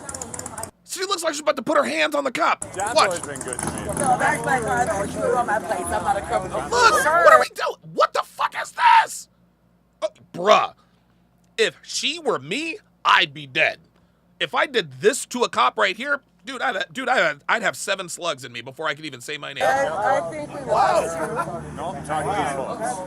She looks like she's about to put her hands on the cop. God's Watch. always been good to me. No, that's my car. Don't shoot on my place. I'm not a criminal. Look! Sir. What are we doing? What the fuck is this? Bruh. If she were me, I'd be dead. If I did this to a cop right here, dude, I'd have 7 slugs in me before I could even say my name. I think we lost you. No, I'm talking to these folks.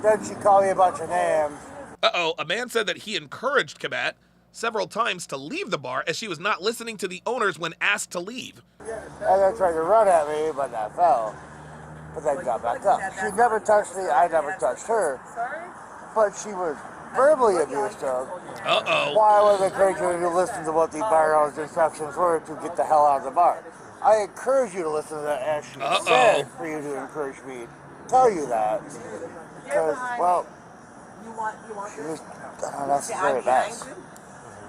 Then she called me a bunch of names. Uh-oh, a man said that he encouraged Kabat several times to leave the bar as she was not listening to the owners when asked to leave. And they tried to run at me, but I fell. But then got back up. She never touched me. I never touched her. But she was verbally abused of. Uh-oh. Why was I encourage you to listen to what the bar owner's instructions were to get the hell out of the bar? I encourage you to listen to that as she said for you to encourage me. Tell you that. Because, well, she was unnecessary best.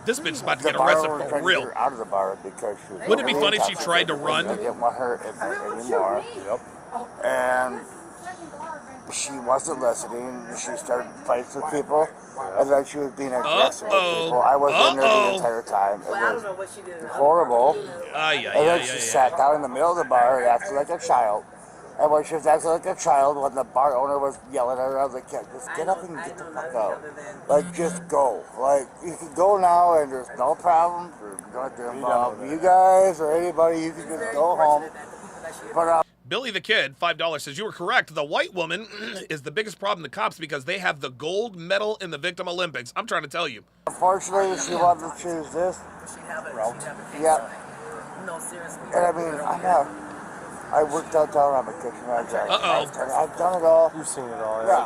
This bitch is about to get arrested for real. Her out of the bar because she was Wouldn't it be funny if she tried to run? I didn't want her in there anymore. Yep. And she wasn't listening. She started fights with people, and then she was being aggressive with people. I was in there the entire time. It was horrible. And then she sat down in the middle of the bar and acted like a child. And when she was acting like a child, when the bar owner was yelling at her, I was like, yeah, just get up and get the fuck out. Like, just go. Like, you can go now and there's no problem. There's nothing involved. You guys or anybody, you can just go home. But, Billy the Kid, $5, says, you were correct. The white woman is the biggest problem to cops because they have the gold medal in the Victim Olympics. I'm trying to tell you. Unfortunately, she wanted to choose this route. Yeah. No, seriously. And I mean, I worked downtown on my kitchen. I've done it all. You've seen it all. Yeah.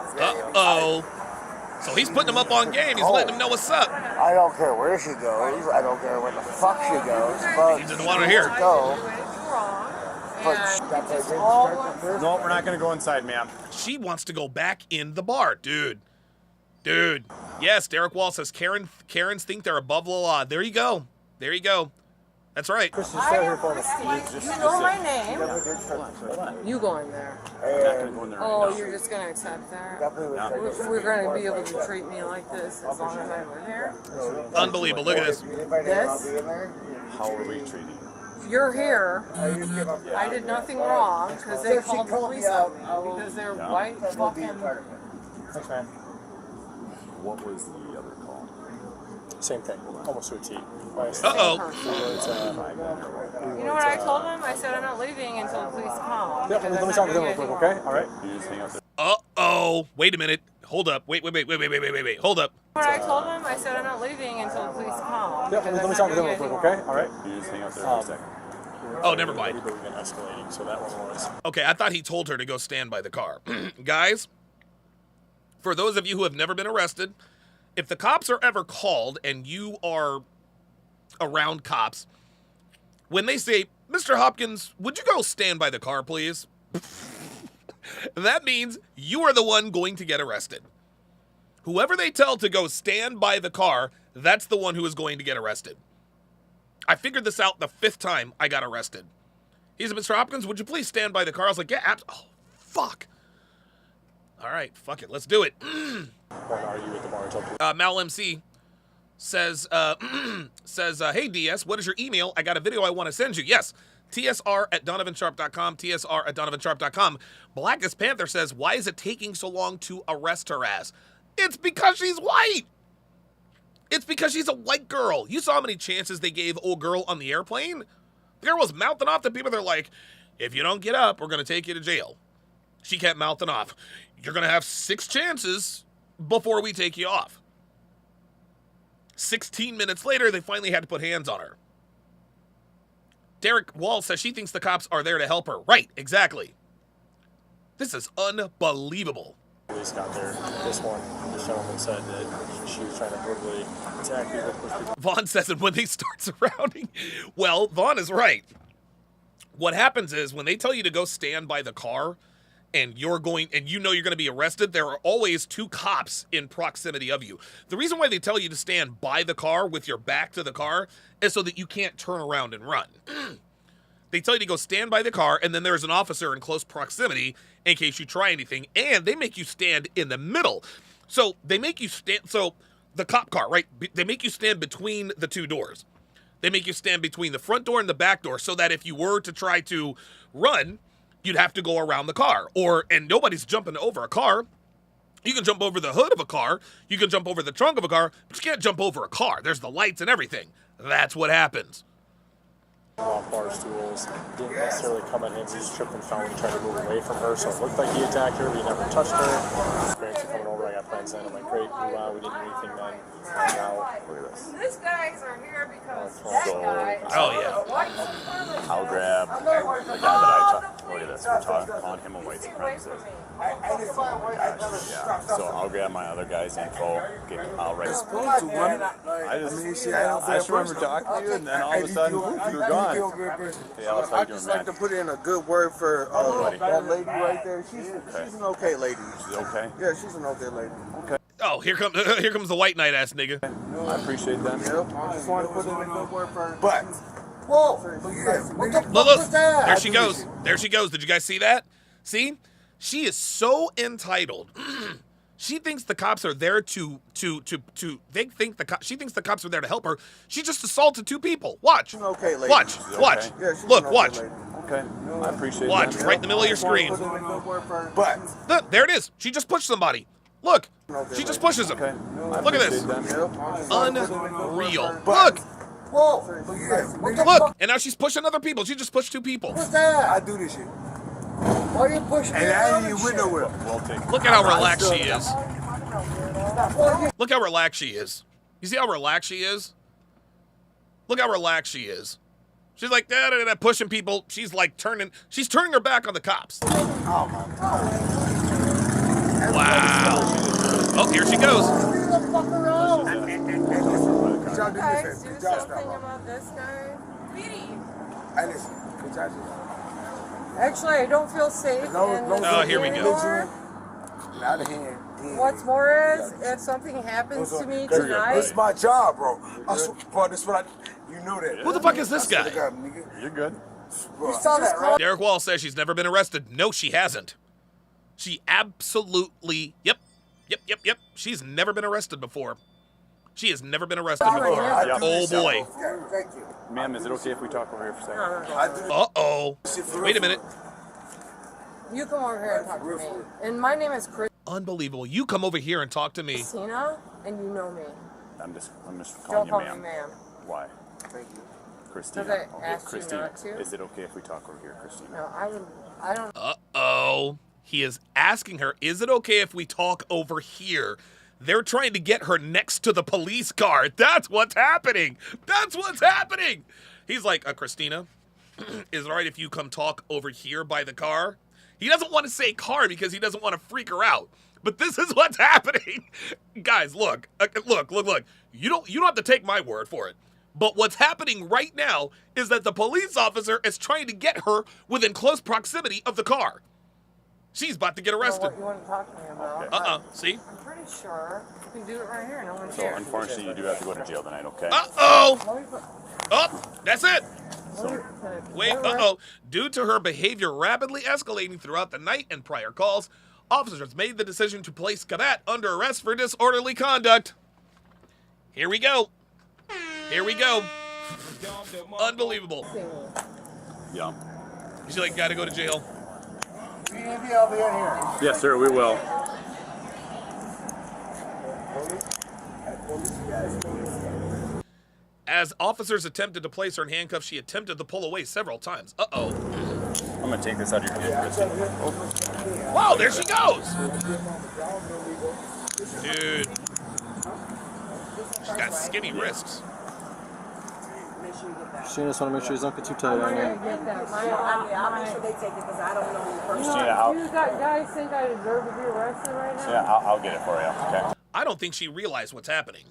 So he's putting him up on game. He's letting him know what's up. I don't care where she goes. I don't care where the fuck she goes. But he didn't want her here. Go. No, we're not going to go inside, ma'am. She wants to go back in the bar. Dude. Yes, Derek Wall says Karens think they're above the law. There you go. That's right. You know my name. You going there? Oh, you're just going to accept that? We're going to be able to treat me like this as long as I live here? Unbelievable. Look at this. How are we treating you? You're here. I did nothing wrong because they called the police on me because they're white fucking... Thanks, man. What was the other call? Same thing. Almost to a T. Uh-oh. You know what I told him? I said I'm not leaving until the police come. Yeah, let me talk with him real quick, okay? All right. You just hang out there. Uh-oh. Wait a minute. Hold up. Wait. Hold up. What I told him? I said I'm not leaving until the police come. Yeah, let me talk with him real quick, okay? All right. You just hang out there for a second. Oh, never mind. We've been escalating, so that one was. Okay, I thought he told her to go stand by the car. Guys, for those of you who have never been arrested, if the cops are ever called and you are around cops, when they say, Mr. Hopkins, would you go stand by the car, please? That means you are the one going to get arrested. Whoever they tell to go stand by the car, that's the one who is going to get arrested. I figured this out the 5th time I got arrested. He said, Mr. Hopkins, would you please stand by the car? I was like, yeah, oh, fuck. All right, fuck it, let's do it. When are you at the bar? Mal MC says, hey, DS, what is your email? I got a video I want to send you. Yes, TSR@DonovanSharpe.com, TSR@DonovanSharpe.com. Blackest Panther says, why is it taking so long to arrest her ass? It's because she's white. It's because she's a white girl. You saw how many chances they gave old girl on the airplane? The girl was mouthing off to people. They're like, if you don't get up, we're going to take you to jail. She kept mouthing off. You're going to have 6 chances before we take you off. 16 minutes later, they finally had to put hands on her. Derek Wall says she thinks the cops are there to help her. Right, exactly. This is unbelievable. Police got there. This gentleman said that she was trying to brutally attack people, push people. Vaughn says it when they start surrounding. Well, Vaughn is right. What happens is when they tell you to go stand by the car and you're going and you know you're going to be arrested, there are always 2 cops in proximity of you. The reason why they tell you to stand by the car with your back to the car is so that you can't turn around and run. They tell you to go stand by the car, and then there's an officer in close proximity in case you try anything, and they make you stand in the middle. So they make you stand, so the cop car, right? They make you stand between the 2 doors. They make you stand between the front door and the back door so that if you were to try to run, you'd have to go around the car. And nobody's jumping over a car. You can jump over the hood of a car. You can jump over the trunk of a car, but you can't jump over a car. There's the lights and everything. That's what happens. Off bar stools, didn't necessarily come at him. He just tripped and fell and tried to move away from her, so it looked like he attacked her, but he never touched her. Experience of coming over, I got plans then. I'm like, great, wow, we didn't do anything then. And now, look at this. These guys are here because that guy. Oh, yeah. I'll grab the guy that I talked. Look at this. We're calling him a white supremacist. Yeah. So I'll grab my other guy's info. I'll write. I just remember talking to you, and then all of a sudden, you were gone. I just like to put in a good word for that lady right there. She's an okay lady. She's okay? Yeah, she's an okay lady. Okay. Oh, here comes the white knight ass nigga. I appreciate that. Yep. I just want to put in a good word for her. But, whoa, what the fuck Look, was that? there she goes. There she goes. Did you guys see that? See? She is so entitled. She thinks the cops are there she thinks the cops are there to help her. She just assaulted 2 people. Watch. Okay, lady. Watch. Watch. Yeah, look, watch. Okay. I appreciate watch, that. right in the middle of your screen. But Look, there it is. She just pushed somebody. Look. She just pushes him. Okay. Look at this. Unreal. Look. whoa. Look. And now she's pushing other people. She just pushed 2 people. What's that? I do this shit. Why are you pushing me? And I ain't even with nowhere. Look at how relaxed she is. Look how relaxed she is. You see how relaxed she is? Look how relaxed she is. She's like da, pushing people. She's like turning her back on the cops. Oh my God. Wow. Oh, here she goes. Guys, do something about this guy. Actually, I don't feel safe in this here we go. What's more is, if something happens to me tonight... This is my job, bro. Bro, this is what you knew that. Who the fuck is this guy? You're good. You saw that, right? Derek Wall says she's never been arrested. No, she hasn't. She absolutely, yep. She's never been arrested before. She has never been arrested before. Oh, boy. Ma'am, is it okay if we talk over here for a second? Uh-oh. Wait a minute. You come over here and talk to me. And my name is Unbelievable. You come over here and talk to me. Christina, and you know me. I'm just Don't calling call you me ma'am. ma'am. Why? Thank you. Christina. Because I asked you Christina, not to. is it okay if we talk over here, Christina? No, I don't... Uh-oh. He is asking her, is it okay if we talk over here? They're trying to get her next to the police car. That's what's happening. That's what's happening. He's like, Christina, is it all right if you come talk over here by the car? He doesn't want to say car because he doesn't want to freak her out. But this is what's happening. Guys, look. You don't have to take my word for it. But what's happening right now is that the police officer is trying to get her within close proximity of the car. She's about to get arrested. What you want to talk to me about? See? I'm pretty sure you can do it right here. No one's So, here. unfortunately, you do have to go to jail tonight, okay? Oh, that's it. Wait, Due to her behavior rapidly escalating throughout the night and prior calls, officers made the decision to place Cadet under arrest for disorderly conduct. Here we go. Unbelievable. Yeah. She's like, gotta go to jail. Yes, sir, we will. As officers attempted to place her in handcuffs, she attempted to pull away several times. Uh-oh. I'm gonna take this out of your hand, Kristen. Wow, there she goes! Dude. She's got skinny wrists. She just want to make sure he's not get too tight on you. I'll make sure they take it because I don't know the person. Christina, You guys think I deserve to be arrested right now? Yeah, I'll get it for you, okay? I don't think she realized what's happening.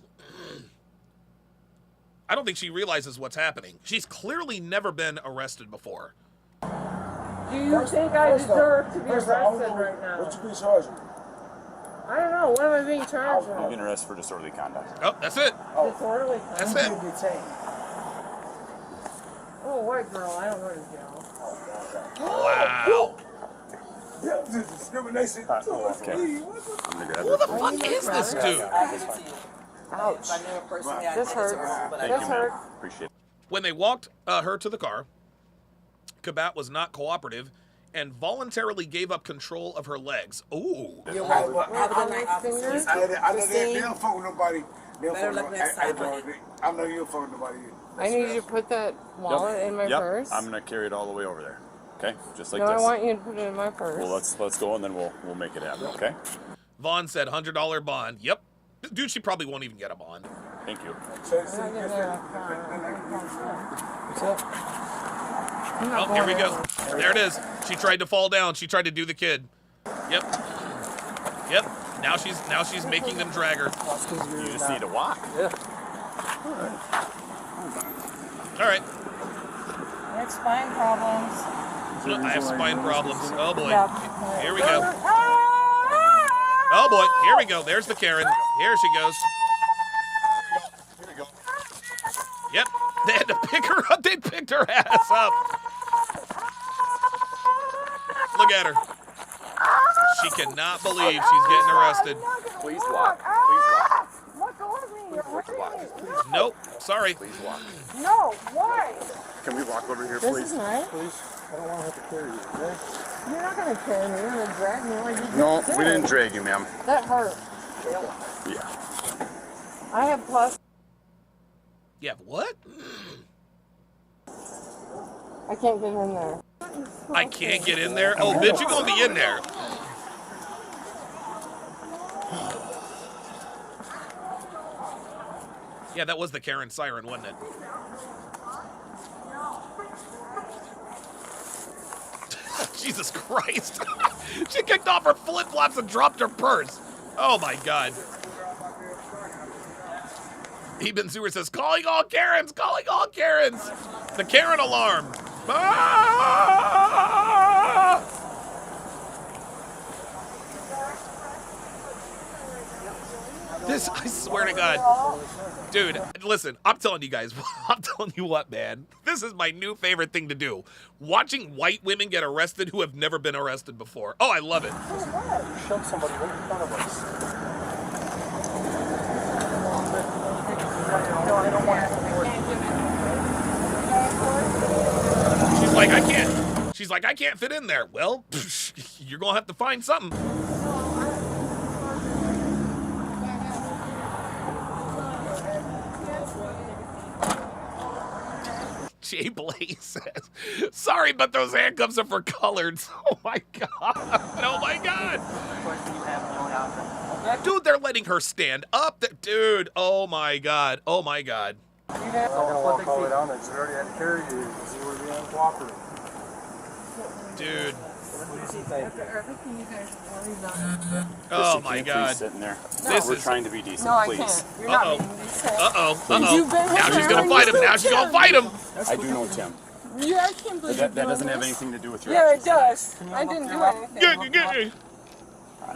I don't think she realizes what's happening. She's clearly never been arrested before. Do you think I deserve to be arrested right now? What you being charged with? I don't know. What am I being charged You've with? been arrested for disorderly conduct. Oh, that's it. Disorderly That's conduct? it. Oh, white girl. I don't go to jail. Wow. Discrimination. Okay. Who the fuck is this dude? Ouch. This hurts. This hurts. Appreciate it. When they walked her to the car, Kabat was not cooperative and voluntarily gave up control of her legs. Ooh. You want what? Have a good night, officers. They don't fuck with nobody. I know you don't fuck with nobody. I need you to put that wallet in my purse. I'm gonna carry it all the way over there. Okay? Just like No, this. I want you to put it in my purse. Well, let's go and then we'll make it happen, okay? Vaughn said $100 bond. Yep. Dude, she probably won't even get a bond. Thank you. Oh, here we go. There it is. She tried to fall down. She tried to do the kid. Yep. Yep. Now she's making them drag her. You just need to walk. Yeah. All right. I have spine problems. I have spine problems. Oh boy. Yeah. Here we go. Oh boy. Here we go. There's the Karen. Here she goes. Here we go. Yep. They had to pick her up. They picked her ass up. Look at her. She cannot believe she's getting arrested. Please walk. Please walk. Nope. Sorry. Please walk. No, why? Can we walk over here, This please? is nice. Please. I don't want to have to carry you, okay? You're not going to carry me. You're going to drag me like you just No, did. we didn't drag you, ma'am. That hurt. Yeah. I have plus. Yeah, what? I can't get in there. I can't get in there? Oh, bitch, you're going to be in there. Yeah, that was the Karen siren, wasn't it? Jesus Christ. She kicked off her flip-flops and dropped her purse. Oh, my God. Eben Sewer says, calling all Karens, calling all Karens. The Karen alarm. Ah! This, I swear to God. Dude, listen, I'm telling you guys, I'm telling you what, man. This is my new favorite thing to do. Watching white women get arrested who have never been arrested before. Oh, I love it. You shoved somebody right in front of us. No, I don't want to. She's like, I can't. She's like, I can't fit in there. Well, you're going to have to find something. Jay Blaze says, sorry, but those handcuffs are for coloreds. Oh my God. Oh my God. Dude, they're letting her stand up. Dude, oh my God. Oh my God. I'm not going to walk all the way down there because we already had to carry you because you were being uncooperative. Dude. Everything you guys worry about. Oh my God. Sitting there. No, we're trying to be decent, No, I please. can't. You're not being decent. Uh-oh. Now she's going to fight him. Now she's going to fight him. I do know Tim. Yeah, I can't believe That doesn't have anything to do with your Yeah, it actions. does. I didn't do anything.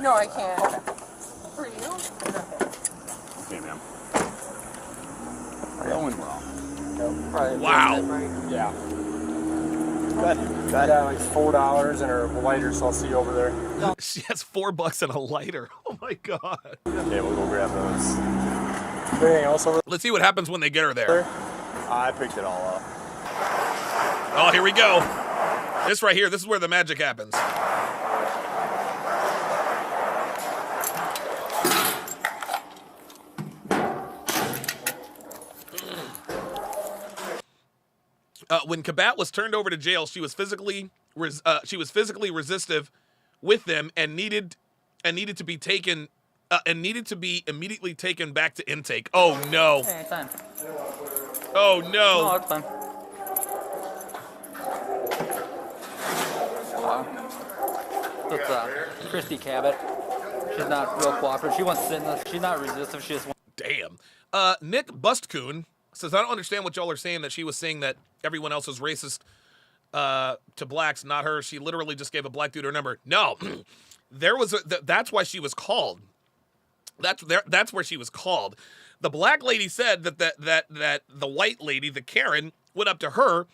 No, I can't. For you? Okay, ma'am. Going well. Wow. Yeah. Good. Yeah, like $4 and her lighter, so I'll see you over there. She has $4 and a lighter. Oh my God. Okay, we'll go grab those. Anything else over there? Let's see what happens when they get her there. I picked it all up. Oh, here we go. This right here, this is where the magic happens. When Kabat was turned over to jail, she was physically resistive with them and needed to be taken immediately taken back to intake. Oh no. Hey, anytime. Oh no. No, it's fine. It's Christy Cabot. She's not real cooperative. She wants to sit in this. She's not resistive. She just wants. Damn. Nick Bustcoon says, I don't understand what y'all are saying, that she was saying that everyone else was racist to blacks, not her. She literally just gave a black dude her number. No. That's why she was called. That's where she was called. The black lady said that the white lady, the Karen, went up to her,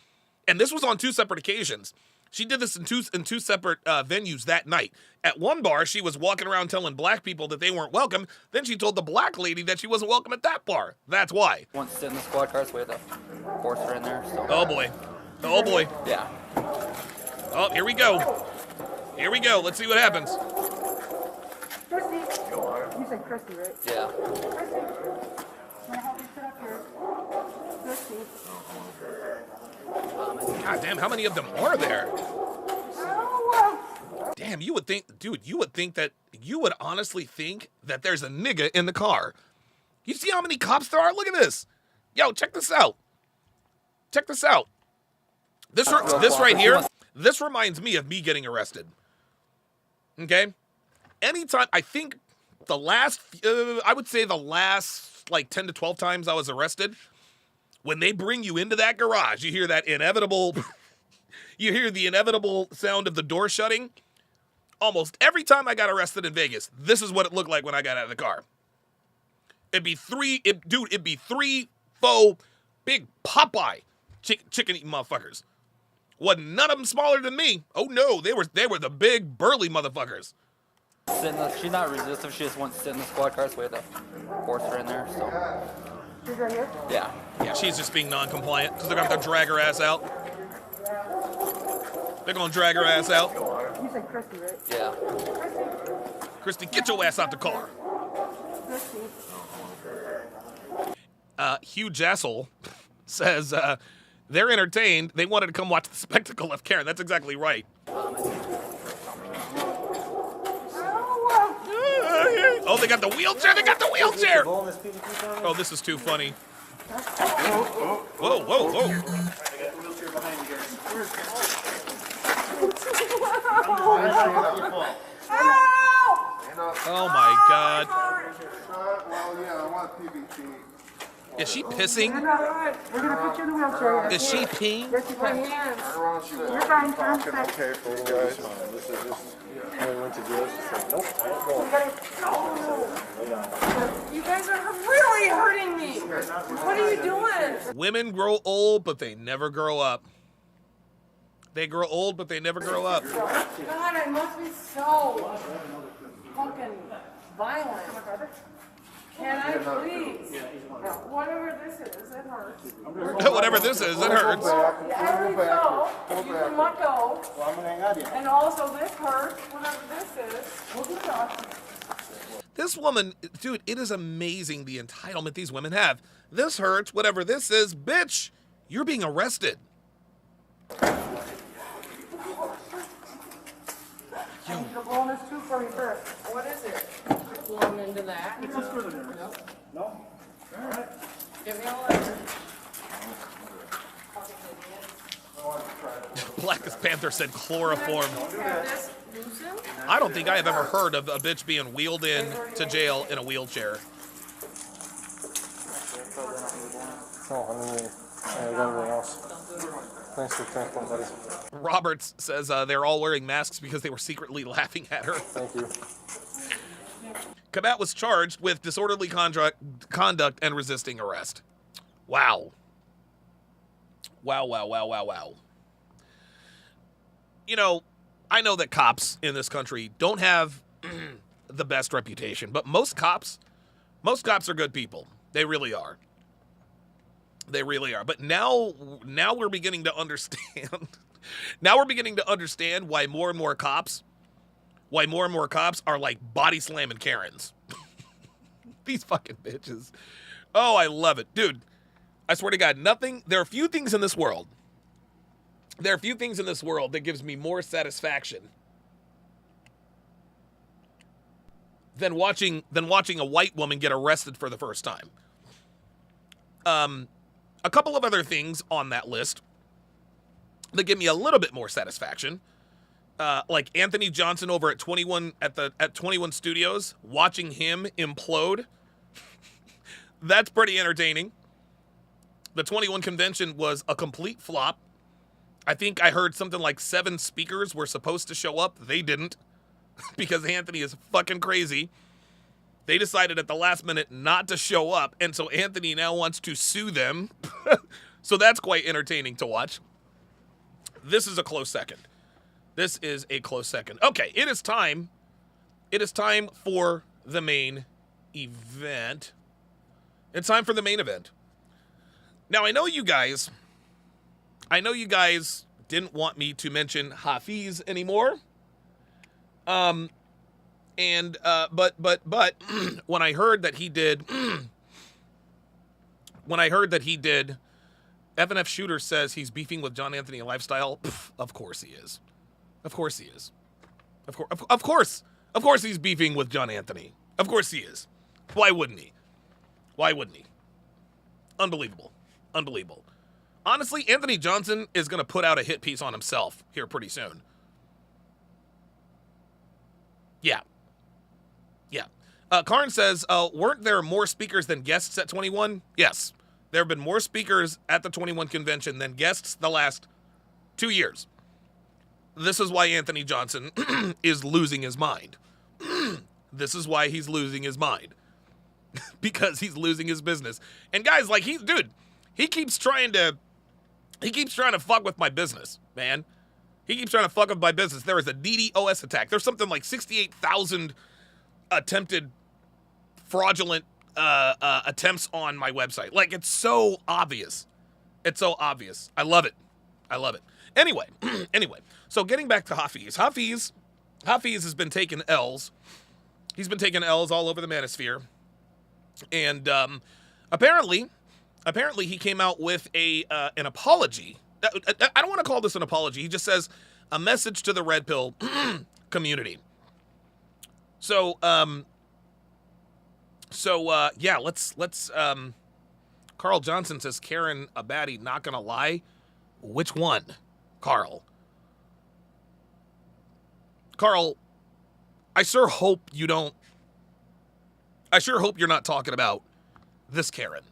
and this was on 2 separate occasions. She did this in two separate venues that night. At one bar, she was walking around telling black people that they weren't welcome. Then she told the black lady that she wasn't welcome at that bar. That's why. Wants to sit in the squad car, so we have to force her in there. So. Oh boy. Oh boy. Yeah. Oh, here we go. Here we go. Let's see what happens. Christy. You said Christy, right? Yeah. Christy. Can I help you sit up here? Christy. God damn, how many of them are there? Damn, you would think, dude, you would honestly think that there's a nigga in the car. You see how many cops there are? Look at this. Yo, check this out. Check this out. This right here, this reminds me of me getting arrested. Okay? Anytime, I think I would say the last like 10 to 12 times I was arrested, when they bring you into that garage, you hear that inevitable, you hear the inevitable sound of the door shutting. Almost every time I got arrested in Vegas, this is what it looked like when I got out of the car. It'd be three faux big Popeye chicken eating motherfuckers. Wasn't none of them smaller than me. Oh no, they were the big burly motherfuckers. She's not resistive. She just wants to sit in the squad car, so we have to force her in there. So. She's right here? Yeah. Yeah, she's just being non-compliant because they're going to have to drag her ass out. They're going to drag her ass out. You said Christy, right? Yeah. Christy, get your ass out the car. Christy. Hugh Jassel says they're entertained. They wanted to come watch the spectacle of Karen. That's exactly right. Oh, they got the wheelchair. They got the wheelchair. Oh, this is too funny. Whoa, whoa, whoa. Oh my God. Is she pissing? We're gonna put you in the wheelchair. Is she peeing? Yes, you can. You're fine. Turn back. Okay for you guys. This is just when we went to jail. She's like, nope, You guys are really hurting me. What are you doing? Women grow old, but they never grow up. They grow old, but they never grow up. God, I must be so fucking violent. Can I please? Whatever this is, it hurts. Whatever this is, it hurts. Yeah, you can let go. And also this hurts, whatever this is. We'll keep talking. This woman, dude, it is amazing the entitlement these women have. This hurts, whatever this is. Bitch, you're being arrested. I'm blowing this tube for you first. What is it? Blowing into that? No. All right. Give me a letter. Blackest Panther said chloroform. I don't think I have ever heard of a bitch being wheeled in to jail in a wheelchair. No, I mean, I got everything else. Thanks for transport, buddy. Roberts says they're all wearing masks because they were secretly laughing at her. Thank you. Kabat was charged with disorderly conduct and resisting arrest. Wow. Wow, wow, wow, wow, wow. You know, I know that cops in this country don't have the best reputation, but most cops are good people. They really are. They really are. But now we're beginning to understand. Now we're beginning to understand why more and more cops are like body slamming Karens. These fucking bitches. Oh, I love it. Dude, I swear to God, there are few things in this world There are few things in this world that gives me more satisfaction than watching a white woman get arrested for the first time. A couple of other things on that list that give me a little bit more satisfaction, like Anthony Johnson over at 21 at 21 Studios, watching him implode. That's pretty entertaining. The 21 convention was a complete flop. I think I heard something like 7 speakers were supposed to show up. They didn't because Anthony is fucking crazy. They decided at the last minute not to show up, and so Anthony now wants to sue them. So that's quite entertaining to watch. This is a close second. This is a close second. Okay, it is time. It is time for the main event. It's time for the main event. Now, I know you guys didn't want me to mention Hafiz anymore. But when I heard that he did, FNF Shooter says he's beefing with John Anthony Lifestyle. Of course he is. Of course he is. Of course he's beefing with John Anthony. Of course he is. Why wouldn't he? Why wouldn't he? Unbelievable. Unbelievable. Honestly, Anthony Johnson is going to put out a hit piece on himself here pretty soon. Yeah. Yeah. Karn says, weren't there more speakers than guests at 21? Yes. There have been more speakers at the 21 convention than guests the last 2 years. This is why Anthony Johnson is losing his mind. This is why he's losing his mind. Because he's losing his business. And guys, like, he keeps trying to fuck with my business, man. He keeps trying to fuck with my business. There is a DDoS attack. There's something like 68,000 attempted fraudulent attempts on my website. Like, it's so obvious. It's so obvious. I love it. I love it. Anyway, so getting back to Hafiz. Hafiz has been taking L's. He's been taking L's all over the Manosphere. And apparently he came out with an apology. I don't want to call this an apology. He just says a message to the Red Pill community. So yeah, let's Carl Johnson says Karen Abadi not gonna lie. Which one, Carl? Carl, I sure hope you're not talking about this Karen.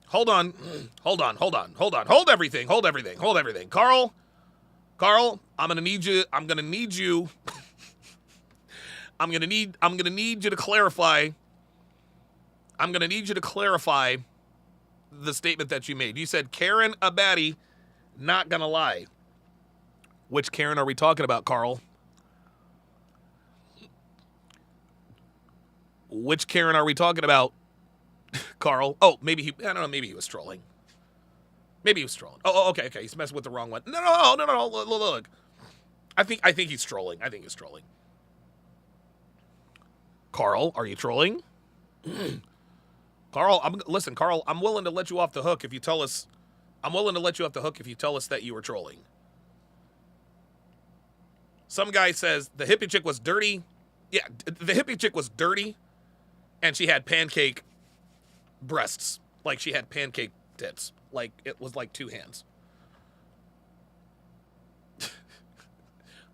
Hold on. Hold everything. Carl, I'm gonna need you to clarify. I'm gonna need you to clarify the statement that you made. You said Karen Abadi not gonna lie. Which Karen are we talking about, Carl? Which Karen are we talking about, Carl? Oh, maybe he was trolling. Oh, okay. He's messing with the wrong one. No. Look. I think he's trolling. Carl, are you trolling? Carl, Carl, I'm willing to let you off the hook if you tell us. That you were trolling. Some guy says the hippie chick was dirty. Yeah, the hippie chick was dirty, and she had pancake breasts. Like she had pancake tits. Like it was like 2 hands.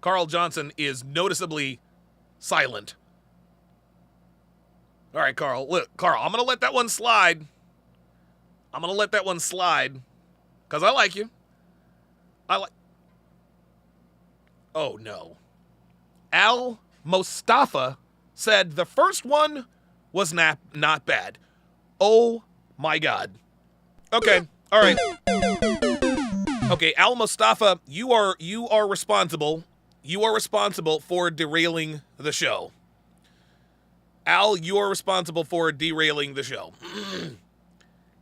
Carl Johnson is noticeably silent. All right, Carl. Look, Carl, I'm going to let that one slide. Because I like you. Oh, no. Al Mustafa said the first one was not bad. Oh, my God. Okay. All right. Okay, Al Mustafa, you are responsible. You are responsible for derailing the show. Al, you are responsible for derailing the show.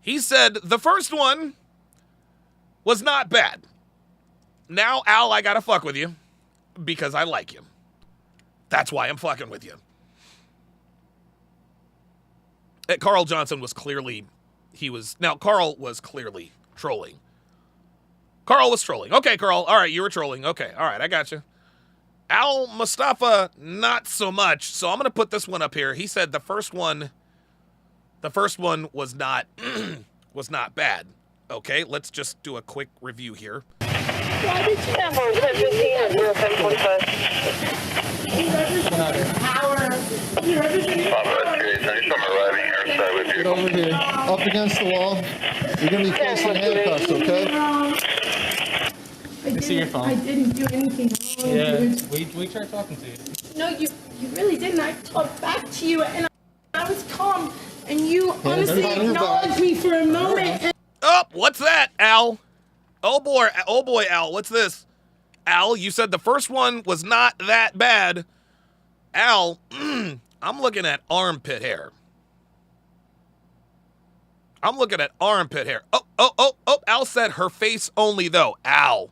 He said the first one was not bad. Now, Al, I gotta fuck with you because I like you. That's why I'm fucking with you. Carl Johnson was clearly, Carl was clearly trolling. Carl was trolling. Okay, Carl. All right, you were trolling. Okay, all right, I got you. Al Mustafa, not so much. So I'm gonna put this one up here. He said the first one was not was not bad. Okay, let's just do a quick review here. Why did you have 745? Get over here, up against the wall. You're gonna be facing handcuffs, okay? I see your phone. I didn't do anything wrong. Yeah, we tried talking to you. No, you really didn't. I talked back to you, and I was calm, and you honestly acknowledged me for a moment. And oh, what's that, Al? Oh boy, Al, what's this? Al, you said the first one was not that bad. Al, I'm looking at armpit hair. I'm looking at armpit hair. Oh, Al said her face only, though. Al,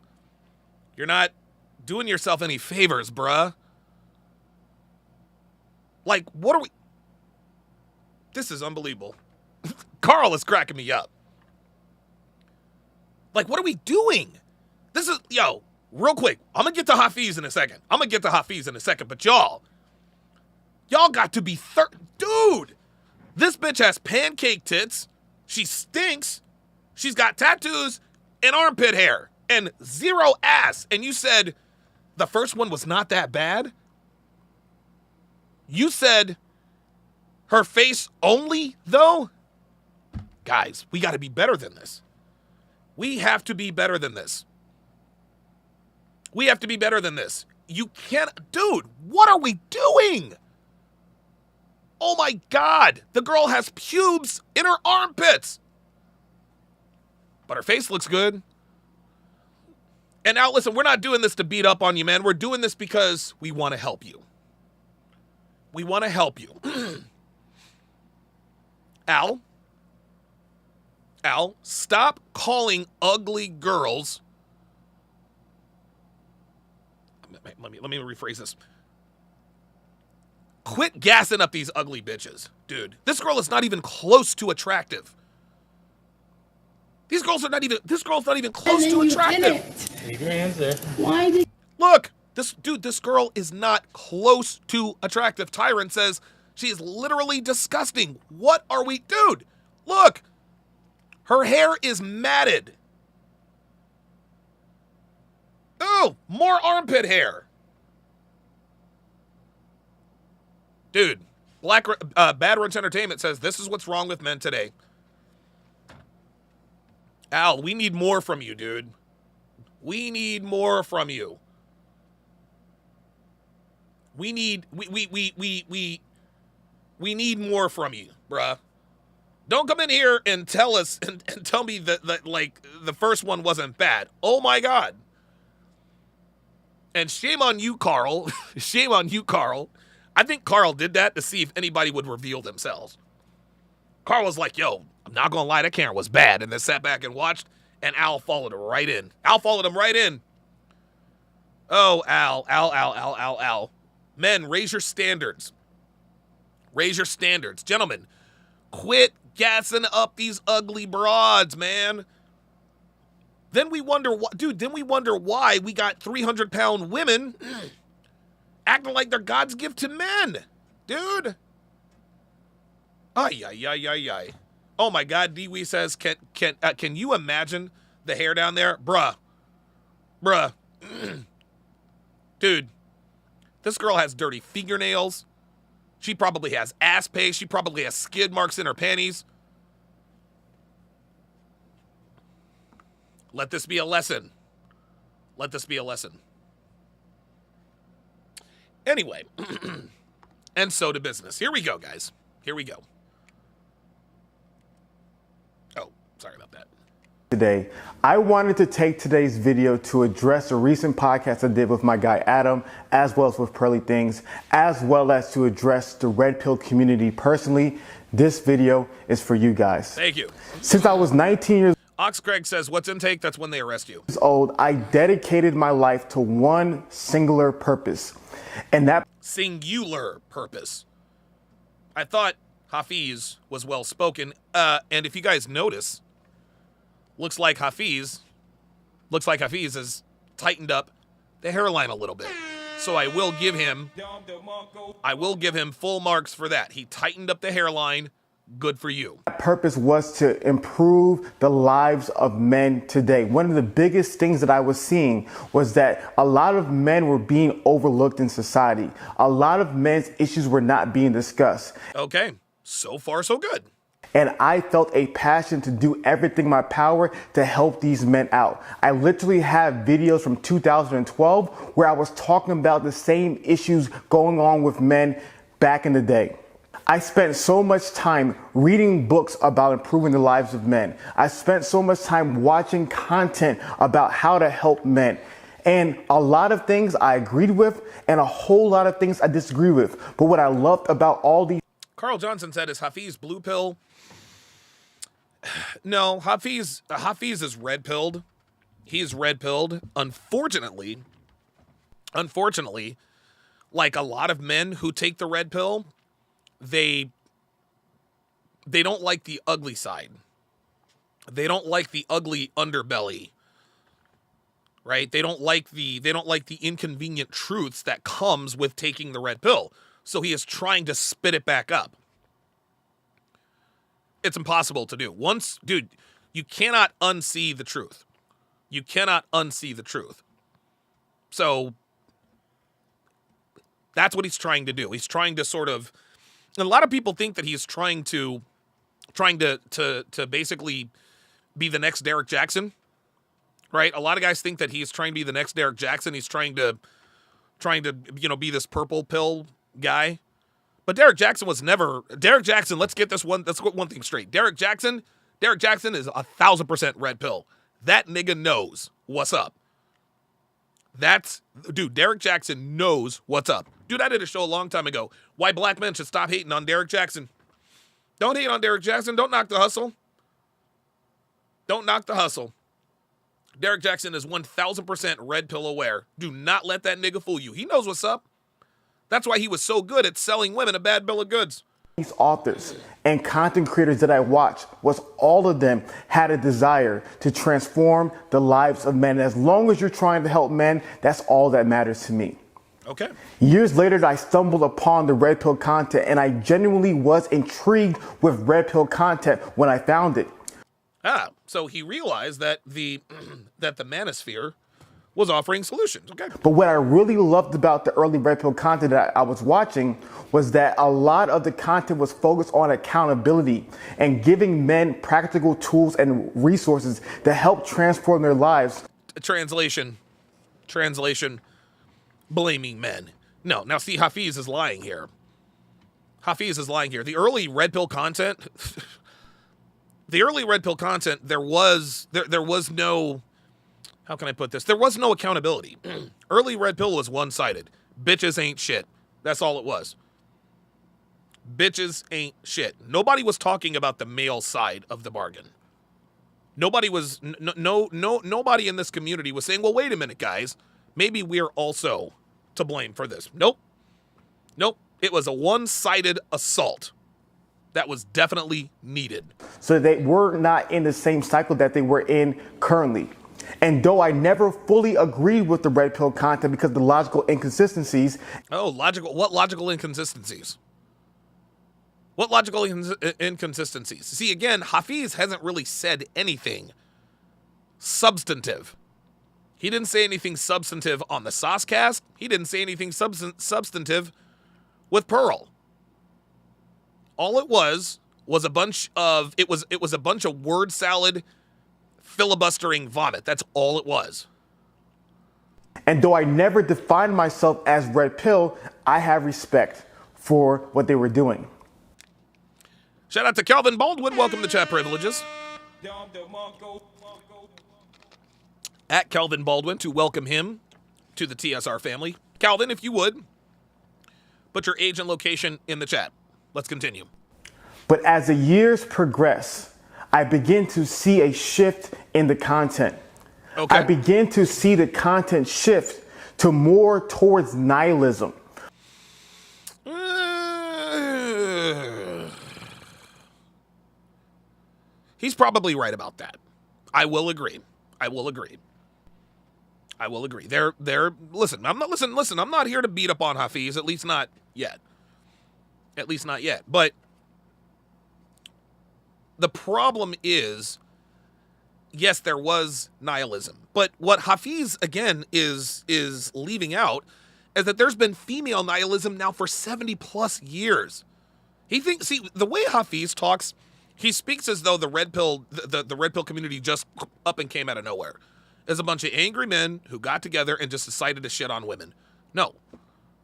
you're not doing yourself any favors, bruh. Like, what are we... This is unbelievable. Carl is cracking me up. Like, what are we doing? This is... Yo, real quick. I'm going to get to Hafiz in a second. But y'all got to be... Dude! This bitch has pancake tits. She stinks. She's got tattoos and armpit hair and zero ass. And you said the first one was not that bad? You said her face only, though? Guys, we got to be better than this. We have to be better than this. You can't... Dude, what are we doing? Oh my God. The girl has pubes in her armpits. But her face looks good. And now, listen, we're not doing this to beat up on you, man. We're doing this because we want to help you. Al, stop calling ugly girls. Let me rephrase this. Quit gassing up these ugly bitches, dude. This girl is not even close to attractive. This girl's not even close to attractive. Leave your hands there. why did... Look, this girl is not close to attractive. Tyrant says she is literally disgusting. What are we... Dude, look. Her hair is matted. Oh, more armpit hair. Dude, Bad Ranch Entertainment says this is what's wrong with men today. Al, we need more from you, dude. We need more from you. We need more from you, bruh. Don't come in here and tell us and tell me that like the first one wasn't bad. Oh my God. And shame on you, Carl. Shame on you, Carl. I think Carl did that to see if anybody would reveal themselves. Carl was like, yo, I'm not gonna lie, that Karen was bad. And then sat back and watched, and Al followed him right in. Oh, Al. Men, raise your standards. Gentlemen, quit gassing up these ugly broads, man. Then we wonder why we got 300-pound women acting like they're God's gift to men, dude. Ay. Oh my God, D-Wee says, can you imagine the hair down there? Bruh. Dude, this girl has dirty fingernails. She probably has ass paste. She probably has skid marks in her panties. Let this be a lesson. Anyway, and so to business. Here we go, guys. Oh, sorry about that. Today, I wanted to take today's video to address a recent podcast I did with my guy Adam, as well as with Pearly Things, as well as to address the Red Pill community personally. This video is for you guys. Thank you. Since I was 19 years Ox Craig says, what's intake? That's when they arrest you. old, I dedicated my life to one singular purpose. And that singular purpose. I thought Hafiz was well spoken. And if you guys notice, looks like Hafiz Looks like Hafiz has tightened up the hairline a little bit. So I will give him full marks for that. He tightened up the hairline. Good for you. My purpose was to improve the lives of men today. One of the biggest things that I was seeing was that a lot of men were being overlooked in society. A lot of men's issues were not being discussed. Okay, so far so good. And I felt a passion to do everything in my power to help these men out. I literally have videos from 2012 where I was talking about the same issues going on with men back in the day. I spent so much time reading books about improving the lives of men. I spent so much time watching content about how to help men. And a lot of things I agreed with and a whole lot of things I disagree with. But what I loved about all these... Carl Johnson said, is Hafiz blue pill? No, Hafiz is red pilled. He's red pilled. Unfortunately, like a lot of men who take the red pill, they don't like the ugly side. They don't like the ugly underbelly. Right? They don't like the inconvenient truths that comes with taking the red pill. So he is trying to spit it back up. It's impossible to do. Dude, you cannot unsee the truth. You cannot unsee the truth. So that's what he's trying to do. He's trying to sort of, and a lot of people think that he's trying to basically be the next Derek Jackson, right? A lot of guys think that he's trying to be the next Derek Jackson. He's trying to be this purple pill guy. But Derek Jackson was never Derek Jackson. Let's get one thing straight. Derek Jackson is 1,000% red pill. That nigga knows what's up. Derek Jackson knows what's up. Dude, I did a show a long time ago. Why black men should stop hating on Derek Jackson. Don't hate on Derek Jackson. Don't knock the hustle. Don't knock the hustle. Derek Jackson is 1,000% red pill aware. Do not let that nigga fool you. He knows what's up. That's why he was so good at selling women a bad bill of goods. These authors and content creators that I watched, all of them had a desire to transform the lives of men. As long as you're trying to help men, that's all that matters to me. Okay. Years later, I stumbled upon the red pill content, and I genuinely was intrigued with red pill content when I found it. So he realized that the Manosphere was offering solutions. Okay. But what I really loved about the early red pill content that I was watching was that a lot of the content was focused on accountability and giving men practical tools and resources to help transform their lives. Translation, blaming men. No, now see, Hafiz is lying here. The early red pill content, there was no, how can I put this? There was no accountability. Early red pill was one-sided. Bitches ain't shit. That's all it was. Bitches ain't shit. Nobody was talking about the male side of the bargain. Nobody was, nobody in this community was saying, well, wait a minute, guys. Maybe we're also to blame for this. Nope. It was a one-sided assault that was definitely needed. So they were not in the same cycle that they were in currently. And though I never fully agreed with the red pill content because of the logical inconsistencies. Oh, what logical inconsistencies? What logical inconsistencies? See, again, Hafiz hasn't really said anything substantive. He didn't say anything substantive on the Saucecast. He didn't say anything substantive with Pearl. All it was a bunch of word salad, filibustering vomit. That's all it was. And though I never defined myself as red pill, I have respect for what they were doing. Shout out to Calvin Baldwin. Welcome to Chat Privileges. At Calvin Baldwin to welcome him to the TSR family. Calvin, if you would, put your age and location in the chat. Let's continue. But as the years progress, I begin to see a shift in the content. Okay. I begin to see the content shift to more towards nihilism. He's probably right about that. I will agree. I will agree. Listen, I'm not here to beat up on Hafiz, at least not yet. At least not yet. But the problem is, yes, there was nihilism. But what Hafiz, again, is leaving out is that there's been female nihilism now for 70 plus years. The way Hafiz talks, he speaks as though the red pill community just up and came out of nowhere. There's a bunch of angry men who got together and just decided to shit on women. No.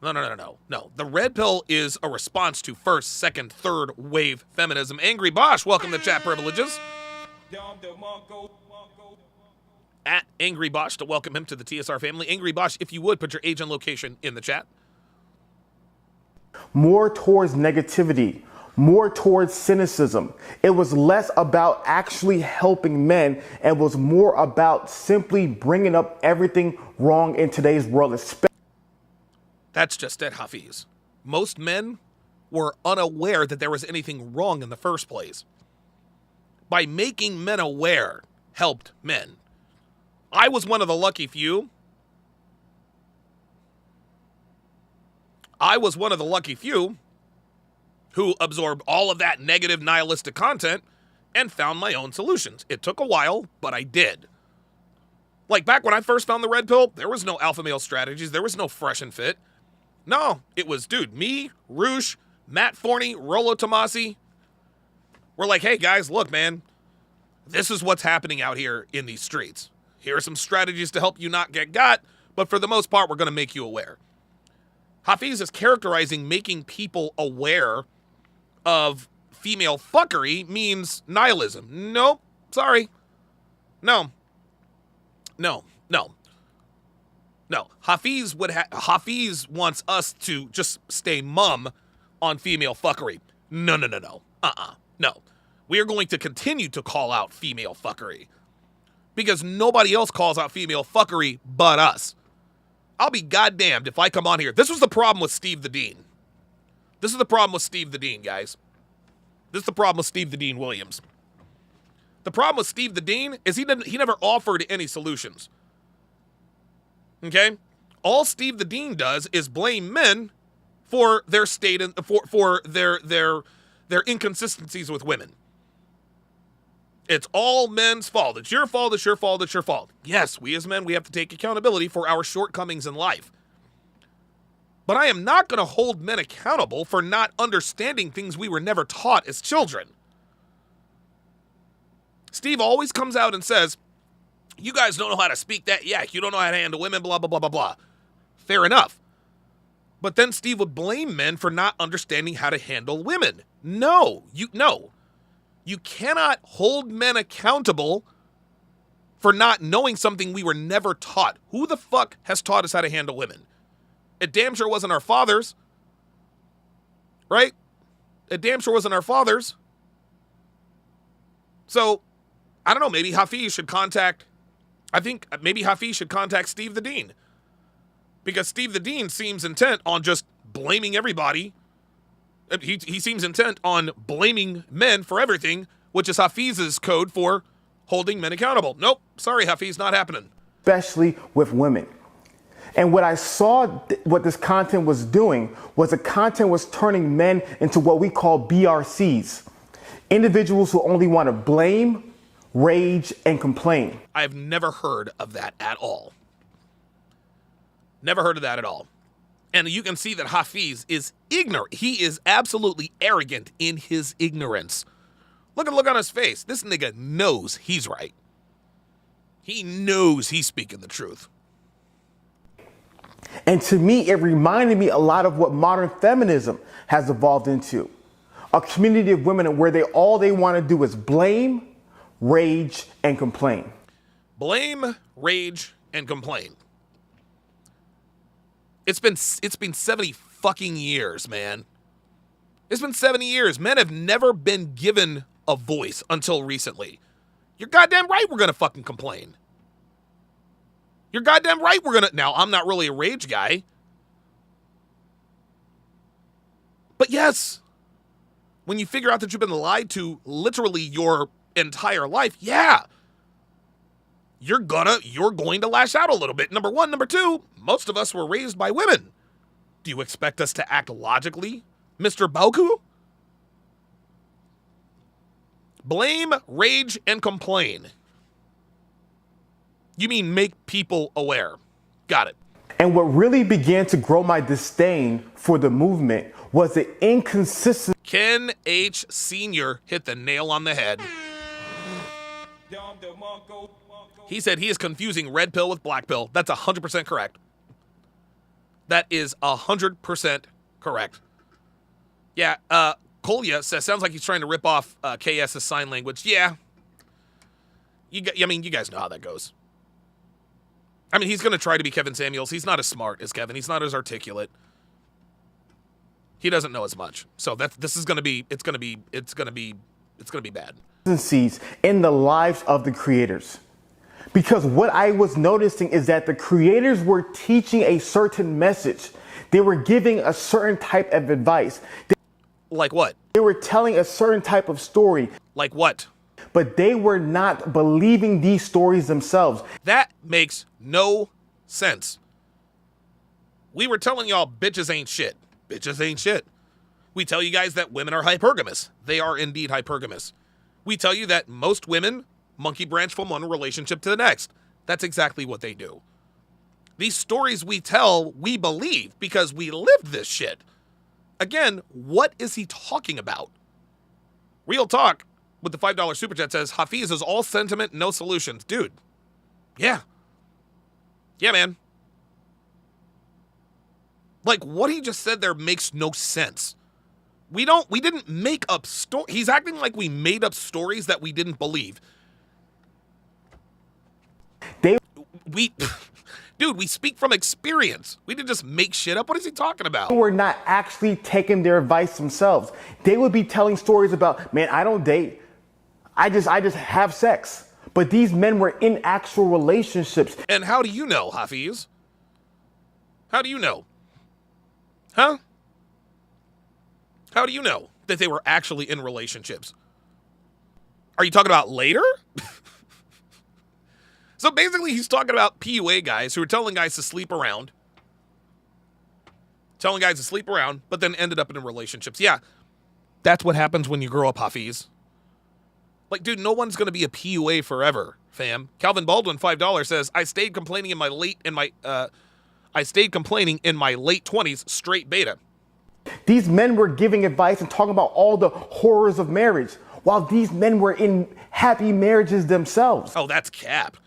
The red pill is a response to first, second, third wave feminism. Angry Bosch, welcome to Chat Privileges. At Angry Bosch to welcome him to the TSR family. Angry Bosch, if you would, put your age and location in the chat. More towards negativity, more towards cynicism. It was less about actually helping men and was more about simply bringing up everything wrong in today's world. That's just it, Hafiz. Most men were unaware that there was anything wrong in the first place. By making men aware helped men. I was one of the lucky few. Who absorbed all of that negative nihilistic content and found my own solutions. It took a while, but I did. Like back when I first found the red pill, there was no alpha male strategies. There was no fresh and fit. No, it was, dude, me, Roosh, Matt Forney, Rolo Tomasi. We're like, hey guys, look, man, this is what's happening out here in these streets. Here are some strategies to help you not get got, but for the most part, we're going to make you aware. Hafiz is characterizing making people aware of female fuckery means nihilism. Nope. Sorry. No. Hafiz wants us to just stay mum on female fuckery. No. No. We are going to continue to call out female fuckery because nobody else calls out female fuckery but us. I'll be goddamned if I come on here. This was the problem with Steve the Dean. This is the problem with Steve the Dean, guys. This is the problem with Steve the Dean Williams. The problem with Steve the Dean is he never offered any solutions. Okay? All Steve the Dean does is blame men for their state and for their inconsistencies with women. It's all men's fault. It's your fault, it's your fault, it's your fault. Yes, we as men, we have to take accountability for our shortcomings in life. But I am not going to hold men accountable for not understanding things we were never taught as children. Steve always comes out and says, you guys don't know how to speak that yak. You don't know how to handle women, blah, blah, blah, blah, blah. Fair enough. But then Steve would blame men for not understanding how to handle women. No. You cannot hold men accountable for not knowing something we were never taught. Who the fuck has taught us how to handle women? It damn sure wasn't our fathers. Right? It damn sure wasn't our fathers. So, I don't know, maybe Hafiz should contact Steve the Dean. Because Steve the Dean seems intent on just blaming everybody. He seems intent on blaming men for everything, which is Hafiz's code for holding men accountable. Nope, sorry Hafiz, not happening. Especially with women. And what I saw, what this content was doing, was the content was turning men into what we call BRCs. Individuals who only want to blame, rage, and complain. I've never heard of that at all. Never heard of that at all. And you can see that Hafiz is ignorant. He is absolutely arrogant in his ignorance. Look on his face. This nigga knows he's right. He knows he's speaking the truth. And to me, it reminded me a lot of what modern feminism has evolved into. A community of women where all they want to do is blame, rage, and complain. Blame, rage, and complain. It's been 70 fucking years, man. It's been 70 years. Men have never been given a voice until recently. You're goddamn right we're gonna fucking complain. You're goddamn right we're gonna... Now, I'm not really a rage guy. But yes, when you figure out that you've been lied to literally your entire life, yeah. you're going to lash out a little bit. Number one. Number two, most of us were raised by women. Do you expect us to act logically, Mr. Boku? Blame, rage, and complain. You mean make people aware. Got it. And what really began to grow my disdain for the movement was the inconsistency. Ken H. Sr. hit the nail on the head. He said he is confusing red pill with black pill. That's 100% correct. That is 100% correct. Yeah, Kolya says, sounds like he's trying to rip off KS's sign language. Yeah. You guys know how that goes. I mean, he's going to try to be Kevin Samuels. He's not as smart as Kevin. He's not as articulate. He doesn't know as much. So this is going to be bad. In the lives of the creators. Because what I was noticing is that the creators were teaching a certain message. They were giving a certain type of advice. Like what? They were telling a certain type of story. Like what? But they were not believing these stories themselves. That makes no sense. We were telling y'all bitches ain't shit. Bitches ain't shit. We tell you guys that women are hypergamous. They are indeed hypergamous. We tell you that most women monkey branch from one relationship to the next. That's exactly what they do. These stories we tell, we believe because we lived this shit. Again, what is he talking about? Real talk with the $5 super chat says, Hafiz is all sentiment, no solutions. Dude, yeah. Yeah, man. Like, what he just said there makes no sense. We didn't make up stories. He's acting like we made up stories that we didn't believe. Dude, we speak from experience. We didn't just make shit up. What is he talking about? They were not actually taking their advice themselves. They would be telling stories about, man, I don't date. I just have sex. But these men were in actual relationships. And how do you know, Hafiz? How do you know? Huh? How do you know that they were actually in relationships? Are you talking about later? So basically, he's talking about PUA guys who are telling guys to sleep around. But then ended up in relationships. Yeah, that's what happens when you grow up, Hafiz. Like, dude, no one's going to be a PUA forever, fam. Calvin Baldwin, $5, says, I stayed complaining in my late 20s, straight beta. These men were giving advice and talking about all the horrors of marriage, while these men were in happy marriages themselves. Oh, that's cap.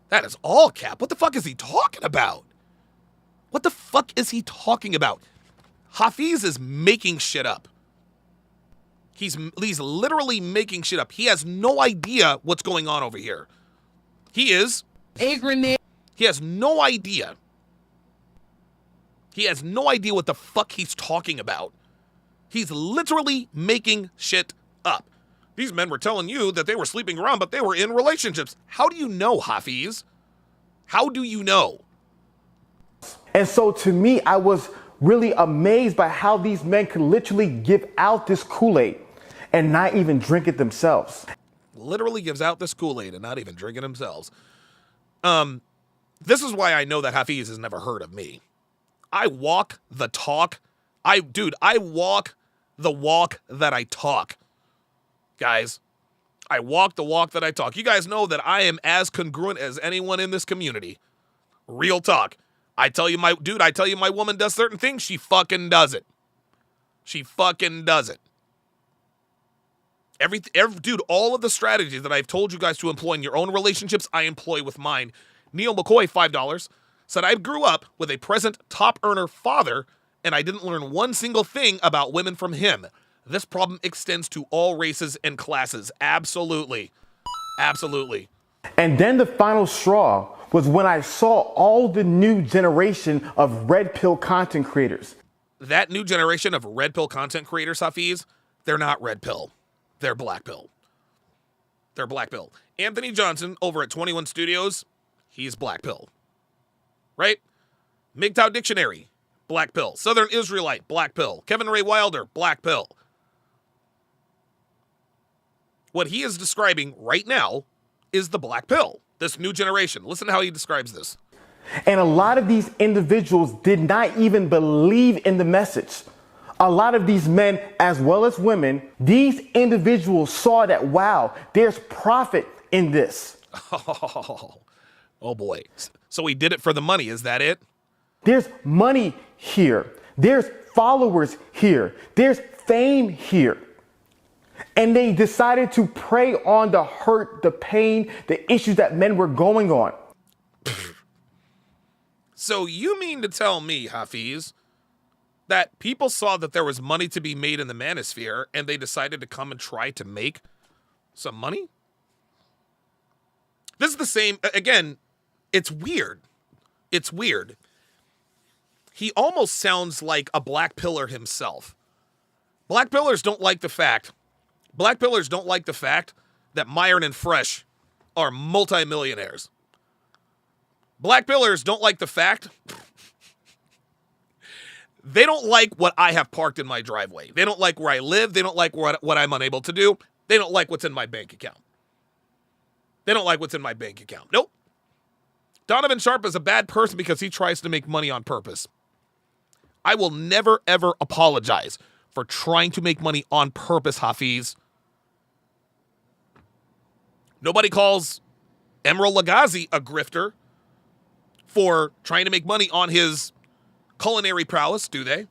That is all cap. What the fuck is he talking about? What the fuck is he talking about? Hafiz is making shit up. He's literally making shit up. He has no idea what's going on over here. He has no idea. He has no idea what the fuck he's talking about. He's literally making shit up. These men were telling you that they were sleeping around, but they were in relationships. How do you know, Hafiz? How do you know? And so to me, I was really amazed by how these men could literally give out this Kool-Aid and not even drink it themselves. Literally gives out this Kool-Aid and not even drink it themselves. This is why I know that Hafiz has never heard of me. I walk the talk. I walk the walk that I talk. Guys, I walk the walk that I talk. You guys know that I am as congruent as anyone in this community. Real talk. I tell you my woman does certain things, she fucking does it. She fucking does it. Dude, all of the strategies that I've told you guys to employ in your own relationships, I employ with mine. Neil McCoy, $5, said, I grew up with a present top earner father, and I didn't learn one single thing about women from him. This problem extends to all races and classes. Absolutely. Absolutely. And then the final straw was when I saw all the new generation of red pill content creators. That new generation of red pill content creators, Hafiz, they're not red pill. They're black pill. They're black pill. Anthony Johnson over at 21 Studios, he's black pill. Right? MGTOW Dictionary, black pill. Southern Israelite, black pill. Kevin Ray Wilder, black pill. What he is describing right now is the black pill. This new generation. Listen to how he describes this. And a lot of these individuals did not even believe in the message. A lot of these men, as well as women, these individuals saw that, wow, there's profit in this. Oh boy. So he did it for the money. Is that it? There's money here. There's followers here. There's fame here. And they decided to prey on the hurt, the pain, the issues that men were going on. So you mean to tell me, Hafiz, that people saw that there was money to be made in the Manosphere and they decided to come and try to make some money? This is the same, again, it's weird. It's weird. He almost sounds like a black pillar himself. Black pillars don't like the fact that Myron and Fresh are multimillionaires. Black pillars don't like the fact they don't like what I have parked in my driveway. They don't like where I live. They don't like what I'm unable to do. They don't like what's in my bank account. They don't like what's in my bank account. Nope. Donovan Sharpe is a bad person because he tries to make money on purpose. I will never, ever apologize for trying to make money on purpose, Hafiz. Nobody calls Emeril Lagasse a grifter for trying to make money on his culinary prowess, do they?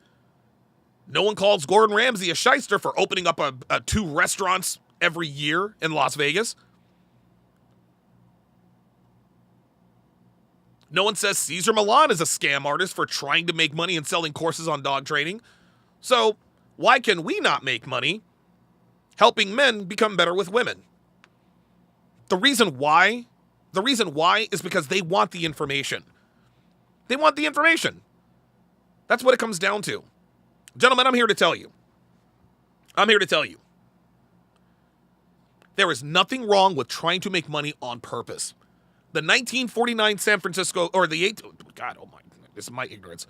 No one calls Gordon Ramsay a shyster for opening up 2 restaurants every year in Las Vegas. No one says Cesar Millan is a scam artist for trying to make money and selling courses on dog training. So why can we not make money helping men become better with women? The reason why is because they want the information. They want the information. That's what it comes down to. Gentlemen, I'm here to tell you. There is nothing wrong with trying to make money on purpose. The 1949 San Francisco, or the God, oh my, this is my ignorance.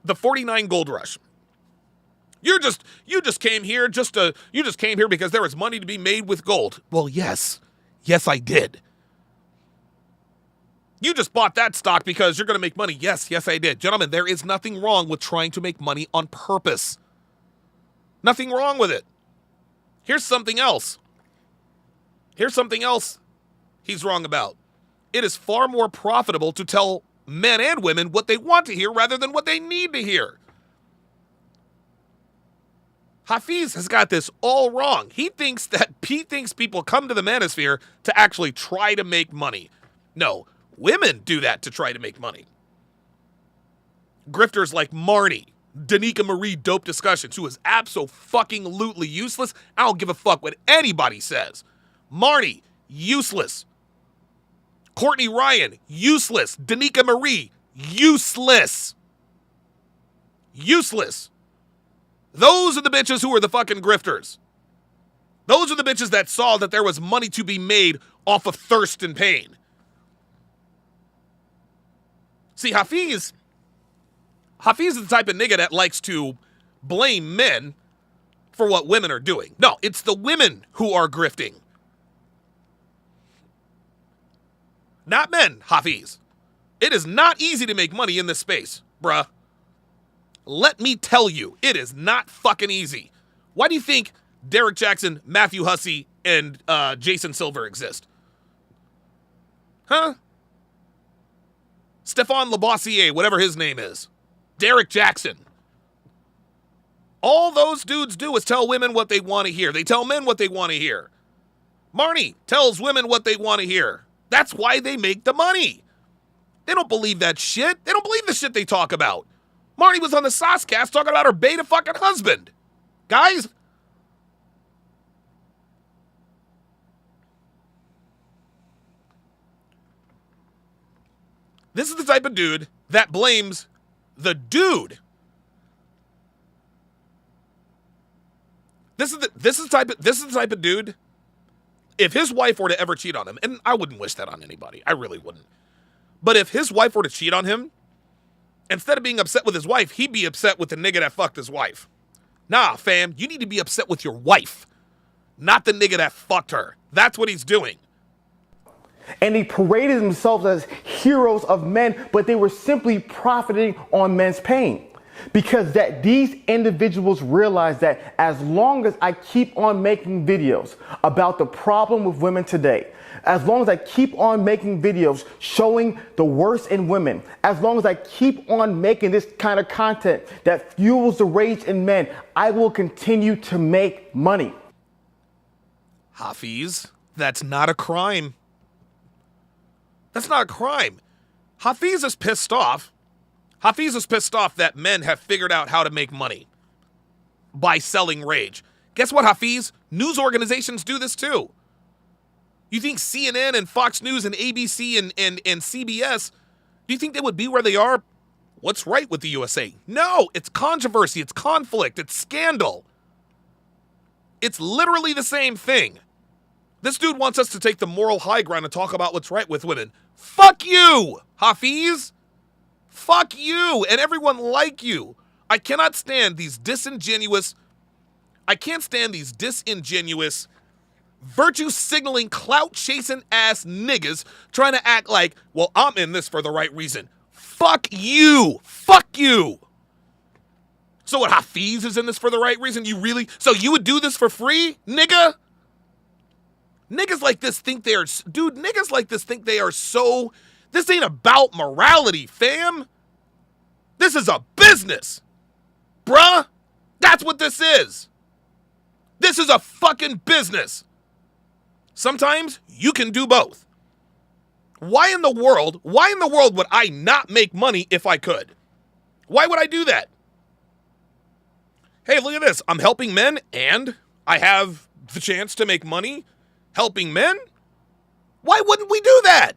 The 49 gold rush. You just came here because there was money to be made with gold. Well, yes, I did. You just bought that stock because you're going to make money. Yes, I did. Gentlemen, there is nothing wrong with trying to make money on purpose. Nothing wrong with it. Here's something else he's wrong about. It is far more profitable to tell men and women what they want to hear rather than what they need to hear. Hafiz has got this all wrong. He thinks people come to the Manosphere to actually try to make money. No, women do that to try to make money. Grifters like Marnie, Danica Marie Dope Discussions, who is abso-fucking-lutely useless. I don't give a fuck what anybody says. Marnie, useless. Courtney Ryan, useless. Danica Marie, useless. Useless. Those are the bitches who are the fucking grifters. Those are the bitches that saw that there was money to be made off of thirst and pain. See, Hafiz is the type of nigga that likes to blame men for what women are doing. No, it's the women who are grifting. Not men, Hafiz. It is not easy to make money in this space, bruh. Let me tell you, it is not fucking easy. Why do you think Derek Jackson, Matthew Hussey, and Jason Silver exist? Huh? Stephane Labossiere, whatever his name is. Derek Jackson. All those dudes do is tell women what they want to hear. They tell men what they want to hear. Marnie tells women what they want to hear. That's why they make the money. They don't believe that shit. They don't believe the shit they talk about. Marnie was on the Saucecast talking about her beta fucking husband. Guys. This is the type of dude that blames the dude. This is the type of dude. If his wife were to ever cheat on him, and I wouldn't wish that on anybody. I really wouldn't. But if his wife were to cheat on him, instead of being upset with his wife, he'd be upset with the nigga that fucked his wife. Nah, fam, you need to be upset with your wife, not the nigga that fucked her. That's what he's doing. And they paraded themselves as heroes of men, but they were simply profiting on men's pain. Because that these individuals realize that as long as I keep on making videos about the problem with women today, as long as I keep on making videos showing the worst in women, as long as I keep on making this kind of content that fuels the rage in men, I will continue to make money. Hafiz, that's not a crime. That's not a crime. Hafiz is pissed off. Hafiz is pissed off that men have figured out how to make money by selling rage. Guess what, Hafiz? News organizations do this too. You think CNN and Fox News and ABC and CBS, do you think they would be where they are? What's right with the USA? No, it's controversy, it's conflict, it's scandal. It's literally the same thing. This dude wants us to take the moral high ground and talk about what's right with women. Fuck you, Hafiz. Fuck you and everyone like you. I cannot stand these disingenuous, virtue signaling, clout chasing ass niggas trying to act like, well, I'm in this for the right reason. Fuck you. Fuck you. So what, Hafiz is in this for the right reason? So you would do this for free, nigga? Niggas like this think they are, dude, niggas like this think they are so, this ain't about morality, fam. This is a business, bruh. That's what this is. This is a fucking business. Sometimes you can do both. Why in the world would I not make money if I could? Why would I do that? Hey, look at this. I'm helping men and I have the chance to make money helping men. Why wouldn't we do that?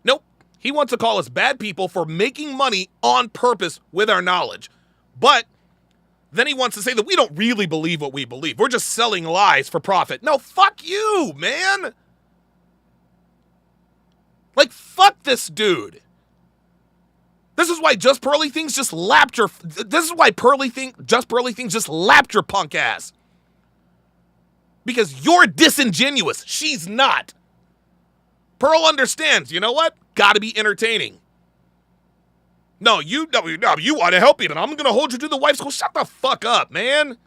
Nope. He wants to call us bad people for making money on purpose with our knowledge. But then he wants to say that we don't really believe what we believe. We're just selling lies for profit. No, fuck you, man. Like, fuck this dude. This is why Just Pearly Things just lapped your... This is why Just Pearly Things just lapped your punk ass. Because you're disingenuous. She's not. Pearl understands. You know what? Gotta be entertaining. No, you want to help me, and I'm going to hold you to the wife's school. Shut the fuck up, man.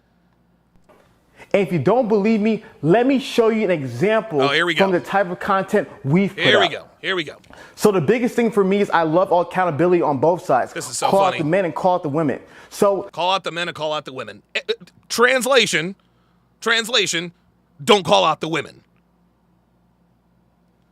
And if you don't believe me, let me show you an example from the type of content we've put out. Here we go. So the biggest thing for me is I love all accountability on both sides. This is so call funny. out the men and call out the women. So call out the men and call out the women. Translation, don't call out the women.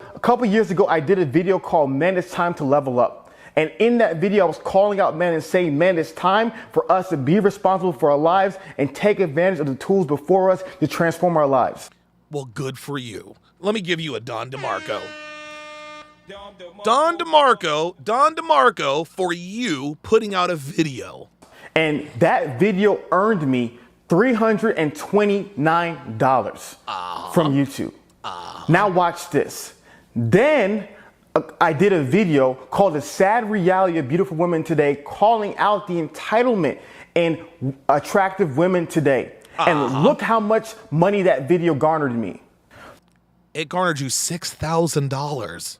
A couple years ago, I did a video called Men, It's Time to Level Up. And in that video, I was calling out men and saying, men, it's time for us to be responsible for our lives and take advantage of the tools before us to transform our lives. Well, good for you. Let me give you a Don DeMarco. Don DeMarco for you putting out a video. And that video earned me $329 from YouTube. Now watch this. Then I did a video called The Sad Reality of Beautiful Women Today, calling out the entitlement in attractive women today. And look how much money that video garnered me. It garnered you $6,000.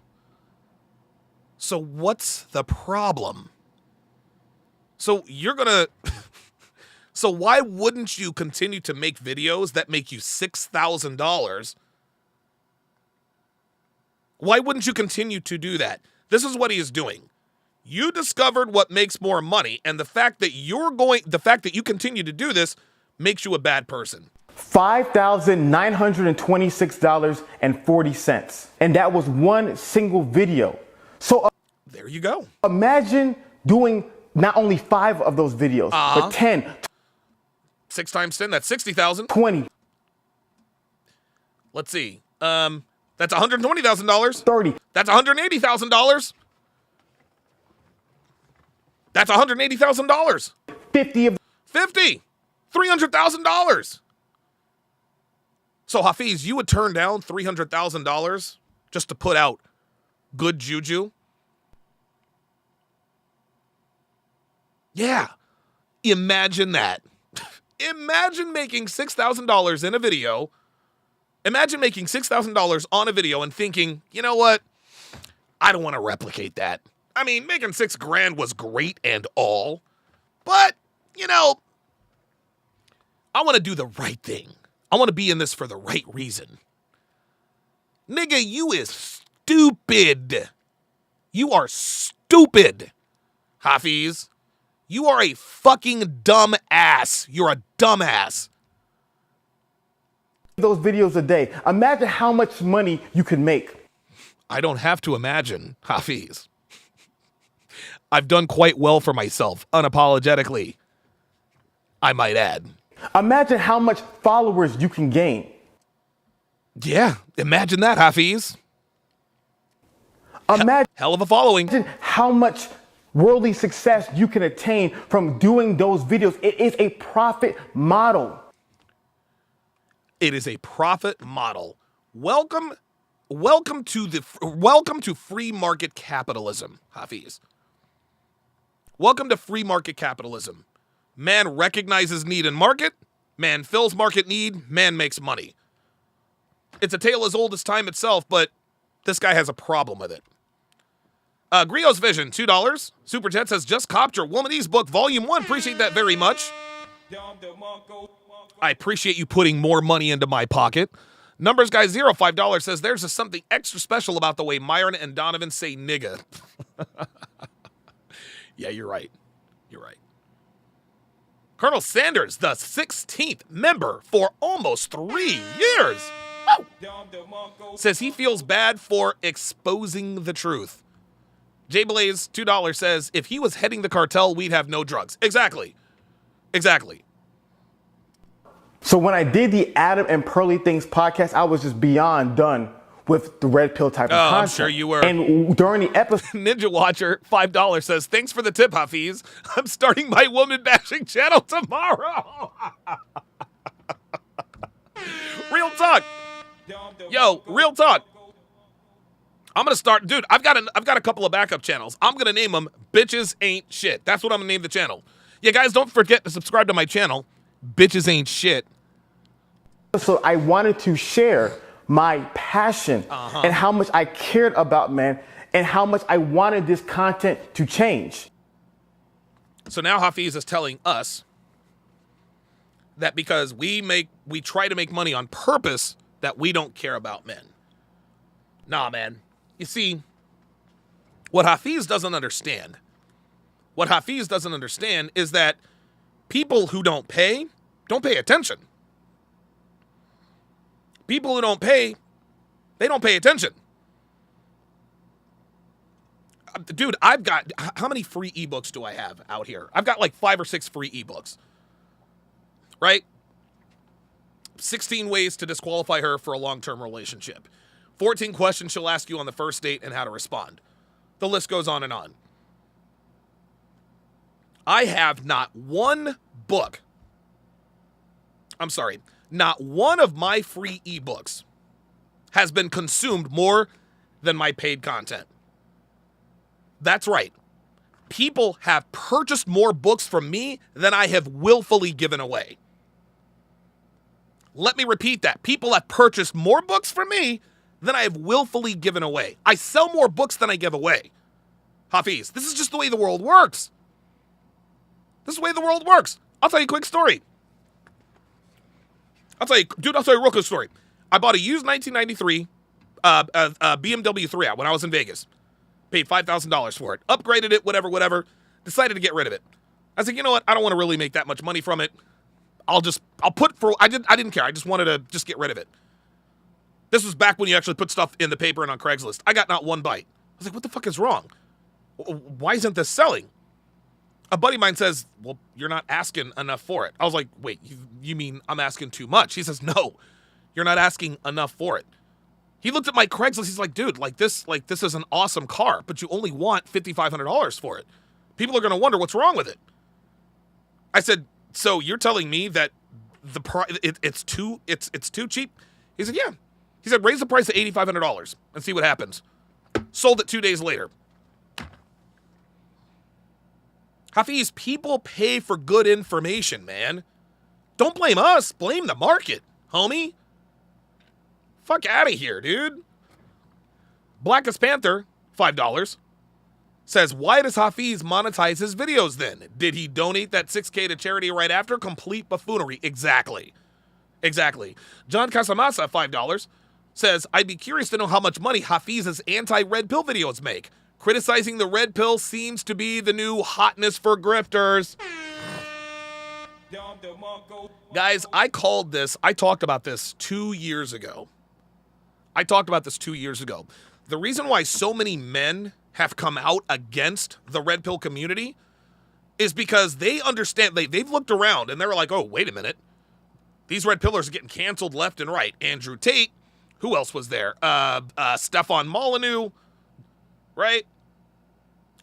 So what's the problem? So you're gonna... So why wouldn't you continue to make videos that make you $6,000? Why wouldn't you continue to do that? This is what he is doing. You discovered what makes more money, and the fact that you continue to do this makes you a bad person. $5,926.40. And that was one single video. So there you go. Imagine doing not only 5 of those videos, but 10. 6 times 10, that's 60,000. 20. Let's see. That's $120,000. 30. That's $180,000. That's $180,000. 50 of 50. $300,000. So Hafiz, you would turn down $300,000 just to put out good juju? Yeah. Imagine that. Imagine making $6,000 in a video Imagine making $6,000 on a video and thinking, you know what? I don't want to replicate that. I mean, making $6,000 was great and all, but, you know, I want to do the right thing. I want to be in this for the right reason. Nigga, you is stupid. You are stupid, Hafiz. You are a fucking dumb ass. You're a dumbass. Those videos a day. Imagine how much money you could make. I don't have to imagine, Hafiz. I've done quite well for myself, unapologetically, I might add. Imagine how much followers you can gain. Yeah, imagine that, Hafiz. Imagine hell of a following. Imagine how much worldly success you can attain from doing those videos. It is a profit model. It is a profit model. Welcome to free market capitalism, Hafiz. Welcome to free market capitalism. Man recognizes need and market, man fills market need, man makes money. It's a tale as old as time itself, but this guy has a problem with it. Grio's Vision, $2. Super Chat says, just copped your Womanese book, Volume 1. Appreciate that very much. I appreciate you putting more money into my pocket. Numbers Guy 0, $5 says, there's just something extra special about the way Myron and Donovan say nigga. Yeah, you're right. You're right. Colonel Sanders, the 16th member for almost 3 years, says he feels bad for exposing the truth. Jay Blaze, $2 says, if he was heading the cartel, we'd have no drugs. Exactly. Exactly. So when I did the Adam and Pearly Things podcast, I was just beyond done with the red pill type of content. I'm sure you were. And during the episode, Ninja Watcher, $5 says, thanks for the tip, Hafiz. I'm starting my woman bashing channel tomorrow. Real talk. Yo, real talk. I'm going to start, dude, I've got a couple of backup channels. I'm going to name them Bitches Ain't Shit. That's what I'm going to name the channel. Yeah, guys, don't forget to subscribe to my channel, Bitches Ain't Shit. So I wanted to share my passion and how much I cared about men and how much I wanted this content to change. So now Hafiz is telling us that because we try to make money on purpose, that we don't care about men. Nah, man. You see, what Hafiz doesn't understand is that people who don't pay attention. People who don't pay, they don't pay attention. Dude, I've got, how many free ebooks do I have out here? I've got like 5 or 6 free ebooks, right? 16 ways to disqualify her for a long-term relationship. 14 questions she'll ask you on the first date and how to respond. The list goes on and on. I have not one of my free ebooks has been consumed more than my paid content. That's right. People have purchased more books from me than I have willfully given away. Let me repeat that. People have purchased more books from me than I have willfully given away. I sell more books than I give away. Hafiz, this is just the way the world works. This is the way the world works. I'll tell you a quick story. I'll tell you a real quick story. I bought a used 1993 BMW 3i when I was in Vegas. Paid $5,000 for it. Upgraded it, whatever. Decided to get rid of it. I was like, you know what? I don't want to really make that much money from it. I didn't care. I just wanted to just get rid of it. This was back when you actually put stuff in the paper and on Craigslist. I got not one bite. I was like, what the fuck is wrong? Why isn't this selling? A buddy of mine says, well, you're not asking enough for it. I was like, wait, you mean I'm asking too much? He says, no, you're not asking enough for it. He looked at my Craigslist. He's like, dude, this is an awesome car, but you only want $5,500 for it. People are going to wonder what's wrong with it. I said, so you're telling me that it's too cheap? He said, yeah. He said, raise the price to $8,500 and see what happens. Sold it 2 days later. Hafiz, people pay for good information, man. Don't blame us. Blame the market, homie. Fuck out of here, dude. Blackest Panther, $5, says, why does Hafiz monetize his videos then? Did he donate that $6K to charity right after? Complete buffoonery. Exactly. Exactly. John Casamasa, $5, says, I'd be curious to know how much money Hafiz's anti-red pill videos make. Criticizing the red pill seems to be the new hotness for grifters. Guys, I talked about this 2 years ago. The reason why so many men have come out against the red pill community is because they understand, they've looked around and they're like, oh, wait a minute. These red pillars are getting canceled left and right. Andrew Tate, who else was there? Stefan Molyneux, right?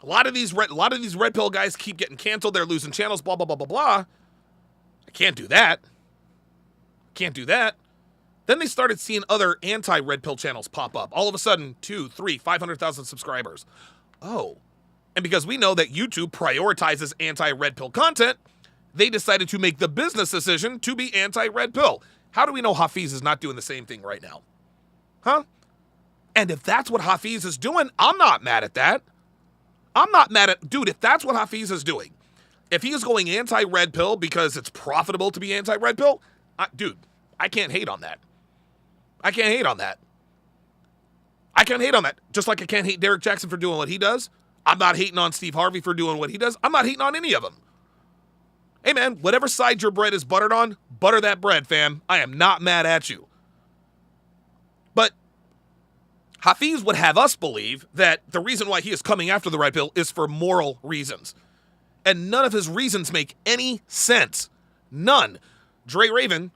A lot of these red pill guys keep getting canceled. They're losing channels, blah, blah, blah, blah, blah. I can't do that. Then they started seeing other anti-red pill channels pop up. All of a sudden, 2, 3, 500,000 subscribers. Oh. And because we know that YouTube prioritizes anti-red pill content, they decided to make the business decision to be anti-red pill. How do we know Hafiz is not doing the same thing right now? Huh? And if that's what Hafiz is doing, I'm not mad at that. Dude, if that's what Hafiz is doing, if he is going anti-red pill because it's profitable to be anti-red pill, dude, I can't hate on that. I can't hate on that. Just like I can't hate Derek Jackson for doing what he does. I'm not hating on Steve Harvey for doing what he does. I'm not hating on any of them. Hey, man, whatever side your bread is buttered on, butter that bread, fam. I am not mad at you. But Hafiz would have us believe that the reason why he is coming after the red pill is for moral reasons. And none of his reasons make any sense. None. Dre Raven,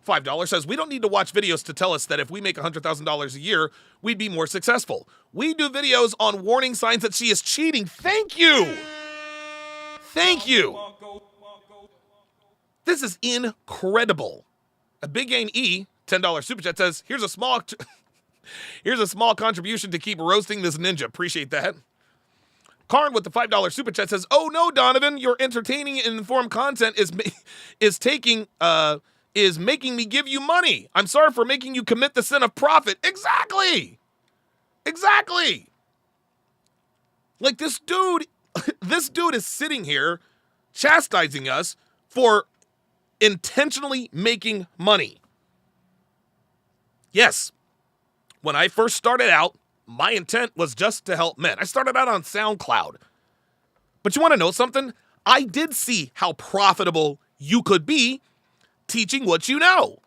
$5, says, we don't need to watch videos to tell us that if we make $100,000 a year, we'd be more successful. We do videos on warning signs that she is cheating. Thank you. Thank you. This is incredible. A Big Game E, $10 super chat, says, here's a small contribution to keep roasting this ninja. Appreciate that. Karn with the $5 super chat says, oh no, Donovan, your entertaining and informed content is making me give you money. I'm sorry for making you commit the sin of profit. Exactly. Like this dude is sitting here chastising us for intentionally making money. Yes. When I first started out, my intent was just to help men. I started out on SoundCloud. But you want to know something? I did see how profitable you could be teaching what you know.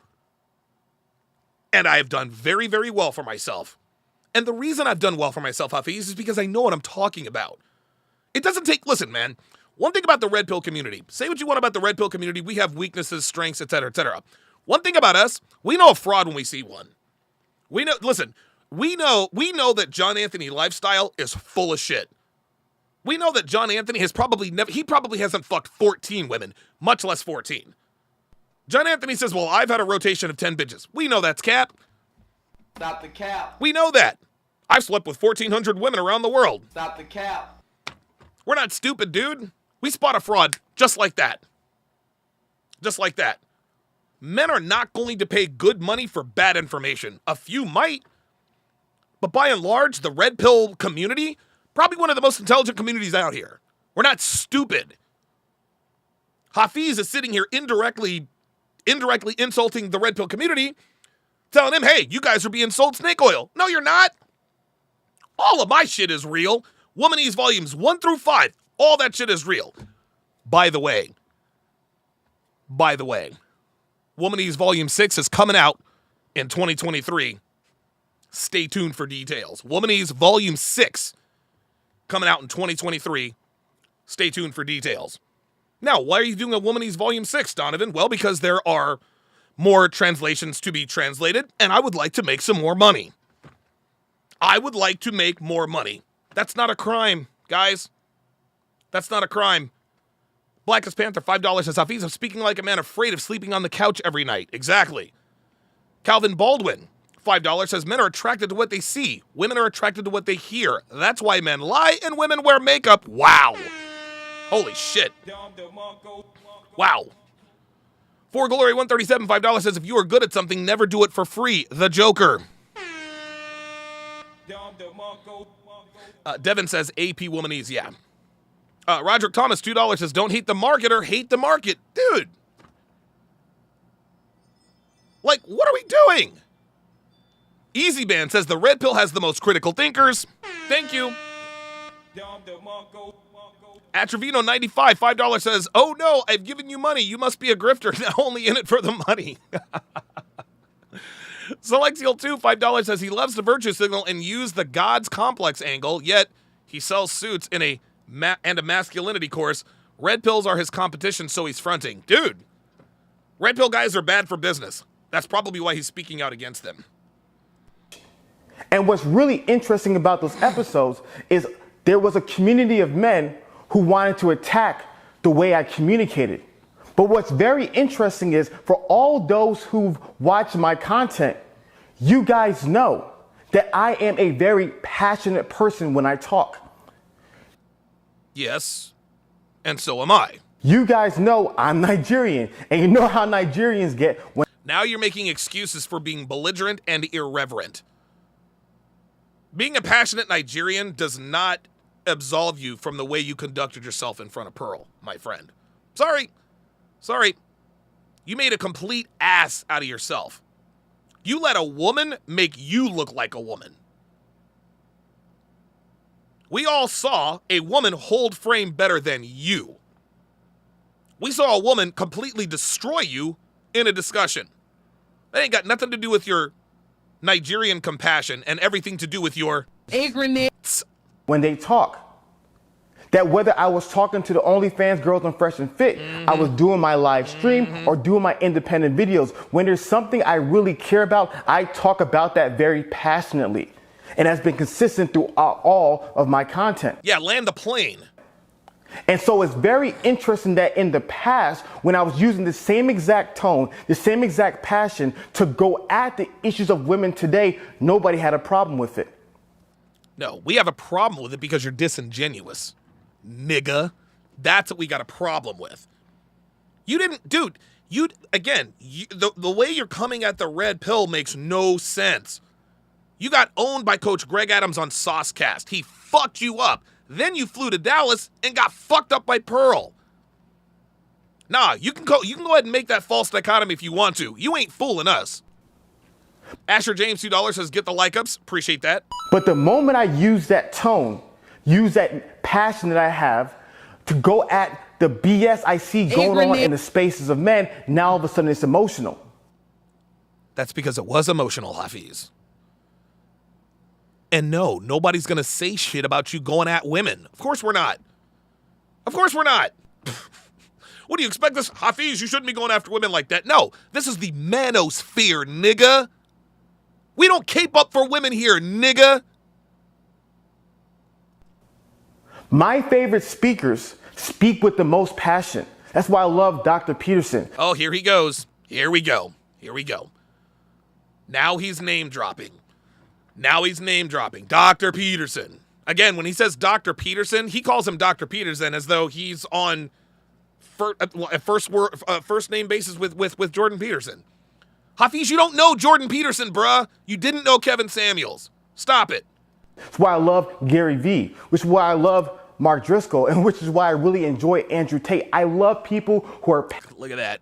And I have done very, very well for myself. And the reason I've done well for myself, Hafiz, is because I know what I'm talking about. It doesn't take, listen, man, one thing about the red pill community, say what you want about the red pill community, we have weaknesses, strengths, etc., etc. One thing about us, we know a fraud when we see one. We know that John Anthony lifestyle is full of shit. We know that John Anthony has probably hasn't fucked 14 women, much less 14. John Anthony says, well, I've had a rotation of 10 bitches. We know that's cap. Stop the cap. We know that. I've slept with 1,400 women around the world. Stop the cap. We're not stupid, dude. We spot a fraud just like that. Just like that. Men are not going to pay good money for bad information. A few might. But by and large, the red pill community, probably one of the most intelligent communities out here. We're not stupid. Hafiz is sitting here indirectly insulting the red pill community, telling him, hey, you guys are being sold snake oil. No, you're not. All of my shit is real. Womanese volumes 1 through 5, all that shit is real. By the way, Womanese volume 6 is coming out in 2023. Stay tuned for details. Womanese volume 6 coming out in 2023. Stay tuned for details. Now, why are you doing a Womanese volume 6, Donovan? Well, because there are more translations to be translated, and I would like to make some more money. I would like to make more money. That's not a crime, guys. That's not a crime. Blackest Panther, $5 says, Hafiz, I'm speaking like a man afraid of sleeping on the couch every night. Exactly. Calvin Baldwin, $5 says, men are attracted to what they see. Women are attracted to what they hear. That's why men lie and women wear makeup. Wow. Holy shit. Wow. For Glory 137, $5 says, if you are good at something, never do it for free. The Joker. Devin says, AP Womanese, yeah. Roderick Thomas, $2 says, don't hate the marketer, hate the market. Dude. Like, what are we doing? Easy Band says, the red pill has the most critical thinkers. Thank you. Atrevino 95, $5 says, oh no, I've given you money. You must be a grifter, now only in it for the money. Selectial 2, $5 says he loves the virtue signal and use the God's complex angle, yet he sells suits in a masculinity course. Red pills are his competition, so he's fronting. Dude, red pill guys are bad for business. That's probably why he's speaking out against them. And what's really interesting about those episodes is there was a community of men who wanted to attack the way I communicated. But what's very interesting is for all those who've watched my content, you guys know that I am a very passionate person when I talk. Yes, and so am I. You guys know I'm Nigerian, and you know how Nigerians get when... Now you're making excuses for being belligerent and irreverent. Being a passionate Nigerian does not absolve you from the way you conducted yourself in front of Pearl, my friend. Sorry. You made a complete ass out of yourself. You let a woman make you look like a woman. We all saw a woman hold frame better than you. We saw a woman completely destroy you in a discussion. That ain't got nothing to do with your Nigerian compassion and everything to do with your ignorance. When they talk, that whether I was talking to the OnlyFans girls on Fresh and Fit, I was doing my live stream or doing my independent videos. When there's something I really care about, I talk about that very passionately. And that's been consistent throughout all of my content. Yeah, land the plane. And so it's very interesting that in the past, when I was using the same exact tone, the same exact passion to go at the issues of women today, nobody had a problem with it. No, we have a problem with it because you're disingenuous, nigga. That's what we got a problem with. You didn't, dude, the way you're coming at the red pill makes no sense. You got owned by Coach Greg Adams on Saucecast. He fucked you up. Then you flew to Dallas and got fucked up by Pearl. Nah, you can go ahead and make that false dichotomy if you want to. You ain't fooling us. Asher James, $2 says, get the like-ups. Appreciate that. But the moment I use that tone, use that passion that I have to go at the BS I see going on in the spaces of men, now all of a sudden it's emotional. That's because it was emotional, Hafiz. And no, nobody's going to say shit about you going at women. Of course we're not. Of course we're not. What do you expect this? Hafiz, you shouldn't be going after women like that. No, this is the Manosphere, nigga. We don't cape up for women here, nigga. My favorite speakers speak with the most passion. That's why I love Dr. Peterson. Oh, here he goes. Here we go. Now he's name dropping. Dr. Peterson. Again, when he says Dr. Peterson, he calls him Dr. Peterson as though he's on first name basis with Jordan Peterson. Hafiz, you don't know Jordan Peterson, bruh. You didn't know Kevin Samuels. Stop it. That's why I love Gary Vee, which is why I love Mark Driscoll, and which is why I really enjoy Andrew Tate. I love people who are... Look at that.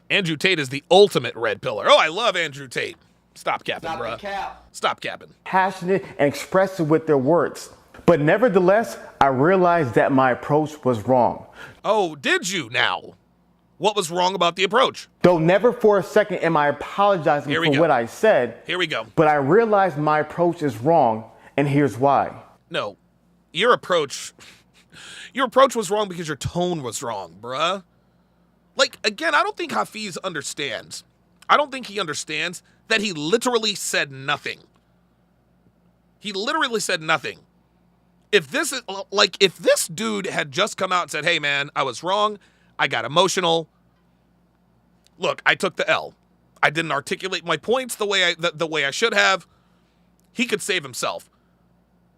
Andrew Tate is the ultimate red pillar. Oh, I love Andrew Tate. Stop capping, bruh. Stop capping. Passionate and expressive with their words. But nevertheless, I realized that my approach was wrong. Oh, did you now? What was wrong about the approach? Though never for a second am I apologizing for what I said. Here we go. But I realized my approach is wrong, and here's why. No, your approach was wrong because your tone was wrong, bruh. Like, again, I don't think Hafiz understands. I don't think he understands that he literally said nothing. He literally said nothing. If this dude had just come out and said, hey man, I was wrong, I got emotional. Look, I took the L. I didn't articulate my points the way I should have. He could save himself.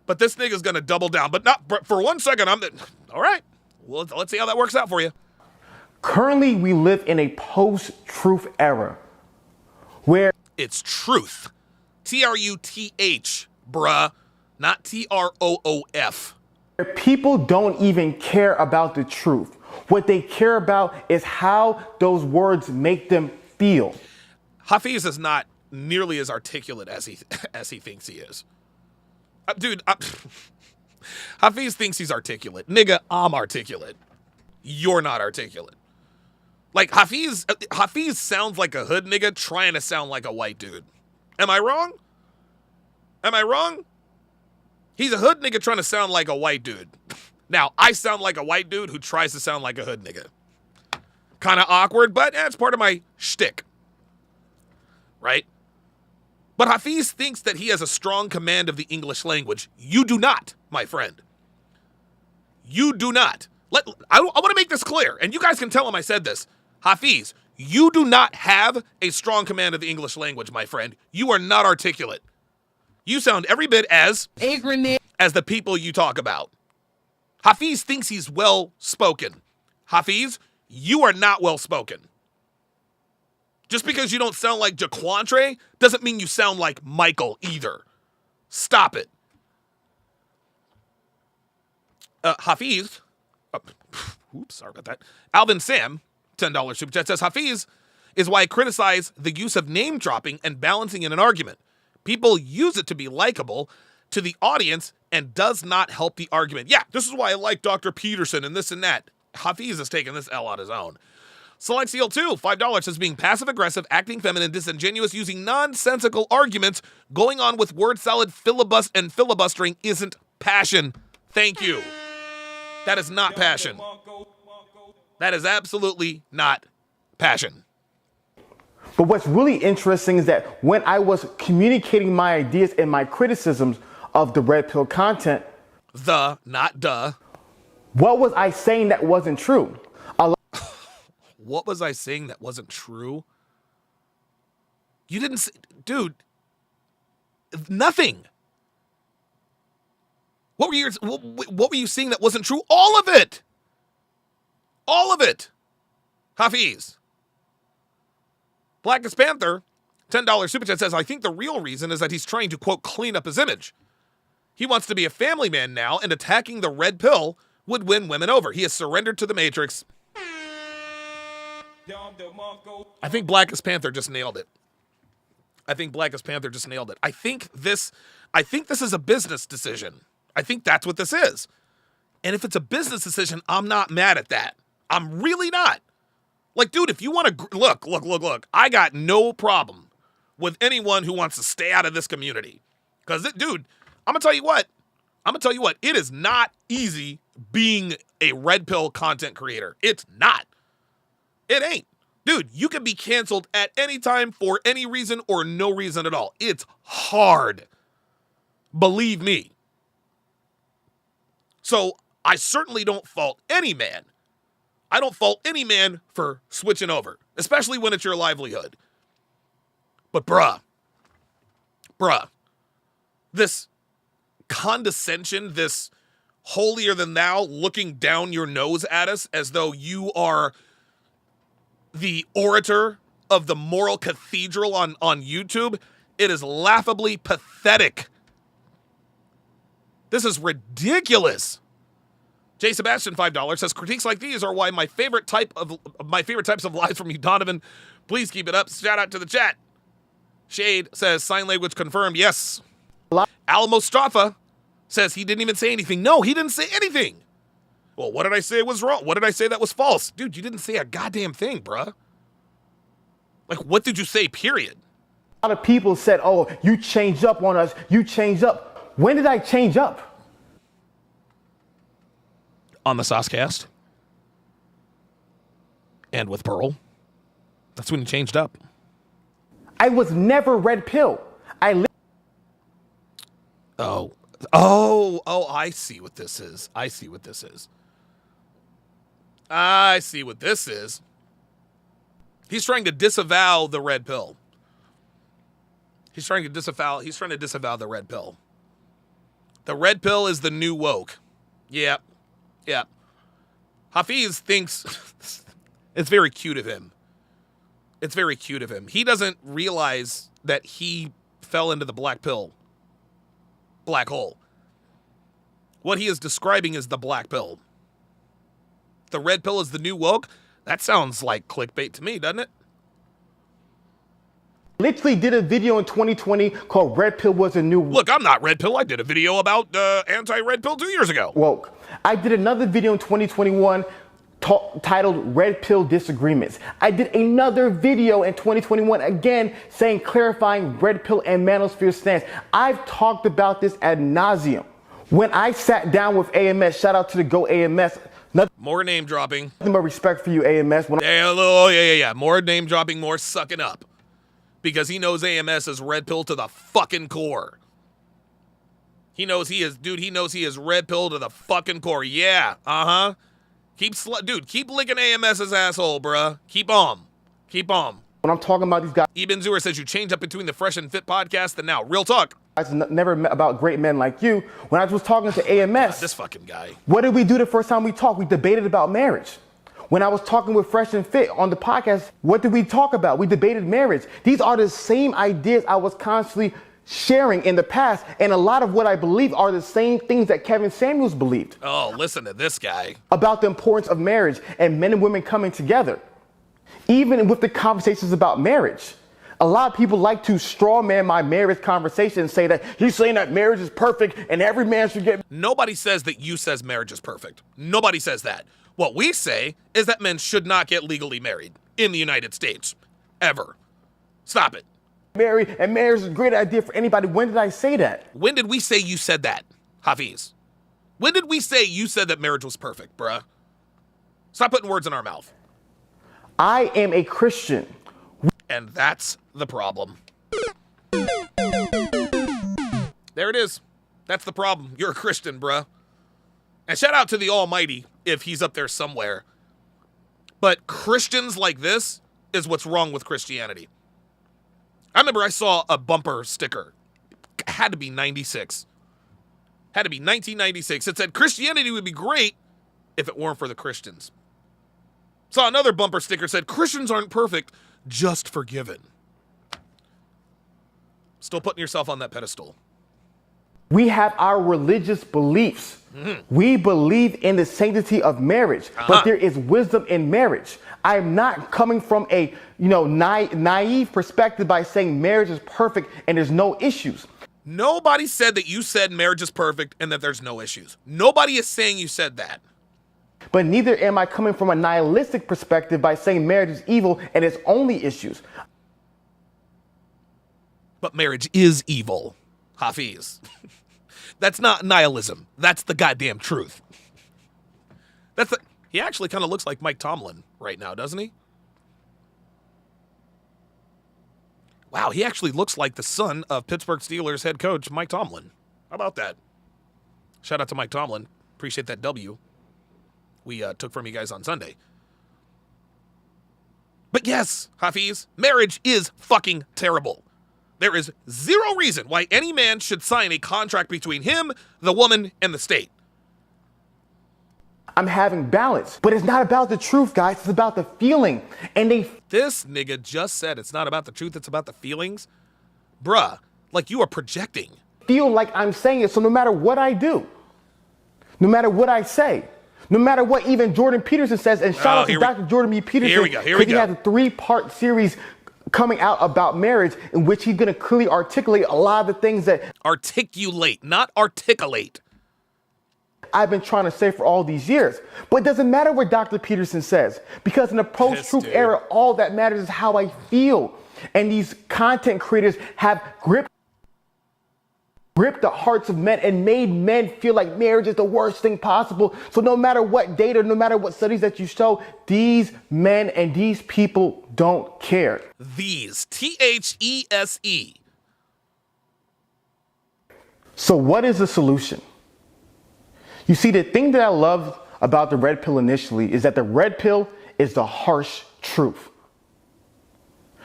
But this nigga's gonna double down. But not for 1 second. All right. Well, let's see how that works out for you. Currently, we live in a post-truth era where it's truth. T-R-U-T-H, bruh, not T-R-O-O-F. People don't even care about the truth. What they care about is how those words make them feel. Hafiz is not nearly as articulate as he thinks he is. Dude, Hafiz thinks he's articulate. Nigga, I'm articulate. You're not articulate. Like, Hafiz sounds like a hood nigga trying to sound like a white dude. Am I wrong? Am I wrong? He's a hood nigga trying to sound like a white dude. Now, I sound like a white dude who tries to sound like a hood nigga. Kind of awkward, but it's part of my shtick. Right? But Hafiz thinks that he has a strong command of the English language. You do not, my friend. You do not. I want to make this clear, and you guys can tell him I said this. Hafiz, you do not have a strong command of the English language, my friend. You are not articulate. You sound every bit as the people you talk about. Hafiz thinks he's well-spoken. Hafiz, you are not well-spoken. Just because you don't sound like Jaquantre doesn't mean you sound like Michael either. Stop it. Hafiz, oops, sorry about that. Alvin Sam, $10 super chat, says, Hafiz is why I criticize the use of name dropping and balancing in an argument. People use it to be likable to the audience and does not help the argument. Yeah, this is why I like Dr. Peterson and this and that. Hafiz has taken this L on his own. Select Seal 2, $5, says being passive-aggressive, acting feminine, disingenuous, using nonsensical arguments, going on with word salad, filibustering isn't passion. Thank you. That is not passion. That is absolutely not passion. But what's really interesting is that when I was communicating my ideas and my criticisms of the red pill content, not duh. What was I saying that wasn't true? What was I saying that wasn't true? You didn't say, dude, nothing. What were you saying that wasn't true? All of it. All of it. Hafiz. Blackest Panther, $10 super chat, says, I think the real reason is that he's trying to, quote, clean up his image. He wants to be a family man now, and attacking the red pill would win women over. He has surrendered to the Matrix. I think Blackest Panther just nailed it. I think this is a business decision. I think that's what this is. And if it's a business decision, I'm not mad at that. I'm really not. Like, dude, if you want to look, I got no problem with anyone who wants to stay out of this community. Because, dude, I'm going to tell you what. It is not easy being a red pill content creator. It's not. It ain't. Dude, you can be canceled at any time for any reason or no reason at all. It's hard. Believe me. So I certainly don't fault any man. I don't fault any man for switching over, especially when it's your livelihood. But bruh, this condescension, this holier than thou looking down your nose at us as though you are the orator of the moral cathedral on YouTube, it is laughably pathetic. This is ridiculous. J. Sebastian, $5, says critiques like these are why my favorite types of lies from you, Donovan. Please keep it up. Shout out to the chat. Shade says sign language confirmed. Yes. Al Mustafa says he didn't even say anything. No, he didn't say anything. Well, what did I say was wrong? What did I say that was false? Dude, you didn't say a goddamn thing, bruh. Like, what did you say, period? A lot of people said, oh, you changed up on us. You changed up. When did I change up? On the Saucecast. And with Pearl. That's when you changed up. I was never red pill. Oh, I see what this is. I see what this is. He's trying to disavow the red pill. He's trying to disavow the red pill. The red pill is the new woke. Yeah. Hafiz thinks It's very cute of him. It's very cute of him. He doesn't realize that he fell into the black hole. What he is describing is the black pill. The red pill is the new woke? That sounds like clickbait to me, doesn't it? Literally did a video in 2020 called Red Pill Was a New Woke. Look, I'm not red pill. I did a video about anti-red pill 2 years ago. Woke. I did another video in 2021 titled Red Pill Disagreements. I did another video in 2021 again saying clarifying red pill and manosphere stance. I've talked about this ad nauseum. When I sat down with AMS, shout out to the Go AMS. More name dropping. Nothing but respect for you, AMS. Yeah. More name dropping, more sucking up. Because he knows AMS is red pill to the fucking core. He knows he is red pill to the fucking core. Yeah, Keep licking AMS's asshole, bruh. Keep on. When I'm talking about these guys. Eben Zur says you changed up between the Fresh and Fit podcast and now. Real talk. I never met about great men like you. When I was talking to AMS. God, this fucking guy. What did we do the first time we talked? We debated about marriage. When I was talking with Fresh and Fit on the podcast, what did we talk about? We debated marriage. These are the same ideas I was constantly sharing in the past, and a lot of what I believe are the same things that Kevin Samuels believed. Oh, listen to this guy. About the importance of marriage and men and women coming together. Even with the conversations about marriage. A lot of people like to straw man my marriage conversation and say that he's saying that marriage is perfect and every man should get. Nobody says that you says marriage is perfect. Nobody says that. What we say is that men should not get legally married in the United States. Ever. Stop it. Married, and marriage is a great idea for anybody. When did I say that? When did we say you said that, Hafiz? When did we say you said that marriage was perfect, bruh? Stop putting words in our mouth. I am a Christian. And that's the problem. There it is. That's the problem. You're a Christian, bruh. And shout out to the Almighty if he's up there somewhere. But Christians like this is what's wrong with Christianity. I remember I saw a bumper sticker. It had to be 96. Had to be 1996. It said Christianity would be great if it weren't for the Christians. Saw another bumper sticker said Christians aren't perfect, just forgiven. Still putting yourself on that pedestal. We have our religious beliefs. Mm-hmm. We believe in the sanctity of marriage, but there is wisdom in marriage. I'm not coming from a naive perspective by saying marriage is perfect and there's no issues. Nobody said that you said marriage is perfect and that there's no issues. Nobody is saying you said that. But neither am I coming from a nihilistic perspective by saying marriage is evil and it's only issues. But marriage is evil, Hafiz. That's not nihilism. That's the goddamn truth. He actually kind of looks like Mike Tomlin right now, doesn't he? Wow, he actually looks like the son of Pittsburgh Steelers head coach Mike Tomlin. How about that? Shout out to Mike Tomlin. Appreciate that W we took from you guys on Sunday. But yes, Hafiz, marriage is fucking terrible. There is zero reason why any man should sign a contract between him, the woman, and the state. I'm having balance, but it's not about the truth, guys. It's about the feeling. And this nigga just said it's not about the truth, it's about the feelings. Bruh, like you are projecting. Feel like I'm saying it, so no matter what I do, no matter what I say, no matter what even Jordan Peterson says, and shout out to Dr. Jordan B. Peterson. Here we go. He has a 3-part series coming out about marriage in which he's going to clearly articulate a lot of the things that... Articulate, not articulate. I've been trying to say for all these years. But it doesn't matter what Dr. Peterson says, because in the post-truth era, all that matters is how I feel. And these content creators have gripped the hearts of men and made men feel like marriage is the worst thing possible. So no matter what data, no matter what studies that you show, these men and these people don't care. These, T-H-E-S-E. So what is the solution? You see, the thing that I loved about the red pill initially is that the red pill is the harsh truth.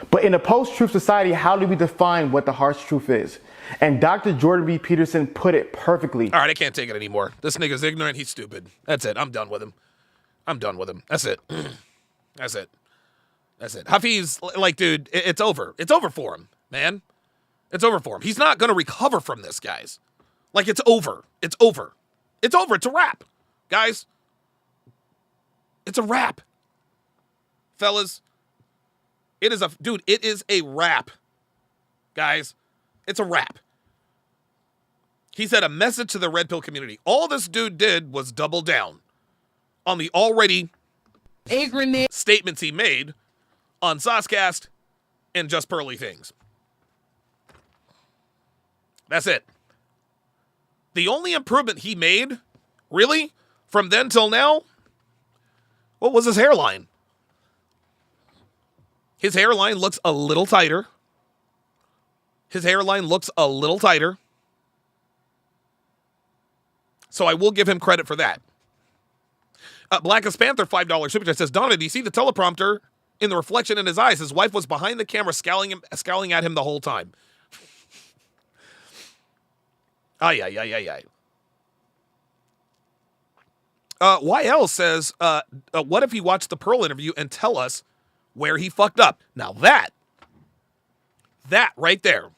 But in a post-truth society, how do we define what the harsh truth is? And Dr. Jordan B. Peterson put it perfectly. All right, I can't take it anymore. This nigga's ignorant. He's stupid. That's it. I'm done with him. That's it. That's it. That's it. Hafiz, like, dude, it's over. It's over for him, man. It's over for him. He's not going to recover from this, guys. Like, it's over. It's over. It's over. It's a wrap, guys. It's a wrap. Fellas, it is a wrap, guys. It's a wrap. He said a message to the red pill community. All this dude did was double down on the already statements he made on Saucecast and Just Pearly Things. That's it. The only improvement he made, really, from then till now, what was his hairline? His hairline looks a little tighter. His hairline looks a little tighter. So I will give him credit for that. Blackest Panther, $5 super chat says, Donovan, do you see the teleprompter in the reflection in his eyes? His wife was behind the camera scowling at him the whole time. Ay. YL says, what if he watched the Pearl interview and tell us where he fucked up? Now that right there,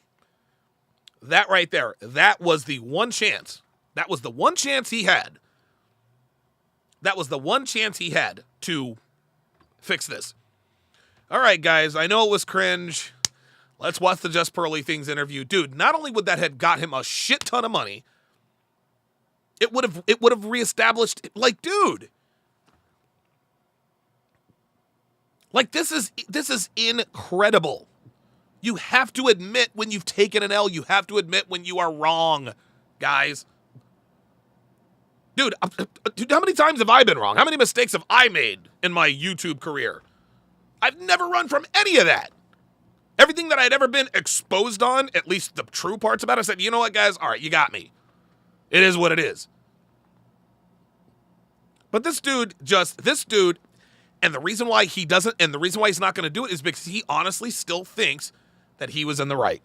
that was the one chance. That was the one chance he had. That was the one chance he had to fix this. All right, guys, I know it was cringe. Let's watch the Just Pearly Things interview. Dude, not only would that have got him a shit ton of money, it would have reestablished, like, dude. Like, this is incredible. You have to admit when you've taken an L. You have to admit when you are wrong, guys. Dude, how many times have I been wrong? How many mistakes have I made in my YouTube career? I've never run from any of that. Everything that I'd ever been exposed on, at least the true parts about it, I said, you know what, guys? All right, you got me. It is what it is. But this dude, and the reason why he doesn't, and the reason why he's not going to do it is because he honestly still thinks that he was in the right.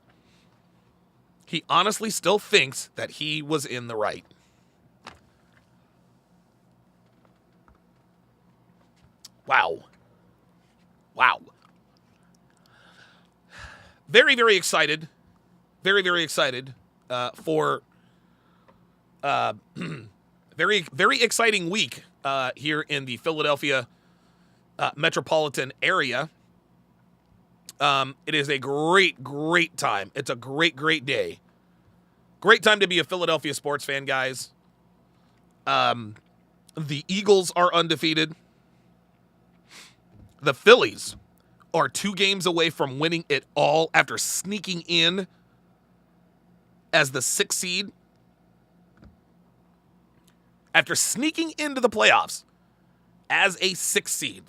He honestly still thinks that he was in the right. Wow. Very, very excited. Very, very excited for very, very exciting week here in the Philadelphia metropolitan area. It is a great, great time. It's a great, great day. Great time to be a Philadelphia sports fan, guys. The Eagles are undefeated. The Phillies are 2 games away from winning it all after sneaking in as the 6th seed. After sneaking into the playoffs as a 6th seed.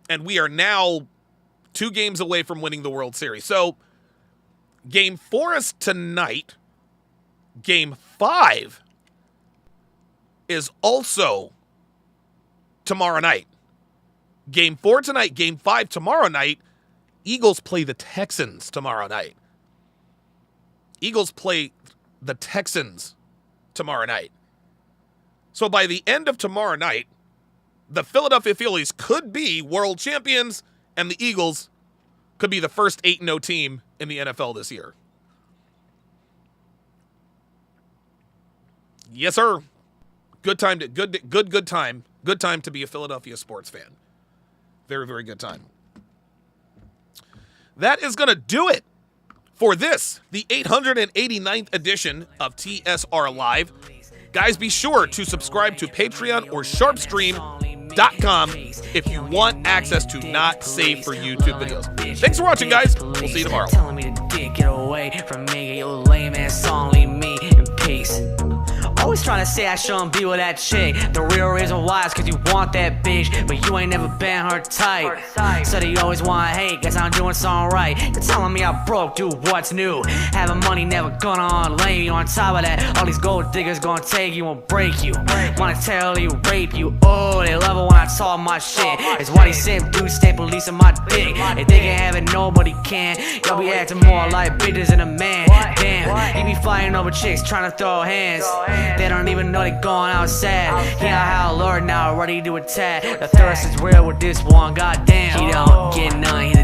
And we are now 2 games away from winning the World Series. So, Game 4 is tonight. Game 5 is also tomorrow night. Game 4 tonight, Game 5 tomorrow night. Eagles play the Texans tomorrow night. Eagles play the Texans tomorrow night. So by the end of tomorrow night, the Philadelphia Phillies could be world champions, and the Eagles could be the first 8-0 team in the NFL this year. Yes, sir. Good time to be a Philadelphia sports fan. Very, very good time. That is going to do it for this, the 889th edition of TSR Live. Guys, be sure to subscribe to Patreon or SharpeStream.com if you want access to not safe for YouTube videos. Thanks for watching, guys. We'll see you tomorrow. Telling me to get away from me, you lame ass song, leave me in peace. Always trying to say I shouldn't be with that chick. The real reason why is cause you want that bitch, but you ain't never been her type. Said you always want to hate, guess I'm doing something right. You're telling me I broke, dude, what's new? Having money never gonna lay you. On top of that, all these gold diggers gonna take you and break you. Wanna tell you, rape you, oh, they love it when I talk my shit. It's why these same dudes stay policing my dick. If they can have it, nobody can. Y'all be acting more like bitches than a man. Damn, you be fighting over chicks, trying to throw hands. They don't even know they going outside. He a high lord now, ready to attack. The thirst is real with this one, goddamn. He don't get none, he